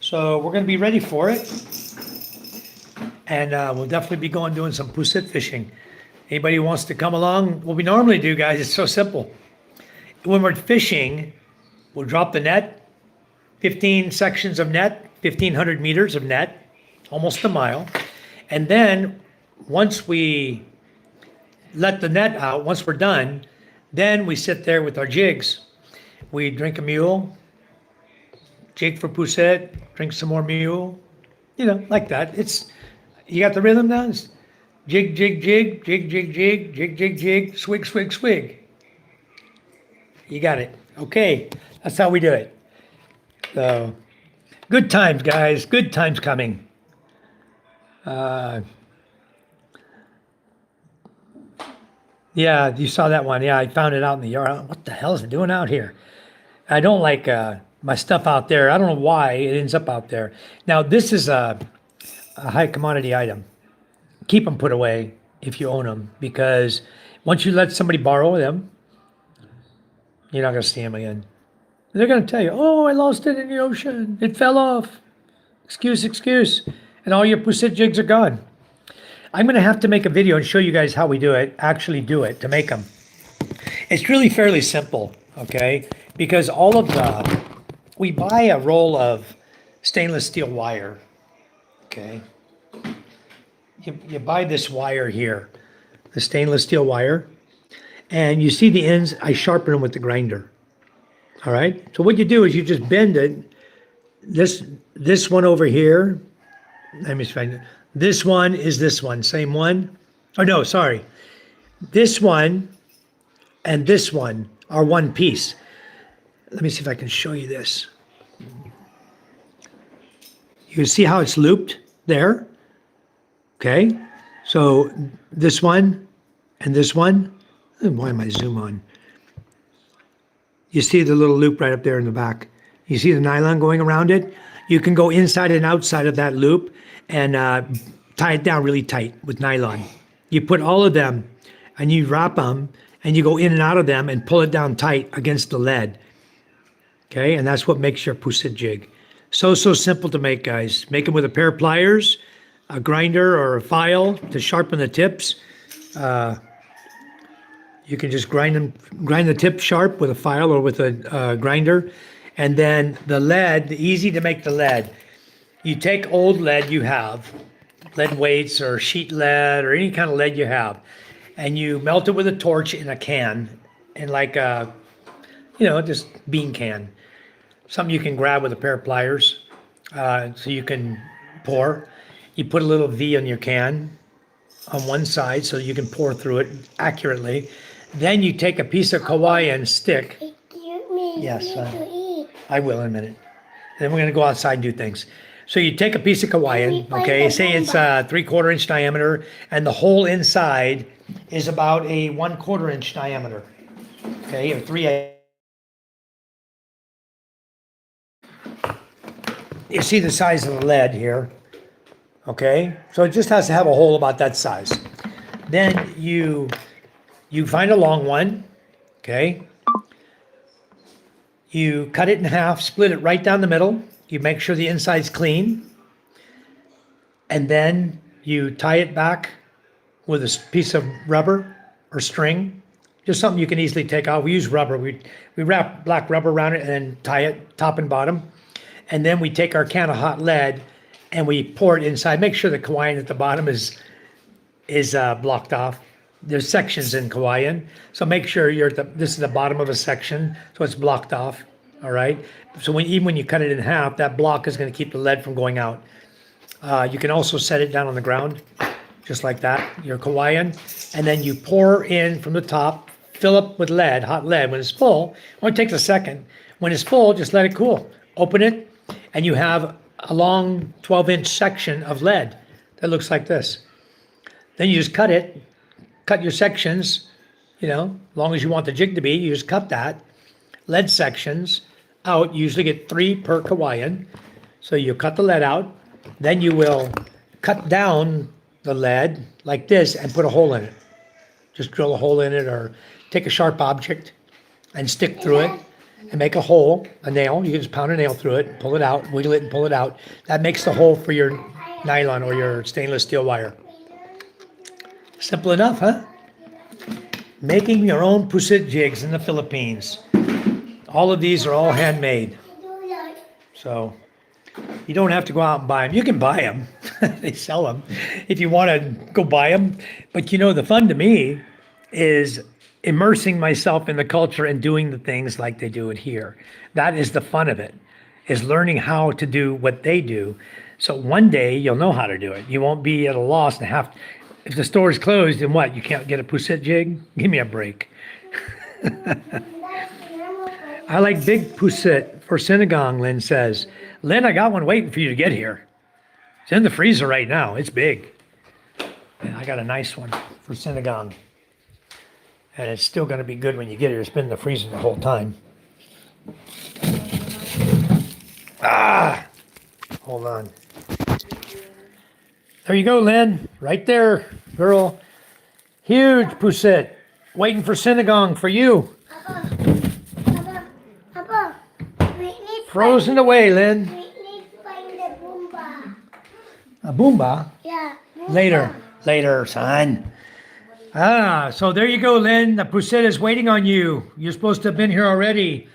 So we're going to be ready for it. And we'll definitely be doing some poussette fishing. Anybody who wants to come along, what we normally do, guys, it's so simple. When we're fishing, we'll drop the net, 15 sections of net, 1,500 meters of net, almost a mile. And then once we let the net out, once we're done, then we sit there with our jigs. We drink a mule, jig for poussette, drink some more mule, like that. You got the rhythm down? It's jig, jig, jig, jig, jig, jig, jig, jig, jig, swig, swig, swig. You got it. Okay, that's how we do it. So, good times, guys. Good times coming. Yeah, you saw that one. Yeah, I found it out in the yard. What the hell is it doing out here? I don't like my stuff out there. I don't know why it ends up out there. Now, this is a high commodity item. Keep them put away if you own them, because once you let somebody borrow them, you're not going to see them again. They're going to tell you, oh, I lost it in the ocean. It fell off. Excuse, excuse. And all your poussette jigs are gone. I'm going to have to make a video and show you guys how we do it, actually do it, to make them. It's really fairly simple, okay? Because we buy a roll of stainless steel wire, okay? You buy this wire here, the stainless steel wire, and you see the ends, I sharpen them with the grinder, all right? So what you do is you just bend it, this one over here, let me find it. This one is this one, same one. Oh, no, sorry. This one and this one are one piece. Let me see if I can show you this. You see how it's looped there? Okay. So this one and this one. Why am I zoom on? You see the little loop right up there in the back. You see the nylon going around it? You can go inside and outside of that loop and tie it down really tight with nylon. You put all of them and you wrap them and you go in and out of them and pull it down tight against the lead. Okay, and that's what makes your poussette jig. So simple to make, guys. Make them with a pair of pliers, a grinder or a file to sharpen the tips. You can just grind the tip sharp with a file or with a grinder. And then the lead, easy to make the lead. You take old lead you have, lead weights or sheet lead or any kind of lead you have, and you melt it with a torch in a can, in like a, just bean can. Something you can grab with a pair of pliers, so you can pour. You put a little V on your can on one side so you can pour through it accurately. Then you take a piece of kawaii and stick. Excuse me. Yes, You need to eat. I will in a minute. Then we're going to go outside and do things. So you take a piece of Hawaiian, okay, say it's 3/4 inch diameter, and the whole inside is about a 1/4 inch diameter, okay, or 3/8. You see the size of the lead here, okay? So it just has to have a hole about that size. Then you You find a long one, okay? You cut it in half, split it right down the middle. You make sure the inside's clean. And then you tie it back with a piece of rubber or string, just something you can easily take off. We use rubber. We wrap black rubber around it and then tie it top and bottom. And then we take our can of hot lead and we pour it inside. Make sure the Hawaiian at the bottom is blocked off. There's sections in Hawaiian, so make sure this is the bottom of a section, so it's blocked off. All right. So even when you cut it in half, that block is going to keep the lead from going out. You can also set it down on the ground, just like that. Your Hawaiian, and then you pour in from the top, fill up with lead, hot lead. When it's full, only takes a second. When it's full, just let it cool. Open it, and you have a long 12-inch section of lead that looks like this. Then you just cut it. Cut your sections, as long as you want the jig to be, you just cut that. Lead sections out, you usually get 3 per Hawaiian. So you cut the lead out, then you will cut down the lead like this and put a hole in it. Just drill a hole in it or take a sharp object and stick through it and make a hole, a nail. You can just pound a nail through it, pull it out, wiggle it and pull it out. That makes the hole for your nylon or your stainless steel wire. Simple enough, huh? Making your own pusit jigs in the Philippines. All of these are all handmade. So you don't have to go out and buy them. You can buy them. They sell them if you want to go buy them. But the fun to me is immersing myself in the culture and doing the things like they do it here. That is the fun of it, is learning how to do what they do. So one day you'll know how to do it. You won't be at a loss and have. If the store is closed, then what? You can't get a pusit jig? Give me a break. I like big pusit for sinigang, Lynn says. Lynn, I got one waiting for you to get here. It's in the freezer right now. It's big. And I got a nice one for sinigang. And it's still going to be good when you get here. It's been in the freezer the whole time. Hold on. There you go, Lynn. Right there, girl. Huge pusit. Waiting for sinigang for you. Papa, we need Frozen away, Lynn. we need to find the Boomba. A boomba? Yeah. Boomba. Later, son. So there you go, Lynn. The pusit is waiting on you. You're supposed to have been here already.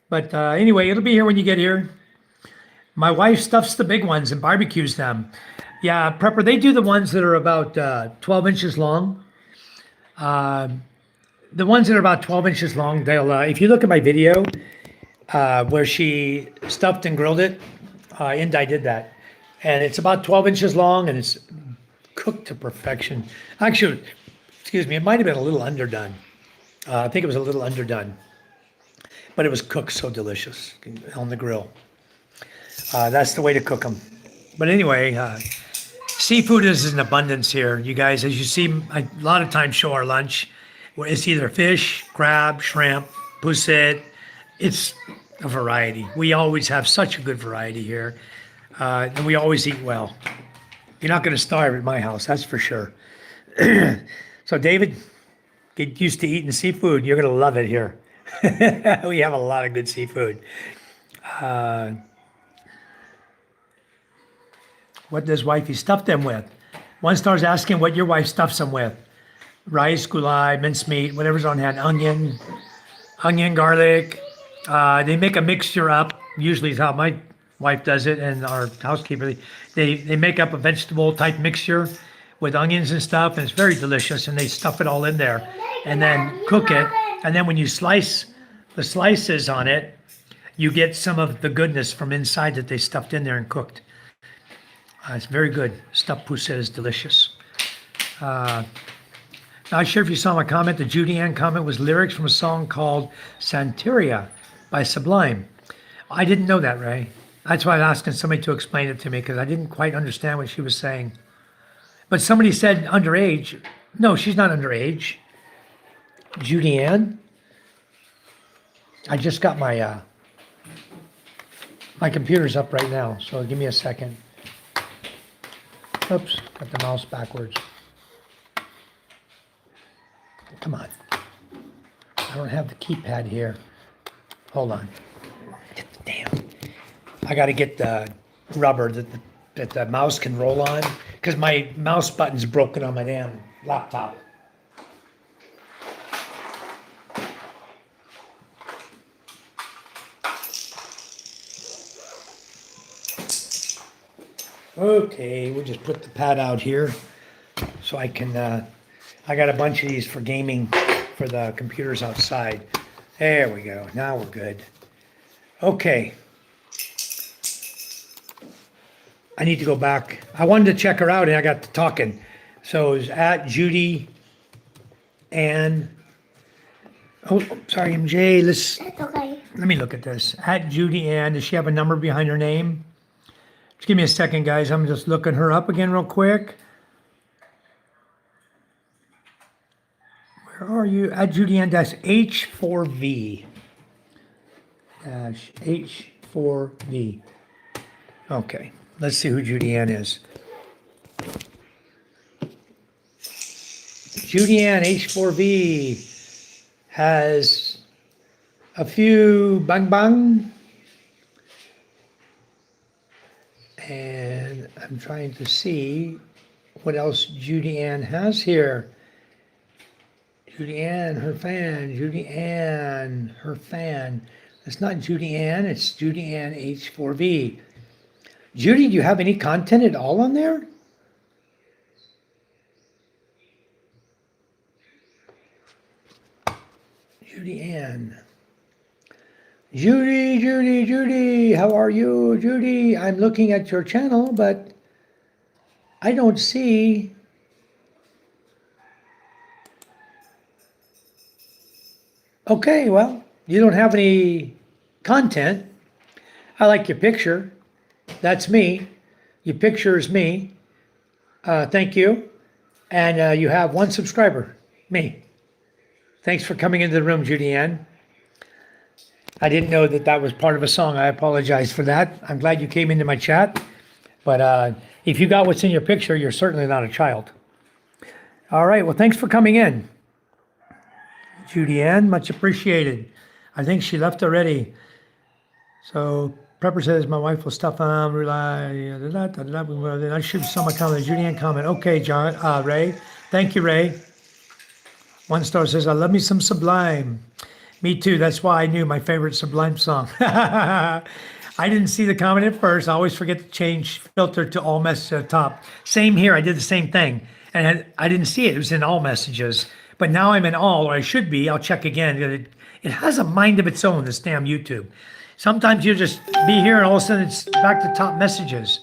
But anyway, it'll be here when you get here. My wife stuffs the big ones and barbecues them. Yeah, Prepper, they do the ones that are about 12 inches long. The ones that are about 12 inches long, they'll, if you look at my video where she stuffed and grilled it, Indi did that. And it's about 12 inches long and it's cooked to perfection. Actually, excuse me, it might have been a little underdone. I think it was a little underdone. But it was cooked so delicious on the grill. That's the way to cook them. But anyway, seafood is in abundance here. You guys, as you see, a lot of times show our lunch. Where it's either fish, crab, shrimp, pusit. It's a variety. We always have such a good variety here. And we always eat well. You're not going to starve at my house, that's for sure. So David, get used to eating seafood. You're going to love it here. We have a lot of good seafood. What does wifey stuff them with? One star's asking what your wife stuffs them with. Rice, gulai, mincemeat, whatever's on hand. Onion, garlic. They make a mixture up. Usually is how my wife does it, and our housekeeper. They make up a vegetable type mixture with onions and stuff, and it's very delicious. And they stuff it all in there, and then cook it. And then when you slice the slices on it, you get some of the goodness from inside that they stuffed in there and cooked. It's very good. Stuffed pusit is delicious. Not sure if you saw my comment. The Judy Ann comment was lyrics from a song called Santeria by Sublime. I didn't know that, Ray. That's why I was asking somebody to explain it to me, because I didn't quite understand what she was saying. But somebody said underage. No, she's not underage. Judy Ann? I just got my my computer's up right now, so give me a second. Oops, got the mouse backwards. Come on. I don't have the keypad here. Hold on. Damn. I got to get the rubber that the mouse can roll on because my mouse button's broken on my damn laptop. Okay, we'll just put the pad out here so I can, I got a bunch of these for gaming for the computers outside. There we go. Now we're good. Okay. I need to go back. I wanted to check her out and I got to talking. So it was at Judy Ann. Oh, sorry, MJ. That's okay. Let me look at this. At Judy Ann. Does she have a number behind her name? Just give me a second, guys. I'm just looking her up again real quick. Where are you? At Judy Ann dash H4V. Dash H4V. Okay. Let's see who Judy Ann is. Judy Ann H4V has a few bang bang. And I'm trying to see what else Judy Ann has here. Judy Ann, her fan. Judy Ann, her fan. It's not Judy Ann, it's Judy Ann H4V. Judy, do you have any content at all on there? Judy Ann. Judy, how are you? Judy, I'm looking at your channel, but I don't see. Okay, well, you don't have any content. I like your picture. That's me. Your picture is me. Thank you. And you have one subscriber, me. Thanks for coming into the room, Judy Ann. I didn't know that that was part of a song. I apologize for that. I'm glad you came into my chat. But if you got what's in your picture, you're certainly not a child. All right. Well, thanks for coming in, Judy Ann. Much appreciated. I think she left already. So Prepper says, my wife will stuff on, rely. I should saw my comment. Judy Ann comment. Okay, John, Ray. Thank you, Ray. One star says, I love me some Sublime. Me too. That's why I knew my favorite Sublime song. I didn't see the comment at first. I always forget to change filter to all messages at the top. Same here. I did the same thing. And I didn't see it. It was in all messages. But now I'm in all, or I should be. I'll check again. It has a mind of its own, this damn YouTube. Sometimes you just be here and all of a sudden it's back to top messages.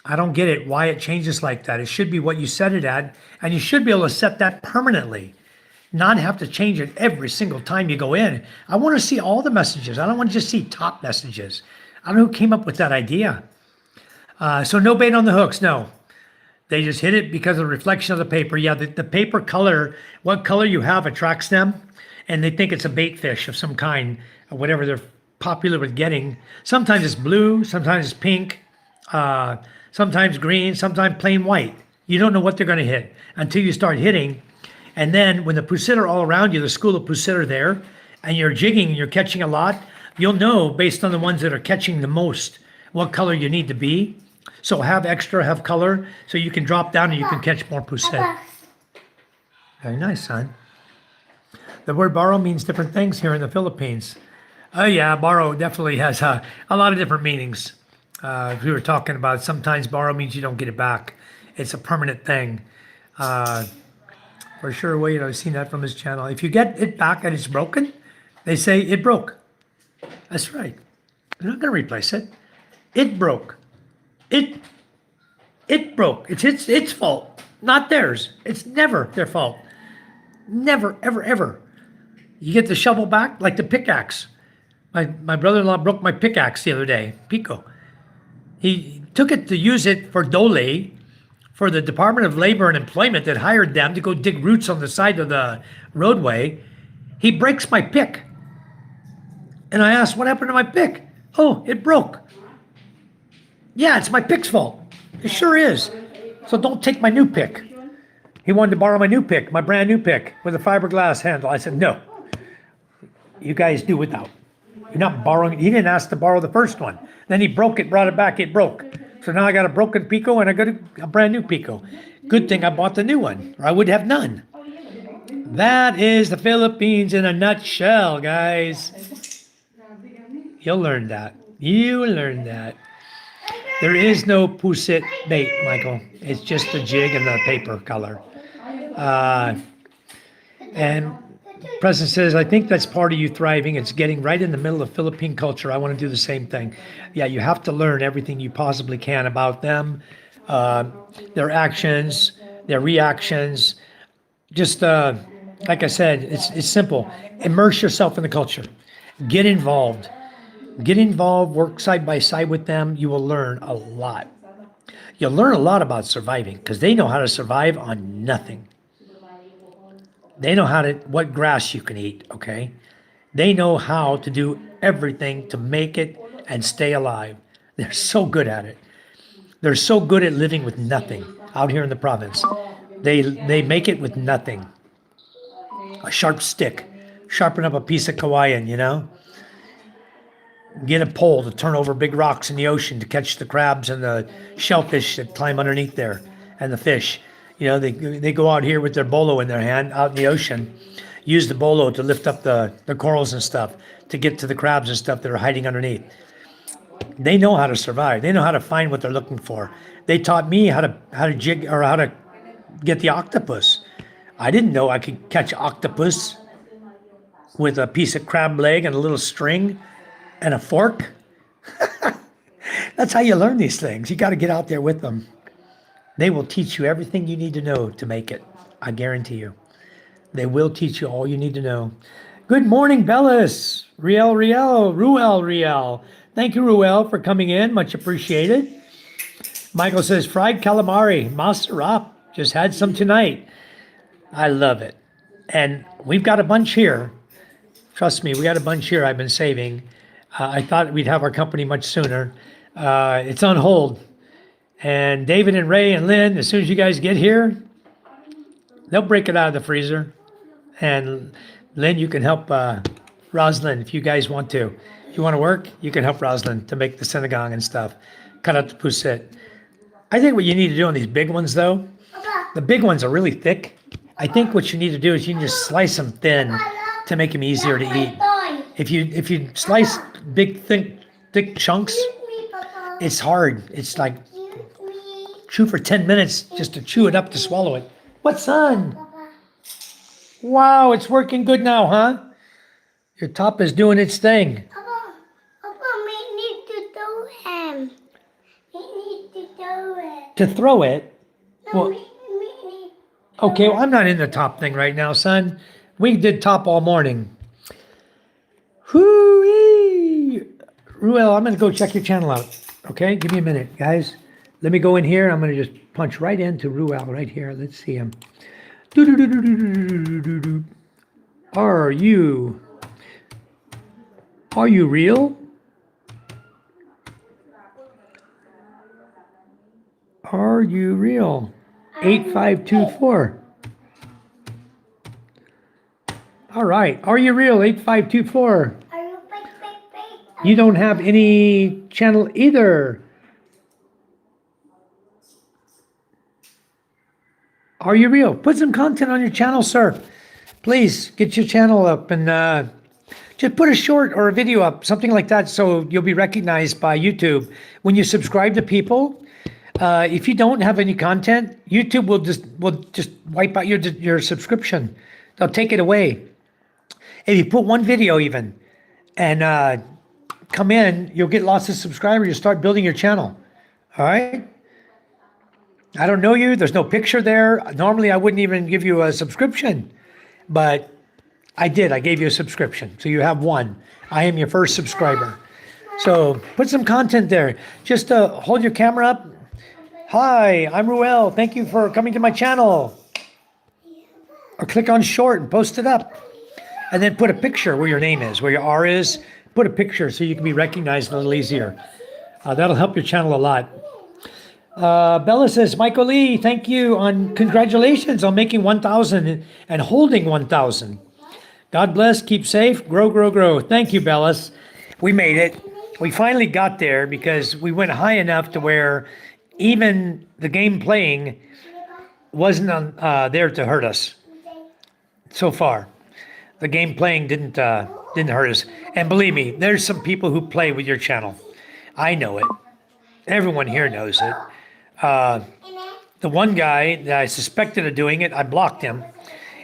I don't get it, why it changes like that. It should be what you set it at. And you should be able to set that permanently. Not have to change it every single time you go in. I want to see all the messages. I don't want to just see top messages. I don't know who came up with that idea. So no bait on the hooks, no. They just hit it because of the reflection of the paper. Yeah, the paper color, what color you have attracts them. And they think it's a bait fish of some kind, or whatever they're popular with getting. Sometimes it's blue, sometimes it's pink, sometimes green, sometimes plain white. You don't know what they're going to hit until you start hitting. And then when the pusit are all around you, the school of pusit are there, and you're jigging and you're catching a lot, you'll know based on the ones that are catching the most what color you need to be. So have extra, have color, so you can drop down and you can catch more pusit. Very nice, son. The word borrow means different things here in the Philippines. Oh yeah, borrow definitely has a lot of different meanings. We were talking about sometimes borrow means you don't get it back. It's a permanent thing. For sure, wait, I've seen that from his channel. If you get it back and it's broken, they say it broke. That's right. They're not going to replace it. It broke. It broke. It's its fault, not theirs. It's never their fault. Never, ever, ever. You get the shovel back like the pickaxe. My brother-in-law broke my pickaxe the other day, Pico. He took it to use it for Dole, for the Department of Labor and Employment that hired them to go dig roots on the side of the roadway. He breaks my pick. And I asked, what happened to my pick? Oh, it broke. Yeah, it's my pick's fault. It sure is. So don't take my new pick. He wanted to borrow my new pick, my brand new pick with a fiberglass handle. I said, no, you guys do without. You're not borrowing it. He didn't ask to borrow the first one. Then he broke it, brought it back, it broke. So now I got a broken Pico and I got a brand new Pico. Good thing I bought the new one, or I would have none. That is the Philippines in a nutshell, guys. You'll learn that. You will learn that. There is no pusit bait, Michael. It's just the jig and the paper color. And President says, I think that's part of you thriving. It's getting right in the middle of Philippine culture. I want to do the same thing. Yeah, you have to learn everything you possibly can about them, their actions, their reactions. Just like I said, it's simple. Immerse yourself in the culture. Get involved. Get involved, work side by side with them. You will learn a lot. You'll learn a lot about surviving because they know how to survive on nothing. They know what grass you can eat, okay? They know how to do everything to make it and stay alive. They're so good at it. They're so good at living with nothing out here in the province. They make it with nothing. A sharp stick, sharpen up a piece of Kawayan, you know? Get a pole to turn over big rocks in the ocean to catch the crabs and the shellfish that climb underneath there and the fish. You know, they go out here with their bolo in their hand out in the ocean, use the bolo to lift up the corals and stuff to get to the crabs and stuff that are hiding underneath. They know how to survive. They know how to find what they're looking for. They taught me how to jig or how to get the octopus. I didn't know I could catch octopus with a piece of crab leg and a little string and a fork. That's how you learn these things. You got to get out there with them. They will teach you everything you need to know to make it. I guarantee you. They will teach you all you need to know. Good morning, Bellis. Ruel. Thank you, Ruel, for coming in. Much appreciated. Michael says, fried calamari, masarap. Just had some tonight. I love it. And we've got a bunch here. Trust me, we got a bunch here I've been saving. I thought we'd have our company much sooner. It's on hold. And David and Ray and Lynn, as soon as you guys get here, they'll break it out of the freezer. And Lynn, you can help Rosalind if you guys want to. If you want to work, you can help Rosalind to make the sinigang and stuff. Cut out the pusit. I think what you need to do on these big ones, though, the big ones are really thick. I think what you need to do is you can just slice them thin to make them easier to eat. If you slice big, thick chunks, it's hard. It's like chew for 10 minutes just to chew it up to swallow it. What, son? Wow, it's working good now, huh? Your top is doing its thing. Papa, we need to throw him. We need to throw it. To throw it? No, Well, we need okay, well, I'm not in the top thing right now, son. We did top all morning. Hoo-wee! Ruel, I'm going to go check your channel out. Okay, give me a minute, guys. Let me go in here. I'm going to just punch right into Ruel right here. Let's see him. Are you real? Are you real? 8524. All right. Are you real? 8524. Are you big? You don't have any channel either. Are you real? Put some content on your channel, sir. Please get your channel up and just put a short or a video up, something like that, so you'll be recognized by YouTube. When you subscribe to people, if you don't have any content, YouTube will just wipe out your subscription. They'll take it away. If you put one video even and come in, you'll get lots of subscribers. You'll start building your channel. All right? I don't know you. There's no picture there. Normally, I wouldn't even give you a subscription, but I did. I gave you a subscription. So you have one. I am your first subscriber. So put some content there. Just hold your camera up. Hi, I'm Ruel. Thank you for coming to my channel. Or click on short and post it up. And then put a picture where your name is, where your R is. Put a picture so you can be recognized a little easier. That'll help your channel a lot. Bella says, Michael Lee, thank you congratulations on making 1,000 and holding 1,000. God bless, keep safe, grow, grow, grow. Thank you, Bellas. We made it. We finally got there because we went high enough to where even the game playing wasn't there to hurt us so far. The game playing didn't hurt us. And believe me, there's some people who play with your channel. I know it. Everyone here knows it. The one guy that I suspected of doing it, I blocked him.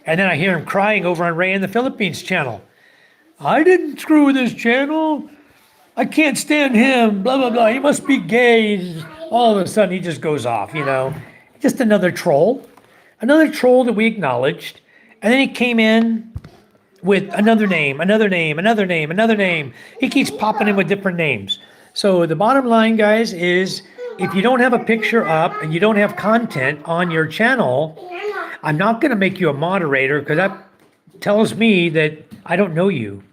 And then I hear him crying over on Ray in the Philippines channel. I didn't screw with his channel. I can't stand him. Blah, blah, blah. He must be gay. All of a sudden, he just goes off, you know. Just another troll. Another troll that we acknowledged. And then he came in with another name, another name, another name, another name. He keeps popping in with different names. So the bottom line, guys, is if you don't have a picture up and you don't have content on your channel, I'm not going to make you a moderator because that tells me that I don't know you.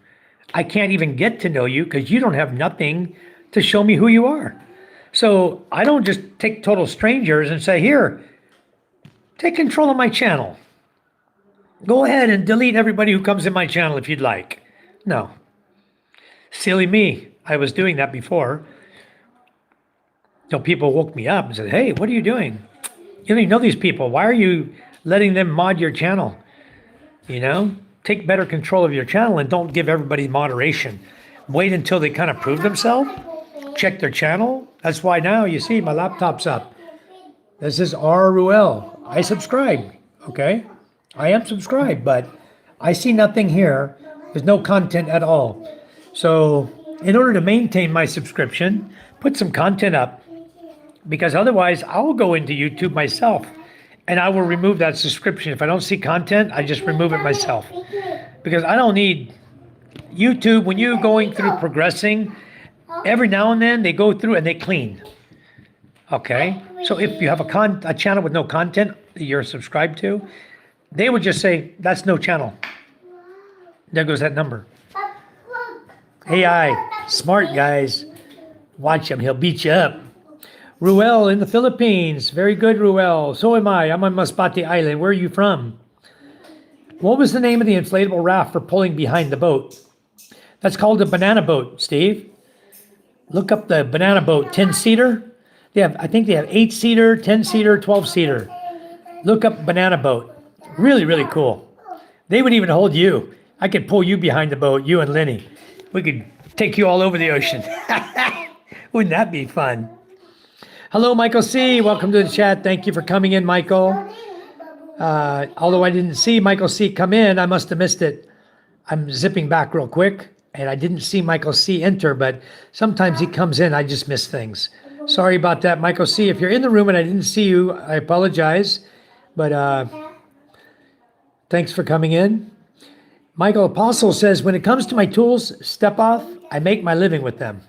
I can't even get to know you because you don't have nothing to show me who you are. So I don't just take total strangers and say, here, take control of my channel. Go ahead and delete everybody who comes in my channel if you'd like. No. Silly me. I was doing that before. So people woke me up and said, hey, what are you doing? You don't even know these people. Why are you letting them mod your channel? You know, take better control of your channel and don't give everybody moderation. Wait until they kind of prove themselves. Check their channel. That's why now you see my laptop's up. This is R. Ruel. I subscribe. Okay. I am subscribed, but I see nothing here. There's no content at all. So in order to maintain my subscription, put some content up, because otherwise I'll go into YouTube myself and I will remove that subscription. If I don't see content, I just remove it myself, because I don't need YouTube. When you're going through progressing, every now and then they go through and they clean. Okay. So if you have a channel with no content that you're subscribed to, they would just say, that's no channel. There goes that number. AI, smart guys. Watch him, he'll beat you up. Ruel in the Philippines. Very good, Ruel. So am I. I'm on Masbate Island. Where are you from? What was the name of the inflatable raft for pulling behind the boat? That's called a banana boat, Steve. Look up the banana boat, 10-seater. I think they have 8-seater, 10-seater, 12-seater. Look up banana boat. Really, really cool. They would even hold you. I could pull you behind the boat, you and Lenny. We could take you all over the ocean. Wouldn't that be fun? Hello, Michael C. Welcome to the chat. Thank you for coming in, Michael. Although I didn't see Michael C. come in, I must have missed it. I'm zipping back real quick, and I didn't see Michael C. enter, but sometimes he comes in, I just miss things. Sorry about that, Michael C. If you're in the room and I didn't see you, I apologize. But thanks for coming in. Michael Apostle says, when it comes to my tools, step off, I make my living with them.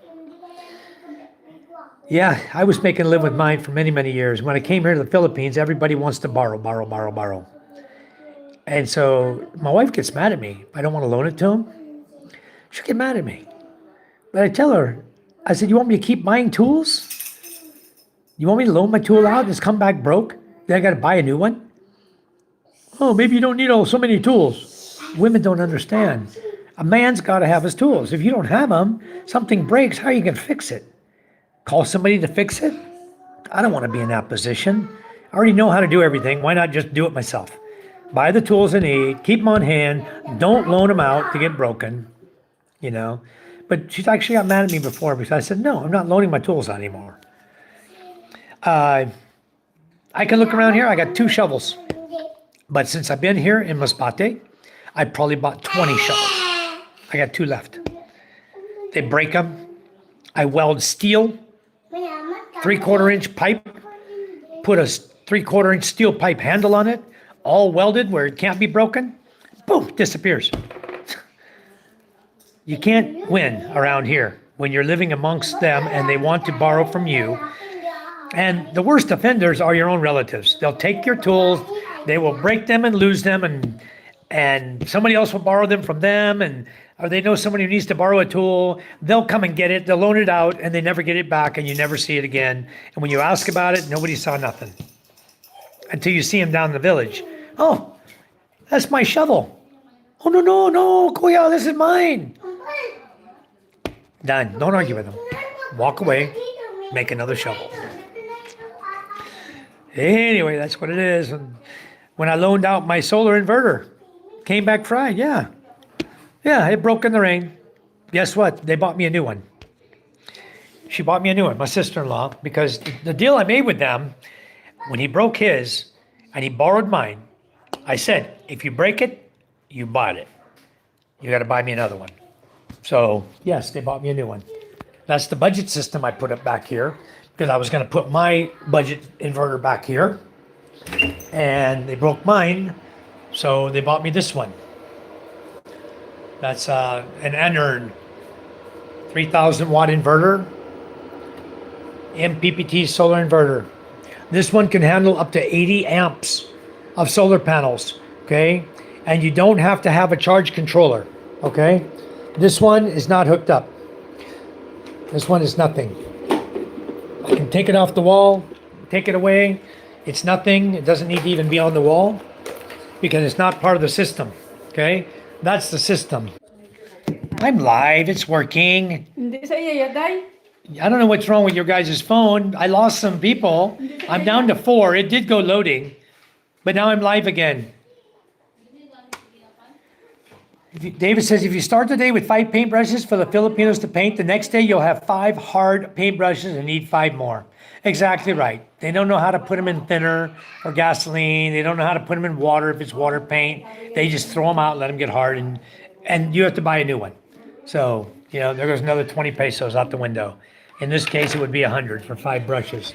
Yeah, I was making a living with mine for many, many years. When I came here to the Philippines, everybody wants to borrow. And so my wife gets mad at me. I don't want to loan it to them. She'll get mad at me. But I tell her, I said, you want me to keep buying tools? You want me to loan my tool out and it's come back broke? Then I got to buy a new one? Oh, maybe you don't need so many tools. Women don't understand. A man's got to have his tools. If you don't have them, something breaks, how are you going to fix it? Call somebody to fix it? I don't want to be in that position. I already know how to do everything. Why not just do it myself? Buy the tools I need, keep them on hand, don't loan them out to get broken, you know. But she's actually got mad at me before because I said, no, I'm not loaning my tools out anymore. I can look around here. I got 2 shovels. But since I've been here in Masbate, I probably bought 20 shovels. I got 2 left. They break them. I weld steel, 3/4 inch pipe, put a 3/4 inch steel pipe handle on it, all welded where it can't be broken. Boom, disappears. You can't win around here when you're living amongst them and they want to borrow from you. And the worst offenders are your own relatives. They'll take your tools, they will break them and lose them, and somebody else will borrow them from them. And or they know somebody who needs to borrow a tool, they'll come and get it, they'll loan it out, and they never get it back, and you never see it again. And when you ask about it, nobody saw nothing until you see them down in the village. Oh, that's my shovel. Oh, no, no, no, Kuya, this is mine. Done. Don't argue with them. Walk away, make another shovel. Anyway, that's what it is. And when I loaned out my solar inverter, came back fried, yeah. Yeah, it broke in the rain. Guess what? They bought me a new one. She bought me a new one, my sister-in-law, because the deal I made with them, when he broke his and he borrowed mine, I said, if you break it, you bought it. You got to buy me another one. So, yes, they bought me a new one. That's the budget system I put up back here, because I was going to put my budget inverter back here. And they broke mine, so they bought me this one. That's an Enern 3,000 watt inverter, MPPT solar inverter. This one can handle up to 80 amps of solar panels, okay? And you don't have to have a charge controller, okay? This one is not hooked up. This one is nothing. I can take it off the wall, take it away. It's nothing. It doesn't need to even be on the wall because it's not part of the system, okay? That's the system. I'm live. It's working. Hindi sa iya yaday. I don't know what's wrong with your guys' phone. I lost some people. I'm down to 4. It did go loading, but now I'm live again. David says, if you start the day with 5 paintbrushes for the Filipinos to paint, the next day you'll have 5 hard paintbrushes and need 5 more. Exactly right. They don't know how to put them in thinner or gasoline. They don't know how to put them in water if it's water paint. They just throw them out, let them get hard, and you have to buy a new one. So, you know, there goes another 20 pesos out the window. In this case, it would be 100 for 5 brushes.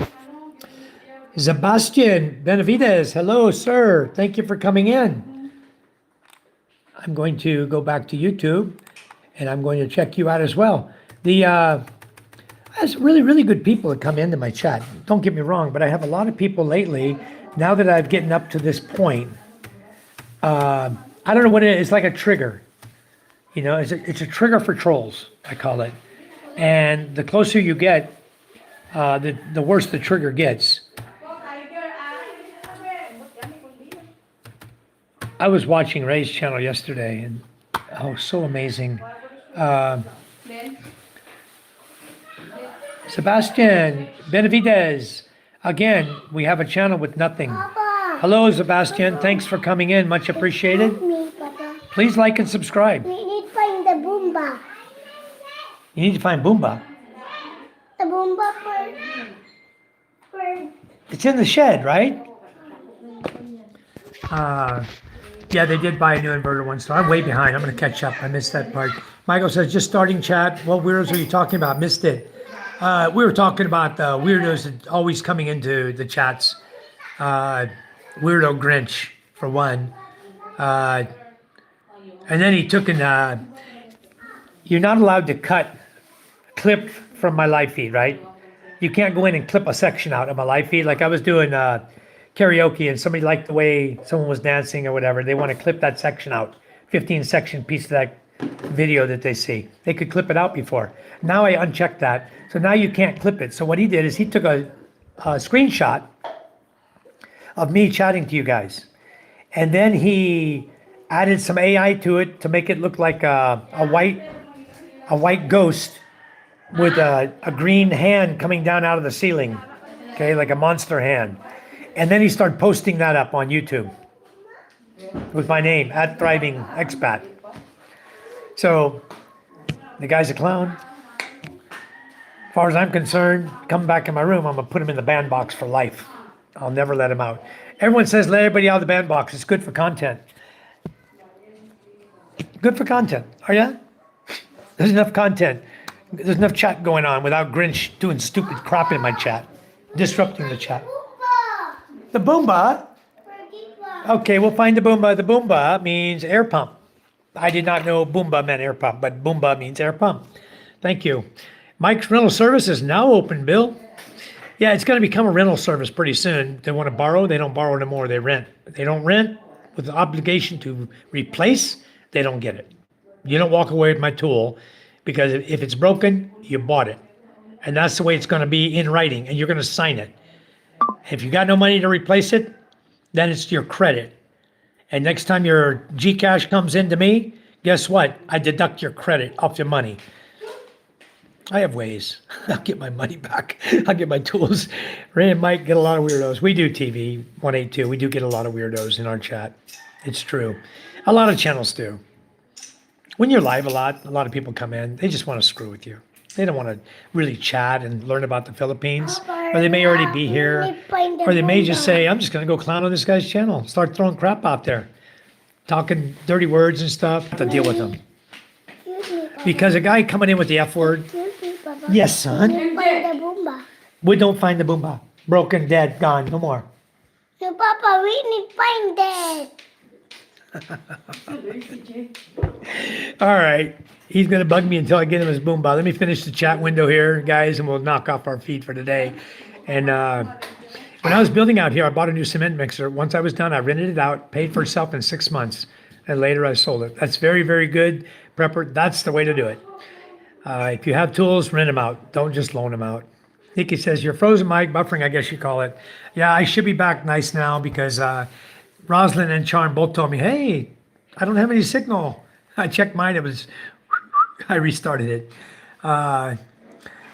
Sebastian Benavides, hello, sir. Thank you for coming in. I'm going to go back to YouTube, and I'm going to check you out as well. There's really, really good people that come into my chat. Don't get me wrong, but I have a lot of people lately, now that I've gotten up to this point, I don't know what it is. It's like a trigger. You know, it's a trigger for trolls, I call it. And the closer you get, the worse the trigger gets. I was watching Ray's channel yesterday, and oh, so amazing. Sebastian Benavides, again, we have a channel with nothing. Papa. Hello, Sebastian. Thanks for coming in. Much appreciated. Me, Papa. Please like and subscribe. We need to find the Boomba. You need to find Boomba. The Boomba for It's in the shed, right? Yeah, they did buy a new inverter once, so I'm way behind. I'm going to catch up. I missed that part. Michael says, just starting chat. What weirdos are you talking about? Missed it. We were talking about the weirdos that always coming into the chats. Weirdo Grinch, for one. And then he took you're not allowed to clip from my live feed, right? You can't go in and clip a section out of my live feed. Like I was doing karaoke and somebody liked the way someone was dancing or whatever. They want to clip that section out, 15-section piece of that video that they see. They could clip it out before. Now I unchecked that. So now you can't clip it. So what he did is he took a screenshot of me chatting to you guys. And then he added some AI to it to make it look like a white ghost with a green hand coming down out of the ceiling. Okay, like a monster hand. And then he started posting that up on YouTube with my name, @ThrivingExpat. So the guy's a clown. As far as I'm concerned, come back in my room, I'm gonna put him in the bandbox for life. I'll never let him out. Everyone says let everybody out of the bandbox. It's good for content. Good for content. Are ya? There's enough content. There's enough chat going on without Grinch doing stupid crap in my chat, disrupting the chat. The Boomba? Okay, we'll find the Boomba. The Boomba means air pump. I did not know Boomba meant air pump, but Boomba means air pump. Thank you. Mike's Rental Service is now open, Bill. Yeah, it's going to become a rental service pretty soon. They want to borrow. They don't borrow anymore. They rent. They don't rent with the obligation to replace. They don't get it. You don't walk away with my tool, because if it's broken, you bought it. And that's the way it's going to be in writing, and you're going to sign it. If you got no money to replace it, then it's your credit. And next time your Gcash comes into me, guess what? I deduct your credit off your money. I have ways. I'll get my money back. I'll get my tools. Ray and Mike get a lot of weirdos. We do TV 182. We do get a lot of weirdos in our chat. It's true. A lot of channels do. When you're live a lot of people come in. They just want to screw with you. They don't want to really chat and learn about the Philippines. Or they may already be here. Or they may just say, I'm just going to go clown on this guy's channel. Start throwing crap out there. Talking dirty words and stuff. To deal with them. Because a guy coming in with the F word. Yes, son. Find the Boomba. We don't find the Boomba. Broken, dead, gone. No more. No, Papa, we need to find that. All right. He's going to bug me until I get him his Boomba. Let me finish the chat window here, guys, and we'll knock off our feed for today. And when I was building out here, I bought a new cement mixer. Once I was done, I rented it out, paid for itself in 6 months, and later I sold it. That's very, very good. Prepper, that's the way to do it. If you have tools, rent them out. Don't just loan them out. Nikki says, you're frozen, Mike. Buffering, I guess you call it. Yeah, I should be back nice now because Rosalind and Charm both told me, hey, I don't have any signal. I checked mine. It was, I restarted it.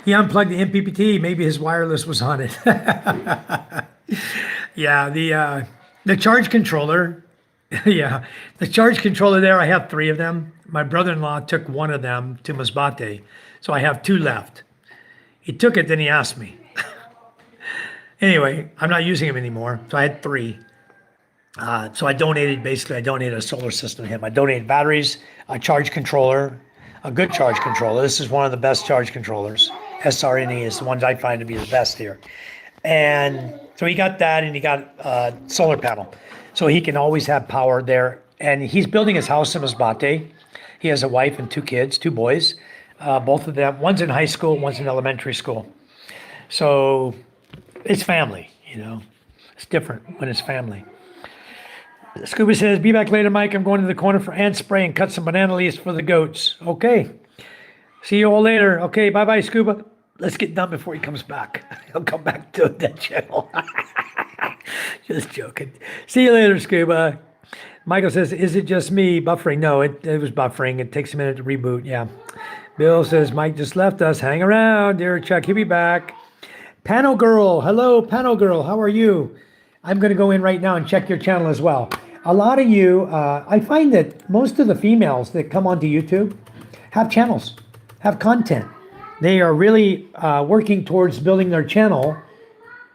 He unplugged the MPPT. Maybe his wireless was on it. Yeah, the charge controller. Yeah, the charge controller there, I have 3 of them. My brother-in-law took one of them to Masbate, so I have 2 left. He took it, then he asked me. Anyway, I'm not using them anymore, so I had 3. So I donated a solar system to him. I donated batteries, a charge controller, a good charge controller. This is one of the best charge controllers. SRNE is the ones I find to be the best here. And so he got that, and he got a solar panel. So he can always have power there. And he's building his house in Masbate. He has a wife and 2 kids, 2 boys. Both of them, one's in high school, one's in elementary school. So it's family, you know. It's different when it's family. Scuba says, be back later, Mike. I'm going to the corner for ant spray and cut some banana leaves for the goats. Okay. See you all later. Okay, bye-bye, Scuba. Let's get done before he comes back. He'll come back to that channel. Just joking. See you later, Scuba. Michael says, is it just me buffering? No, it was buffering. It takes a minute to reboot. Yeah. Bill says, Mike just left us. Hang around, dear Chuck. He'll be back. Pano Girl. Hello, Pano Girl. How are you? I'm going to go in right now and check your channel as well. A lot of you, I find that most of the females that come onto YouTube have channels, have content. They are really working towards building their channel.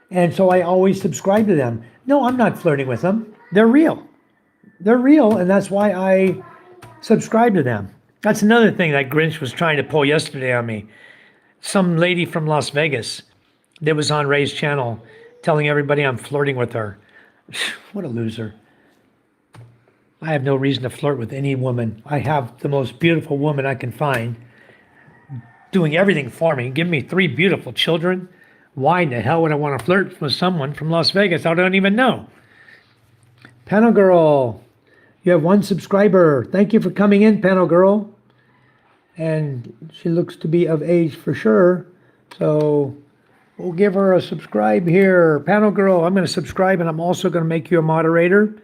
And so I always subscribe to them. No, I'm not flirting with them. They're real. They're real, and that's why I subscribe to them. That's another thing that Grinch was trying to pull yesterday on me. Some lady from Las Vegas that was on Ray's channel telling everybody I'm flirting with her. What a loser. I have no reason to flirt with any woman. I have the most beautiful woman I can find doing everything for me, giving me 3 beautiful children. Why in the hell would I want to flirt with someone from Las Vegas I don't even know? Panel Girl, you have 1 subscriber. Thank you for coming in, Panel Girl. And she looks to be of age for sure. So we'll give her a subscribe here. Panel Girl, I'm going to subscribe, and I'm also going to make you a moderator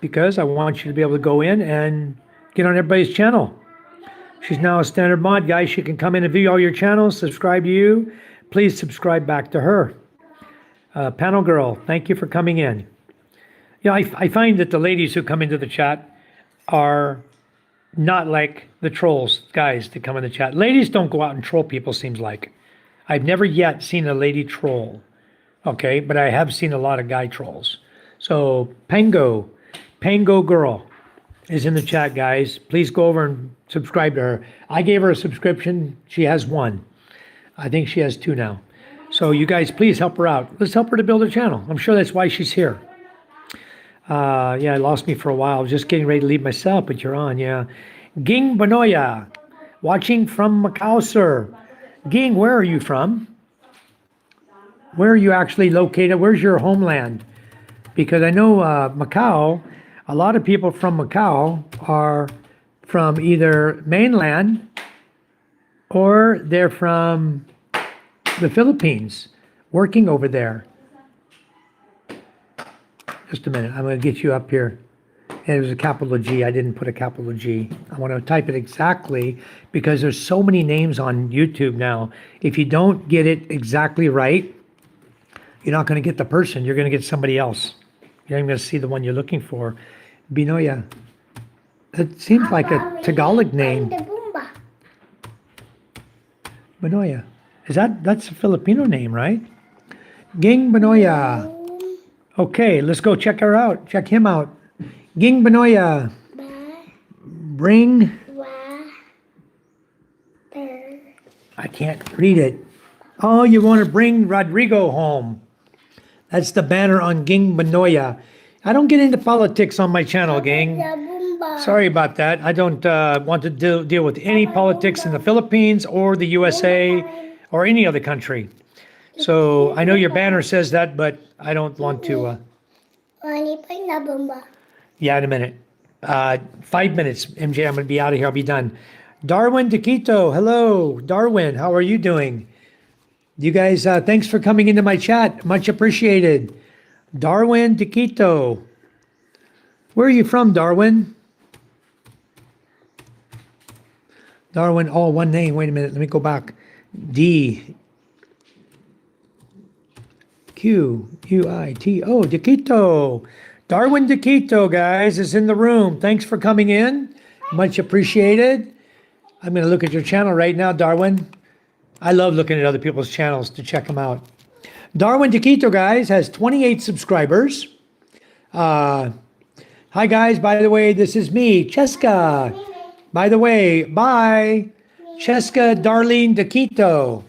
because I want you to be able to go in and get on everybody's channel. She's now a standard mod, guys. She can come in and view all your channels, subscribe to you. Please subscribe back to her. Panel Girl, thank you for coming in. You know, I find that the ladies who come into the chat are not like the trolls, guys, that come in the chat. Ladies don't go out and troll people, seems like. I've never yet seen a lady troll, okay? But I have seen a lot of guy trolls. So Pango Girl is in the chat, guys. Please go over and subscribe to her. I gave her a subscription. She has 1. I think she has 2 now. So you guys, please help her out. Let's help her to build her channel. I'm sure that's why she's here. Yeah, I lost me for a while. I was just getting ready to leave myself, but you're on, yeah. Ging Banoya, watching from Macau, sir. Ging, where are you from? Where are you actually located? Where's your homeland? Because I know Macau, a lot of people from Macau are from either mainland or they're from the Philippines working over there. Just a minute. I'm going to get you up here. And it was a capital G. I didn't put a capital G. I want to type it exactly because there's so many names on YouTube now. If you don't get it exactly right, you're not going to get the person. You're going to get somebody else. You're not even going to see the one you're looking for. Binoya. It seems like a Tagalog name. The Boomba. Binoya. That's a Filipino name, right? Ging Binoya. Okay, let's go check her out. Check him out. Ging Binoya. Bring. I can't read it. Oh, you want to bring Rodrigo home. That's the banner on Ging Binoya. I don't get into politics on my channel, gang. Sorry about that. I don't want to deal with any politics in the Philippines or the USA or any other country. So I know your banner says that, but I don't want to. Yeah, in a minute. 5 minutes, MJ. I'm going to be out of here. I'll be done. Darwin Dequito. Hello, Darwin. How are you doing? You guys, thanks for coming into my chat. Much appreciated. Darwin Dequito. Where are you from, Darwin? Darwin, all one name. Wait a minute. Let me go back. D. Q-U-I-T-O. Dequito. Darwin Dequito, guys, is in the room. Thanks for coming in. Much appreciated. I'm going to look at your channel right now, Darwin. I love looking at other people's channels to check them out. Darwin Dequito, guys, has 28 subscribers. Hi, guys. By the way, this is me, Cheska. By the way, bye. Cheska Darlene Dequito.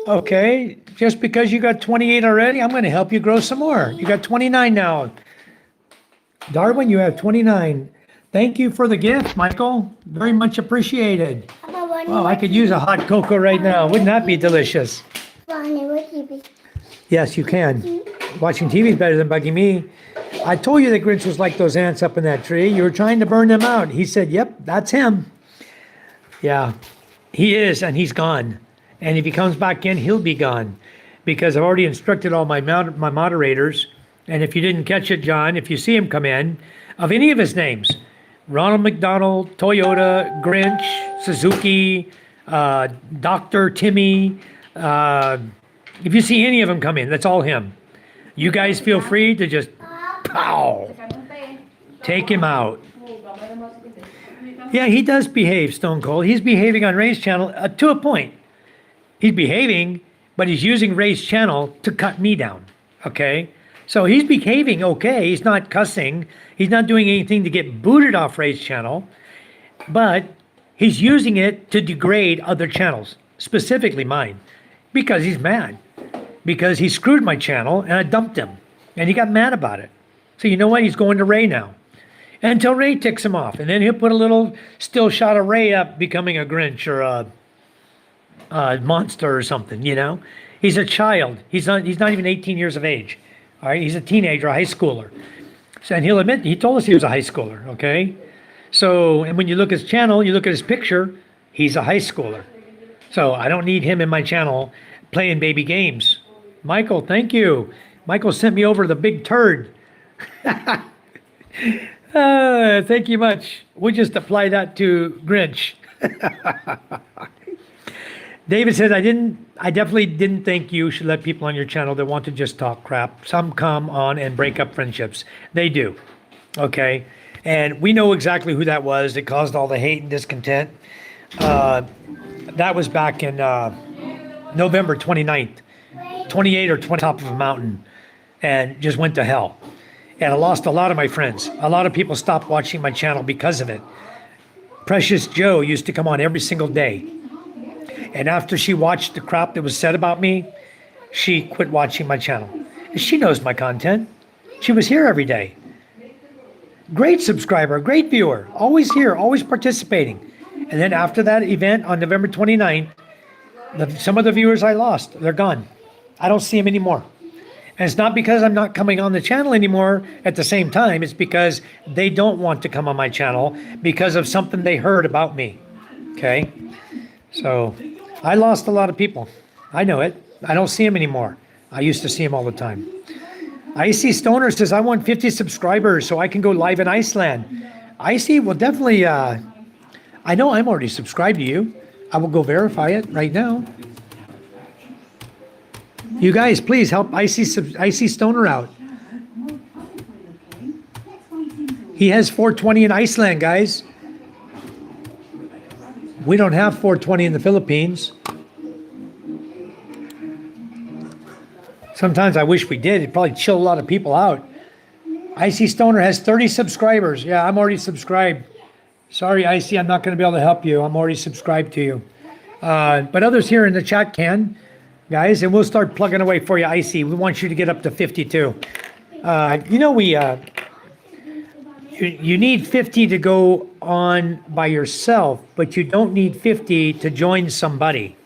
Okay, just because you got 28 already, I'm going to help you grow some more. You got 29 now. Darwin, you have 29. Thank you for the gift, Michael. Very much appreciated. Well, I could use a hot cocoa right now. Wouldn't that be delicious? Yes, you can. Watching TV is better than bugging me. I told you the Grinch was like those ants up in that tree. You were trying to burn them out. He said, yep, that's him. Yeah, he is, and he's gone. And if he comes back in, he'll be gone. Because I've already instructed all my moderators. And if you didn't catch it, John, if you see him come in, of any of his names, Ronald McDonald, Toyota, Grinch, Suzuki, Dr. Timmy, if you see any of them come in, that's all him. You guys feel free to just, pow, take him out. Yeah, he does behave, Stone Cold. He's behaving on Ray's channel to a point. He's behaving, but he's using Ray's channel to cut me down, okay? So he's behaving okay. He's not cussing. He's not doing anything to get booted off Ray's channel, but he's using it to degrade other channels, specifically mine, because he's mad. Because he screwed my channel and I dumped him, and he got mad about it. So you know what? He's going to Ray now. Until Ray ticks him off, and then he'll put a little still shot of Ray up becoming a Grinch or a monster or something, you know? He's a child. He's not even 18 years of age. All right, he's a teenager, a high schooler. So, and he'll admit, he told us he was a high schooler, okay? So, and when you look at his channel, you look at his picture, he's a high schooler. So I don't need him in my channel playing baby games. Michael, thank you. Michael sent me over the big turd. Thank you much. We'll just apply that to Grinch. David says, I definitely didn't think you should let people on your channel that want to just talk crap. Some come on and break up friendships. They do. Okay. And we know exactly who that was that caused all the hate and discontent. That was back in November 29th, 28 or 20, top of a mountain, and just went to hell. And I lost a lot of my friends. A lot of people stopped watching my channel because of it. Precious Joe used to come on every single day. And after she watched the crap that was said about me, she quit watching my channel. She knows my content. She was here every day. Great subscriber, great viewer, always here, always participating. And then after that event on November 29th, some of the viewers I lost, they're gone. I don't see them anymore. And it's not because I'm not coming on the channel anymore at the same time. It's because they don't want to come on my channel because of something they heard about me. Okay? So I lost a lot of people. I know it. I don't see them anymore. I used to see them all the time. Icy Stoner says, I want 50 subscribers so I can go live in Iceland. Icy, well, definitely, I know I'm already subscribed to you. I will go verify it right now. You guys, please help Icy Stoner out. He has 420 in Iceland, guys. We don't have 420 in the Philippines. Sometimes I wish we did. It'd probably chill a lot of people out. Icy Stoner has 30 subscribers. Yeah, I'm already subscribed. Sorry, Icy, I'm not going to be able to help you. I'm already subscribed to you. But others here in the chat can, guys, and we'll start plugging away for you, Icy. We want you to get up to 52. You need 50 to go on by yourself, but you don't need 50 to join somebody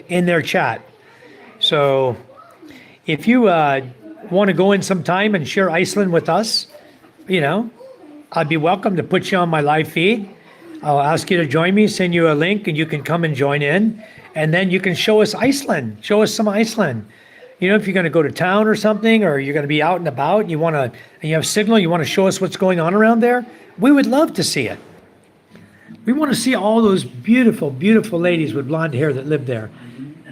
in their chat. So if you want to go in some time and share Iceland with us, I'd be welcome to put you on my live feed. I'll ask you to join me, send you a link, and you can come and join in. And then you can show us Iceland. Show us some Iceland. If you're going to go to town or something, or you're going to be out and about, and you have signal, you want to show us what's going on around there, we would love to see it. We want to see all those beautiful, beautiful ladies with blonde hair that live there,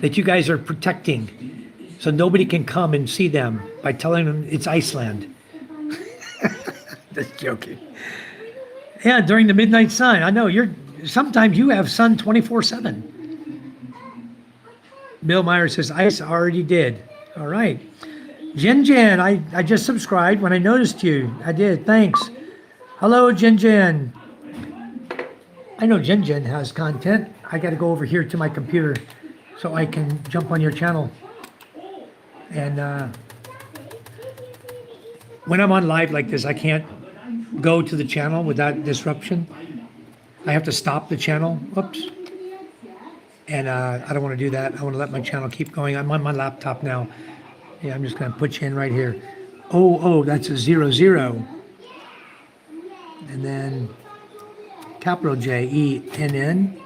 that you guys are protecting, so nobody can come and see them by telling them it's Iceland. Just joking. Yeah, during the midnight sun. I know sometimes you have sun 24/7. Bill Meyer says, I already did. All right. Jen, I just subscribed when I noticed you. I did. Thanks. Hello, Jen. I know Jen has content. I got to go over here to my computer so I can jump on your channel. And when I'm on live like this, I can't go to the channel without disruption. I have to stop the channel. Whoops. And I don't want to do that. I want to let my channel keep going. I'm on my laptop now. Yeah, I'm just going to put you in right here. Oh, that's a 00. And then capital JENN.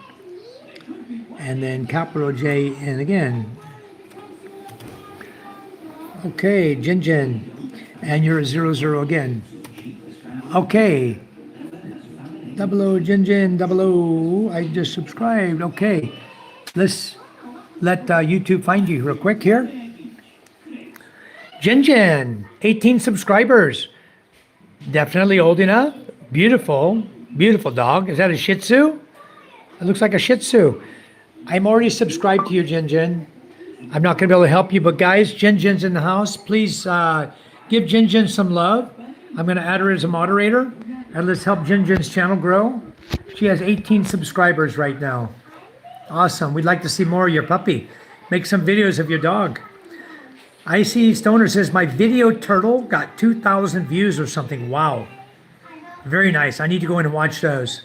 And then capital JN again. Okay, Jen. And you're a 00 again. Okay. 00 Jen 00. I just subscribed. Okay. Let's let YouTube find you real quick here. Jen, 18 subscribers. Definitely old enough. Beautiful, beautiful dog. Is that a Shih Tzu? It looks like a Shih Tzu. I'm already subscribed to you, Jen. I'm not going to be able to help you, but guys, Jen's in the house. Please give Jen some love. I'm going to add her as a moderator, and let's help Jen's channel grow. She has 18 subscribers right now. Awesome. We'd like to see more of your puppy. Make some videos of your dog. Icy Stoner says, my video turtle got 2,000 views or something. Wow. Very nice. I need to go in and watch those.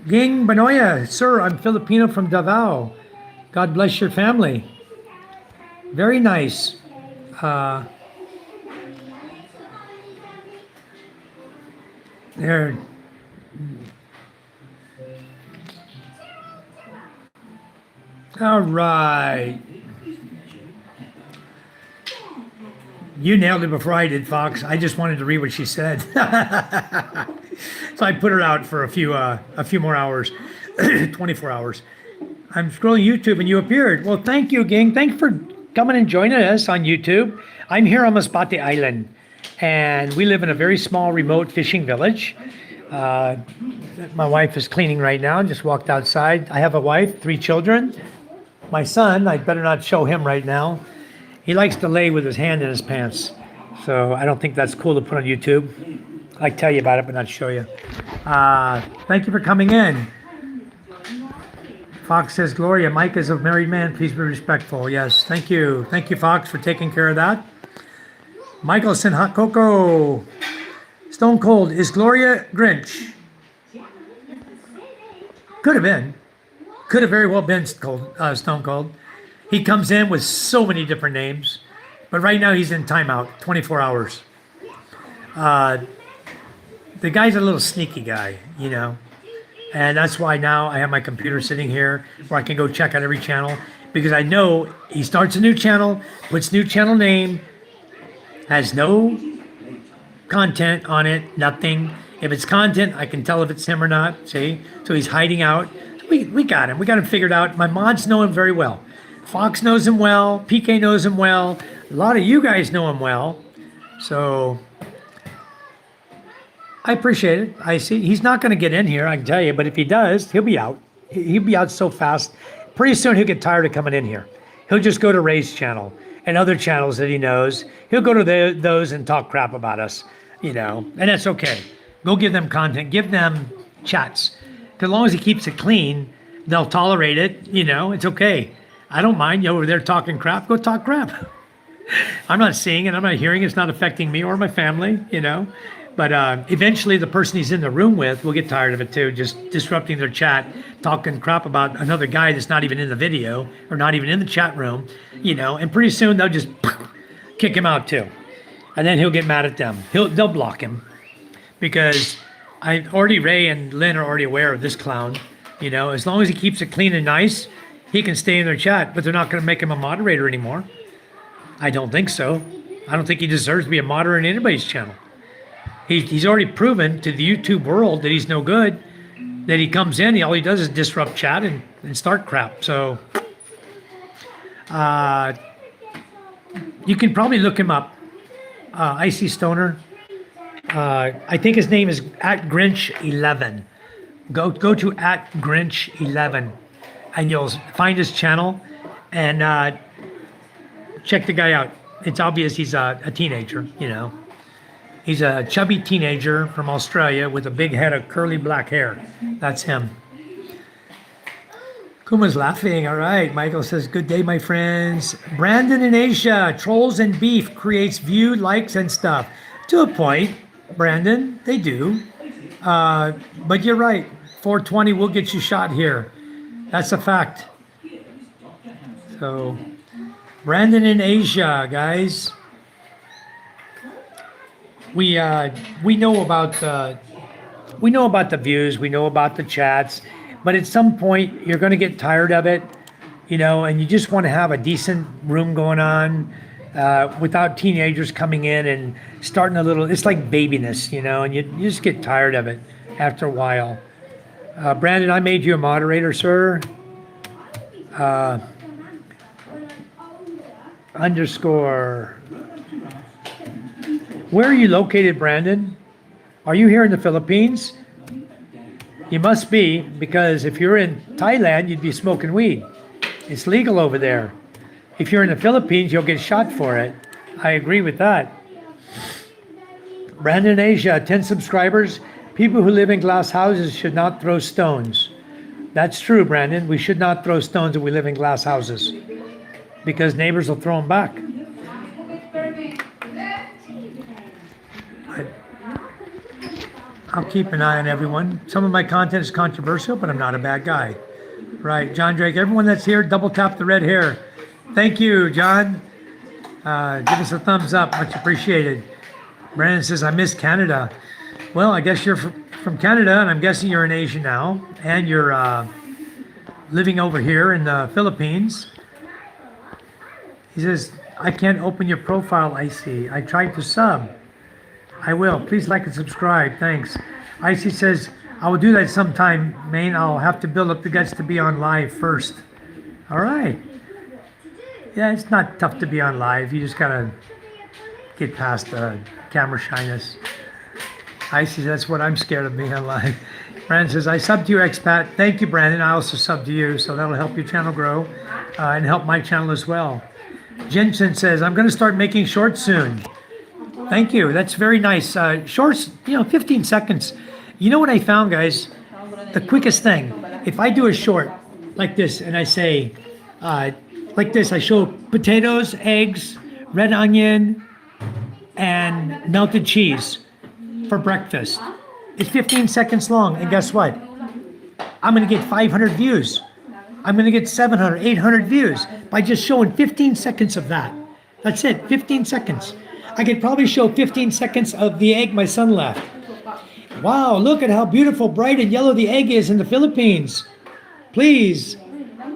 Ging Banoya, sir, I'm Filipino from Davao. God bless your family. Very nice. There. All right. You nailed it before I did, Fox. I just wanted to read what she said. So I put her out for a few more hours, 24 hours. I'm scrolling YouTube and you appeared. Well, thank you, gang. Thanks for coming and joining us on YouTube. I'm here on Masbate Island, and we live in a very small, remote fishing village. My wife is cleaning right now. Just walked outside. I have a wife, 3 children. My son, I better not show him right now. He likes to lay with his hand in his pants. So I don't think that's cool to put on YouTube. I tell you about it, but not show you. Thank you for coming in. Fox says, Gloria, Mike is a married man. Please be respectful. Yes, thank you. Thank you, Fox, for taking care of that. Michael Sinhakoko. Stone Cold, is Gloria Grinch? Could have been. Could have very well been Stone Cold. He comes in with so many different names. But right now he's in timeout, 24 hours. The guy's a little sneaky guy, you know. And that's why now I have my computer sitting here where I can go check out every channel, because I know he starts a new channel, puts new channel name, has no content on it, nothing. If it's content, I can tell if it's him or not, see? So he's hiding out. We got him. We got him figured out. My mods know him very well. Fox knows him well. PK knows him well. A lot of you guys know him well. So I appreciate it. I see he's not going to get in here, I can tell you. But if he does, he'll be out. He'll be out so fast. Pretty soon he'll get tired of coming in here. He'll just go to Ray's channel and other channels that he knows. He'll go to those and talk crap about us, you know. And that's okay. Go give them content. Give them chats. As long as he keeps it clean, they'll tolerate it. You know, it's okay. I don't mind you over there talking crap. Go talk crap. I'm not seeing it. I'm not hearing it. It's not affecting me or my family, you know. But eventually the person he's in the room with will get tired of it too, just disrupting their chat, talking crap about another guy that's not even in the video or not even in the chat room, you know. And pretty soon they'll just kick him out too. And then he'll get mad at them. They'll block him because Ray and Lynn are already aware of this clown. You know, as long as he keeps it clean and nice, he can stay in their chat, but they're not going to make him a moderator anymore. I don't think so. I don't think he deserves to be a moderator in anybody's channel. He's already proven to the YouTube world that he's no good, that he comes in, all he does is disrupt chat and start crap. So you can probably look him up, Icy Stoner. I think his name is @Grinch11. Go to @Grinch11 and you'll find his channel and check the guy out. It's obvious he's a teenager, you know. He's a chubby teenager from Australia with a big head of curly black hair. That's him. Kuma's laughing. All right. Michael says, good day, my friends. Brandon in Asia, trolls and beef creates view, likes, and stuff. To a point, Brandon, they do. But you're right. 420 will get you shot here. That's a fact. So, Brandon in Asia, guys. We know about the views, we know about the chats, but at some point you're going to get tired of it, you know, and you just want to have a decent room going on without teenagers coming in and starting a little. It's like babiness, you know, and you just get tired of it after a while. Brandon, I made you a moderator, sir. Underscore. Where are you located, Brandon? Are you here in the Philippines? You must be, because if you're in Thailand, you'd be smoking weed. It's legal over there. If you're in the Philippines, you'll get shot for it. I agree with that. Brandon Asia, 10 subscribers. People who live in glass houses should not throw stones. That's true, Brandon. We should not throw stones if we live in glass houses, because neighbors will throw them back. I'll keep an eye on everyone. Some of my content is controversial, but I'm not a bad guy. Right, John Drake, everyone that's here, double tap the red hair. Thank you, John. Give us a thumbs up, much appreciated. Brandon says, I miss Canada. Well, I guess you're from Canada, and I'm guessing you're in Asia now, and you're living over here in the Philippines. He says, I can't open your profile, Icy. I tried to sub. I will. Please like and subscribe. Thanks. Icy says, I will do that sometime, Maine. I'll have to build up the guts to be on live first. All right. Yeah, it's not tough to be on live. You just got to get past the camera shyness. Icy, that's what I'm scared of being on live. Brandon says, I sub to you, Expat. Thank you, Brandon. I also sub to you, so that'll help your channel grow and help my channel as well. Jensen says, I'm going to start making shorts soon. Thank you. That's very nice. Shorts, 15 seconds. You know what I found, guys? The quickest thing. If I do a short like this and I say, like this, I show potatoes, eggs, red onion, and melted cheese for breakfast. It's 15 seconds long. And guess what? I'm going to get 500 views. I'm going to get 700, 800 views by just showing 15 seconds of that. That's it, 15 seconds. I could probably show 15 seconds of the egg my son left. Wow, look at how beautiful, bright, and yellow the egg is in the Philippines. Please,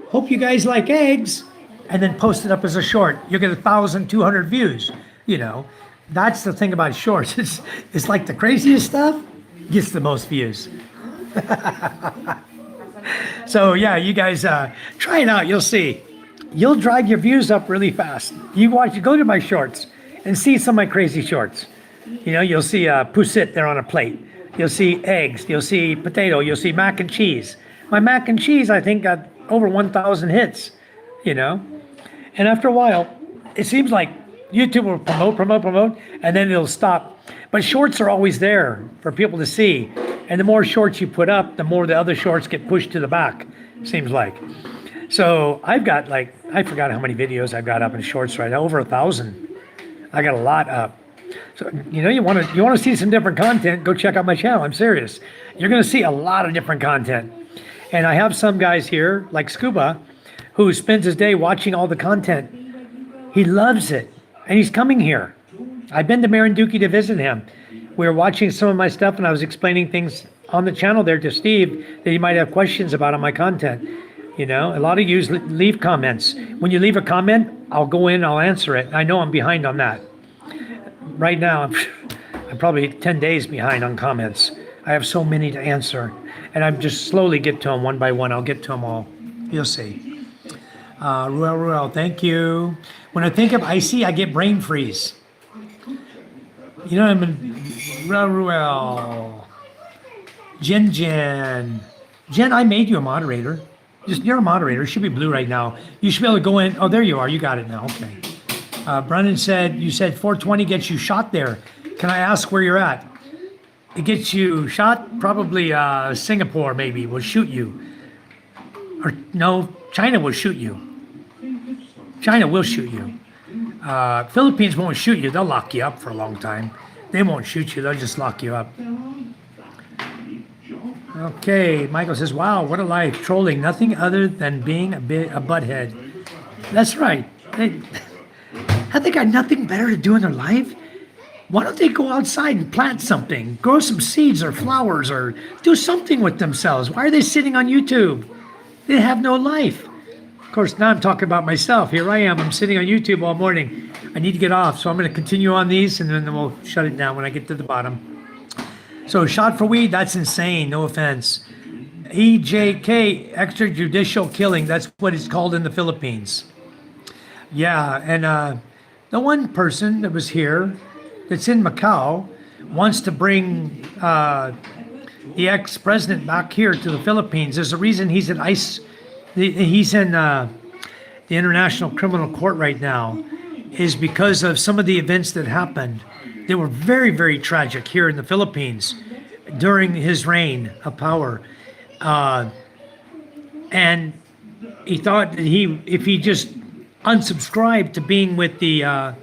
hope you guys like eggs. And then post it up as a short. You'll get 1,200 views. You know, that's the thing about shorts. It's like the craziest stuff gets the most views. So yeah, you guys try it out. You'll see. You'll drive your views up really fast. You go to my shorts and see some of my crazy shorts. You know, you'll see poussette there on a plate. You'll see eggs. You'll see potato. You'll see mac and cheese. My mac and cheese, I think, got over 1,000 hits. You know, and after a while, it seems like YouTube will promote, and then it'll stop. But shorts are always there for people to see. And the more shorts you put up, the more the other shorts get pushed to the back, seems like. So I've got I forgot how many videos I've got up in shorts right now, over 1,000. I got a lot up. So, you know, you want to see some different content, go check out my channel. I'm serious. You're going to see a lot of different content. And I have some guys here, like Scuba, who spends his day watching all the content. He loves it. And he's coming here. I've been to Marinduque to visit him. We were watching some of my stuff, and I was explaining things on the channel there to Steve that he might have questions about on my content. You know, a lot of you leave comments. When you leave a comment, I'll go in, I'll answer it. I know I'm behind on that. Right now, I'm probably 10 days behind on comments. I have so many to answer. And I'm just slowly get to them one by one. I'll get to them all. You'll see. Ruel, thank you. When I think of icy, I get brain freeze. You know, Ruel. Jen. Jen, I made you a moderator. You're a moderator. It should be blue right now. You should be able to go in. Oh, there you are. You got it now. Okay. Brennan said, you said 420 gets you shot there. Can I ask where you're at? It gets you shot? Probably Singapore, maybe, will shoot you. Or no, China will shoot you. China will shoot you. Philippines won't shoot you. They'll lock you up for a long time. They won't shoot you. They'll just lock you up. Okay, Michael says, wow, what a life. Trolling, nothing other than being a butthead. That's right. Have they got nothing better to do in their life? Why don't they go outside and plant something, grow some seeds or flowers, or do something with themselves? Why are they sitting on YouTube? They have no life. Of course, now I'm talking about myself. Here I am. I'm sitting on YouTube all morning. I need to get off, so I'm going to continue on these, and then we'll shut it down when I get to the bottom. So shot for weed, that's insane. No offense. EJK, extrajudicial killing. That's what it's called in the Philippines. Yeah, and the one person that was here that's in Macau wants to bring the ex-president back here to the Philippines. There's a reason he's at ICE. He's in the International Criminal Court right now, is because of some of the events that happened. They were very, very tragic here in the Philippines during his reign of power. And he thought that if he just unsubscribed to being with the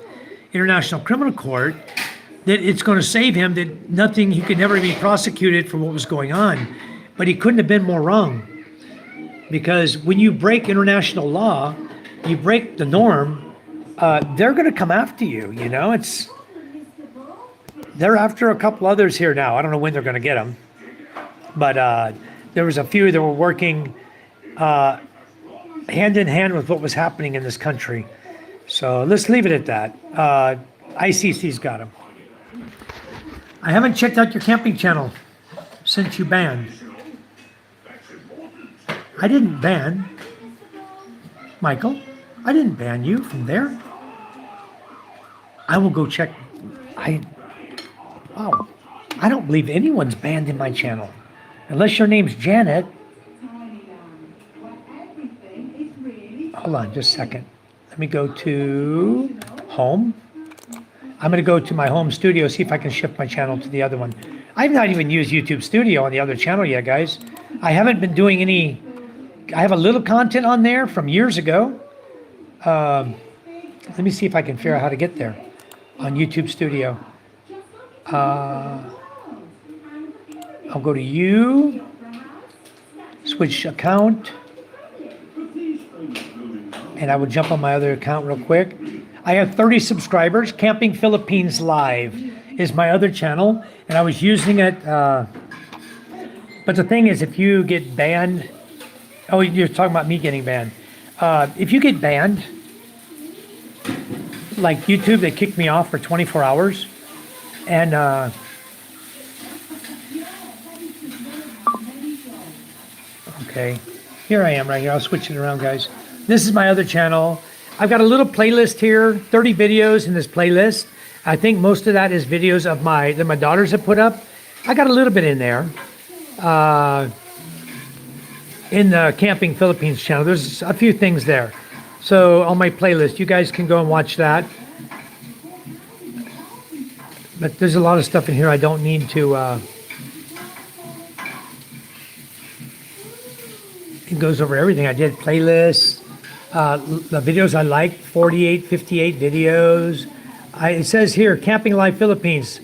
International Criminal Court, that it's going to save him, that nothing, he could never be prosecuted for what was going on. But he couldn't have been more wrong. Because when you break international law, you break the norm, they're going to come after you, you know? They're after a couple others here now. I don't know when they're going to get them. But there was a few that were working hand in hand with what was happening in this country. So let's leave it at that. ICC's got them. I haven't checked out your camping channel since you banned. I didn't ban. Michael, I didn't ban you from there. I will go check. Wow. I don't believe anyone's banned in my channel. Unless your name's Janet. Hold on just a second. Let me go to home. I'm going to go to my home studio, see if I can shift my channel to the other one. I've not even used YouTube Studio on the other channel yet, guys. I haven't been doing any. I have a little content on there from years ago. Let me see if I can figure out how to get there on YouTube Studio. I'll go to you, switch account, and I will jump on my other account real quick. I have 30 subscribers. Camping Philippines Live is my other channel, and I was using it. But the thing is, if you get banned, oh, you're talking about me getting banned. If you get banned, like YouTube, they kicked me off for 24 hours, and okay, here I am right here. I'll switch it around, guys. This is my other channel. I've got a little playlist here, 30 videos in this playlist. I think most of that is videos of that my daughters have put up. I got a little bit in there. In the Camping Philippines channel, there's a few things there. So on my playlist, you guys can go and watch that. But there's a lot of stuff in here I don't need to. It goes over everything I did. Playlists, the videos I like, 48, 58 videos. It says here, Camping Life Philippines,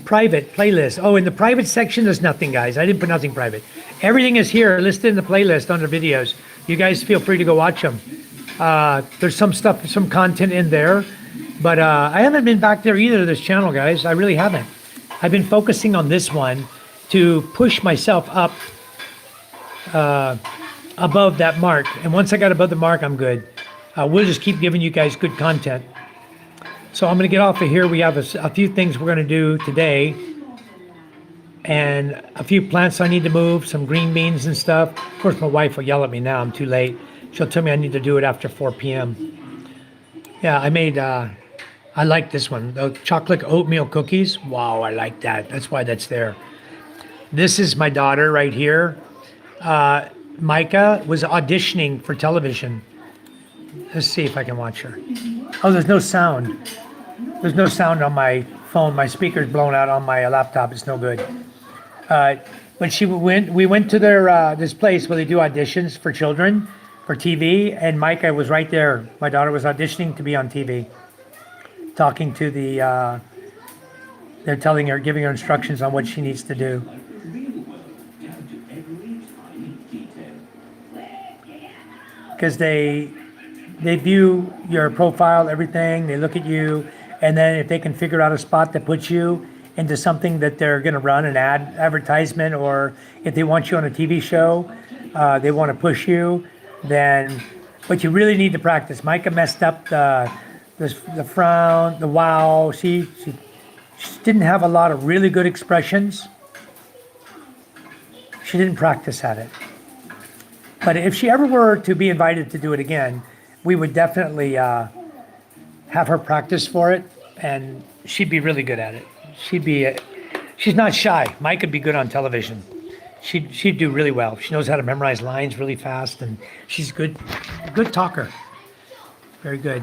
private playlist. Oh, in the private section, there's nothing, guys. I didn't put nothing private. Everything is here listed in the playlist under videos. You guys feel free to go watch them. There's some stuff, some content in there. But I haven't been back there either, this channel, guys. I really haven't. I've been focusing on this one to push myself up above that mark. And once I got above the mark, I'm good. We'll just keep giving you guys good content. So I'm going to get off of here. We have a few things we're going to do today. And a few plants I need to move, some green beans and stuff. Of course, my wife will yell at me now. I'm too late. She'll tell me I need to do it after 4 p.m. Yeah, I made, I like this one. The chocolate oatmeal cookies. Wow, I like that. That's why that's there. This is my daughter right here. Micah was auditioning for television. Let's see if I can watch her. Oh, there's no sound. There's no sound on my phone. My speaker's blown out on my laptop. It's no good. But we went to their this place where they do auditions for children for TV, and Micah was right there. My daughter was auditioning to be on TV, talking to the. They're telling her, giving her instructions on what she needs to do. Because they view your profile, everything. They look at you, and then if they can figure out a spot that puts you into something that they're going to run an advertisement, or if they want you on a TV show, they want to push you. Then, but you really need to practice. Micah messed up the frown, the wow. She didn't have a lot of really good expressions. She didn't practice at it. But if she ever were to be invited to do it again, we would definitely have her practice for it, and she'd be really good at it. She's not shy. Mike could be good on television. She'd do really well. She knows how to memorize lines really fast, and she's a good talker. Very good.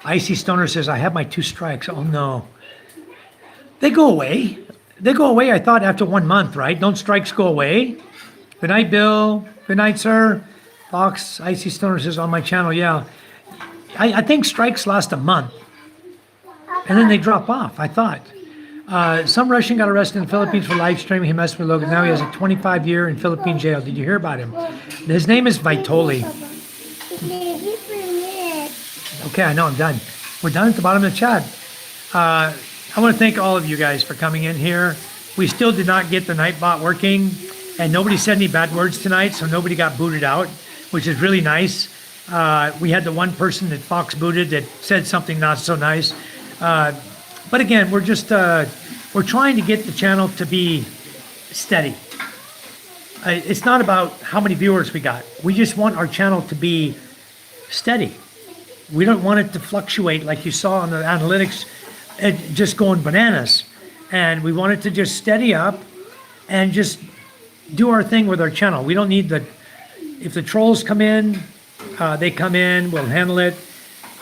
Icy Stoner says, I have my 2 strikes. Oh no. They go away. They go away, I thought, after 1 month, right? Don't strikes go away? Good night, Bill. Good night, sir. Fox, Icy Stoner says, on my channel, yeah. I think strikes last a month, and then they drop off, I thought. Some Russian got arrested in the Philippines for live streaming. He messed with Logan. Now he has a 25-year in Philippine jail. Did you hear about him? His name is Vitoli. Okay, I know, I'm done. We're done at the bottom of the chat. I want to thank all of you guys for coming in here. We still did not get the Nightbot working, and nobody said any bad words tonight, so nobody got booted out, which is really nice. We had the one person that Fox booted that said something not so nice. But again, we're just we're trying to get the channel to be steady. It's not about how many viewers we got. We just want our channel to be steady. We don't want it to fluctuate like you saw on the analytics, just going bananas. And we want it to just steady up and just do our thing with our channel. We don't need if the trolls come in, they come in, we'll handle it.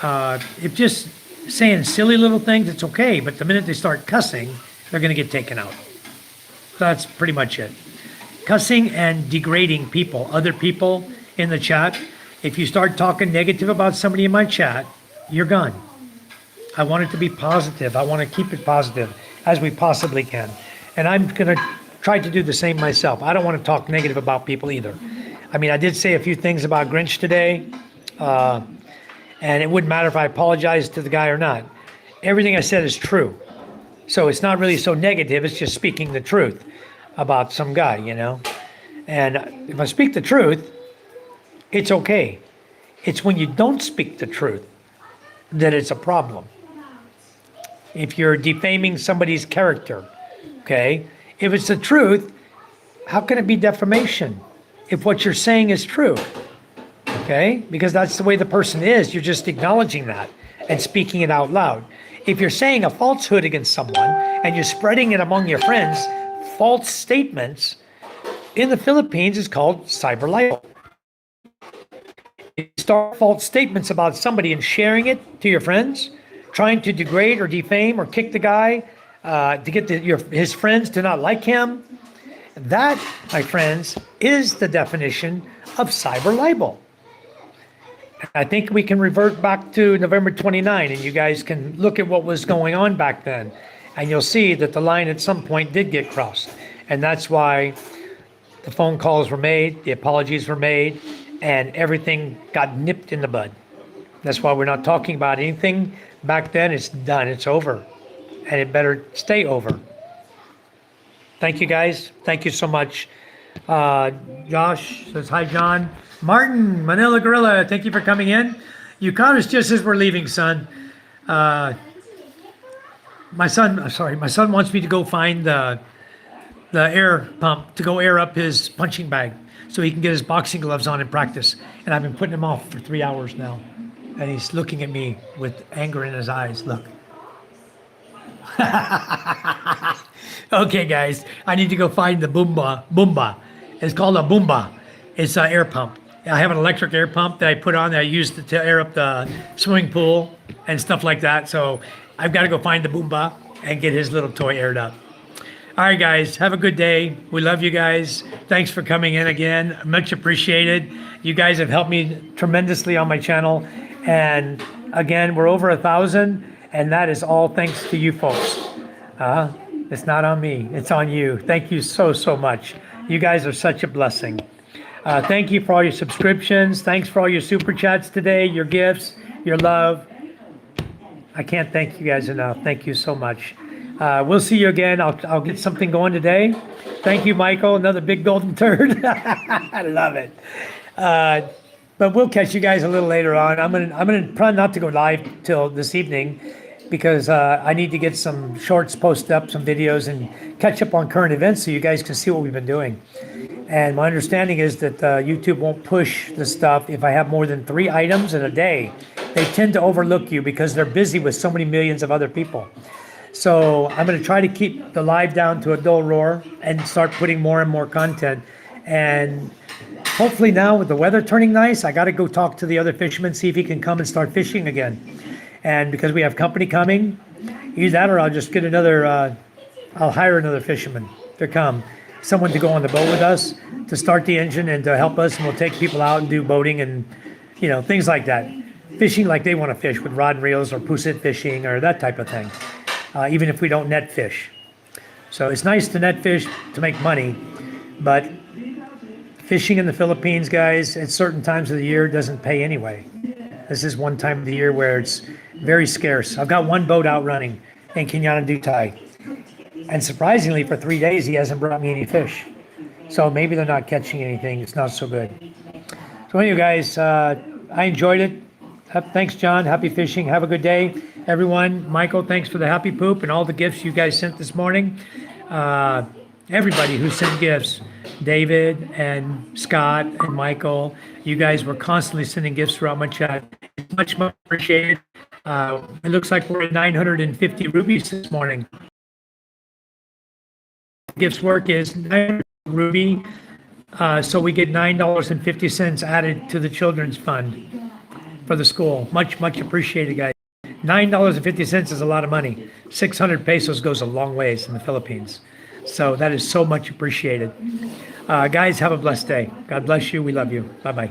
If just saying silly little things, it's okay. But the minute they start cussing, they're going to get taken out. That's pretty much it. Cussing and degrading people, other people in the chat. If you start talking negative about somebody in my chat, you're gone. I want it to be positive. I want to keep it positive as we possibly can. And I'm going to try to do the same myself. I don't want to talk negative about people either. I mean, I did say a few things about Grinch today. And it wouldn't matter if I apologized to the guy or not. Everything I said is true. So it's not really so negative. It's just speaking the truth about some guy, you know. And if I speak the truth, it's okay. It's when you don't speak the truth that it's a problem. If you're defaming somebody's character, okay? If it's the truth, how can it be defamation if what you're saying is true? Okay? Because that's the way the person is. You're just acknowledging that and speaking it out loud. If you're saying a falsehood against someone and you're spreading it among your friends, false statements in the Philippines is called cyber libel. You start false statements about somebody and sharing it to your friends, trying to degrade or defame or kick the guy to get his friends to not like him. That, my friends, is the definition of cyber libel. I think we can revert back to November 29, and you guys can look at what was going on back then, and you'll see that the line at some point did get crossed. And that's why the phone calls were made, the apologies were made, and everything got nipped in the bud. That's why we're not talking about anything back then. It's done. It's over. And it better stay over. Thank you, guys. Thank you so much. Josh says, hi, John. Martin, Manila Gorilla, thank you for coming in. You caught us just as we're leaving, son. My son wants me to go find the air pump to go air up his punching bag so he can get his boxing gloves on and practice. And I've been putting him off for 3 hours now. And he's looking at me with anger in his eyes. Look. Okay, guys, I need to go find the Boomba. It's called a Boomba. It's an air pump. I have an electric air pump that I put on that I use to air up the swimming pool and stuff like that. So I've got to go find the Boomba and get his little toy aired up. All right, guys, have a good day. We love you guys. Thanks for coming in again. Much appreciated. You guys have helped me tremendously on my channel. And again, we're over 1,000, and that is all thanks to you folks. It's not on me. It's on you. Thank you so, so much. You guys are such a blessing. Thank you for all your subscriptions. Thanks for all your super chats today, your gifts, your love. I can't thank you guys enough. Thank you so much. We'll see you again. I'll get something going today. Thank you, Michael. Another big golden turd. I love it. But we'll catch you guys a little later on. I'm gonna try not to go live till this evening because I need to get some shorts posted up, some videos, and catch up on current events so you guys can see what we've been doing. And my understanding is that YouTube won't push the stuff if I have more than 3 items in a day. They tend to overlook you because they're busy with so many millions of other people. So I'm going to try to keep the live down to a dull roar and start putting more and more content. And hopefully now with the weather turning nice, I got to go talk to the other fishermen, see if he can come and start fishing again. And because we have company coming, either that or I'll just get I'll hire another fisherman to come. Someone to go on the boat with us to start the engine and to help us, and we'll take people out and do boating and things like that, fishing like they want to fish with rod and reels or pusit fishing or that type of thing, even if we don't net fish. So it's nice to net fish to make money, but fishing in the Philippines, guys, at certain times of the year doesn't pay anyway. This is one time of the year where it's very scarce. I've got one boat out running in Quinana Dutai. And surprisingly, for 3 days, he hasn't brought me any fish. So maybe they're not catching anything. It's not so good. So anyway, guys, I enjoyed it. Thanks, John. Happy fishing. Have a good day, everyone. Michael, thanks for the happy poop and all the gifts you guys sent this morning. Everybody who sent gifts, David and Scott and Michael, you guys were constantly sending gifts throughout my chat. Much, much appreciated. It looks like we're at 950 rupees this morning. Gifts work is 9 ruby, so we get $9.50 added to the children's fund for the school. Much, much appreciated, guys. $9.50 is a lot of money. 600 pesos goes a long ways in the Philippines. So that is so much appreciated. Guys, have a blessed day. God bless you. We love you. Bye-bye.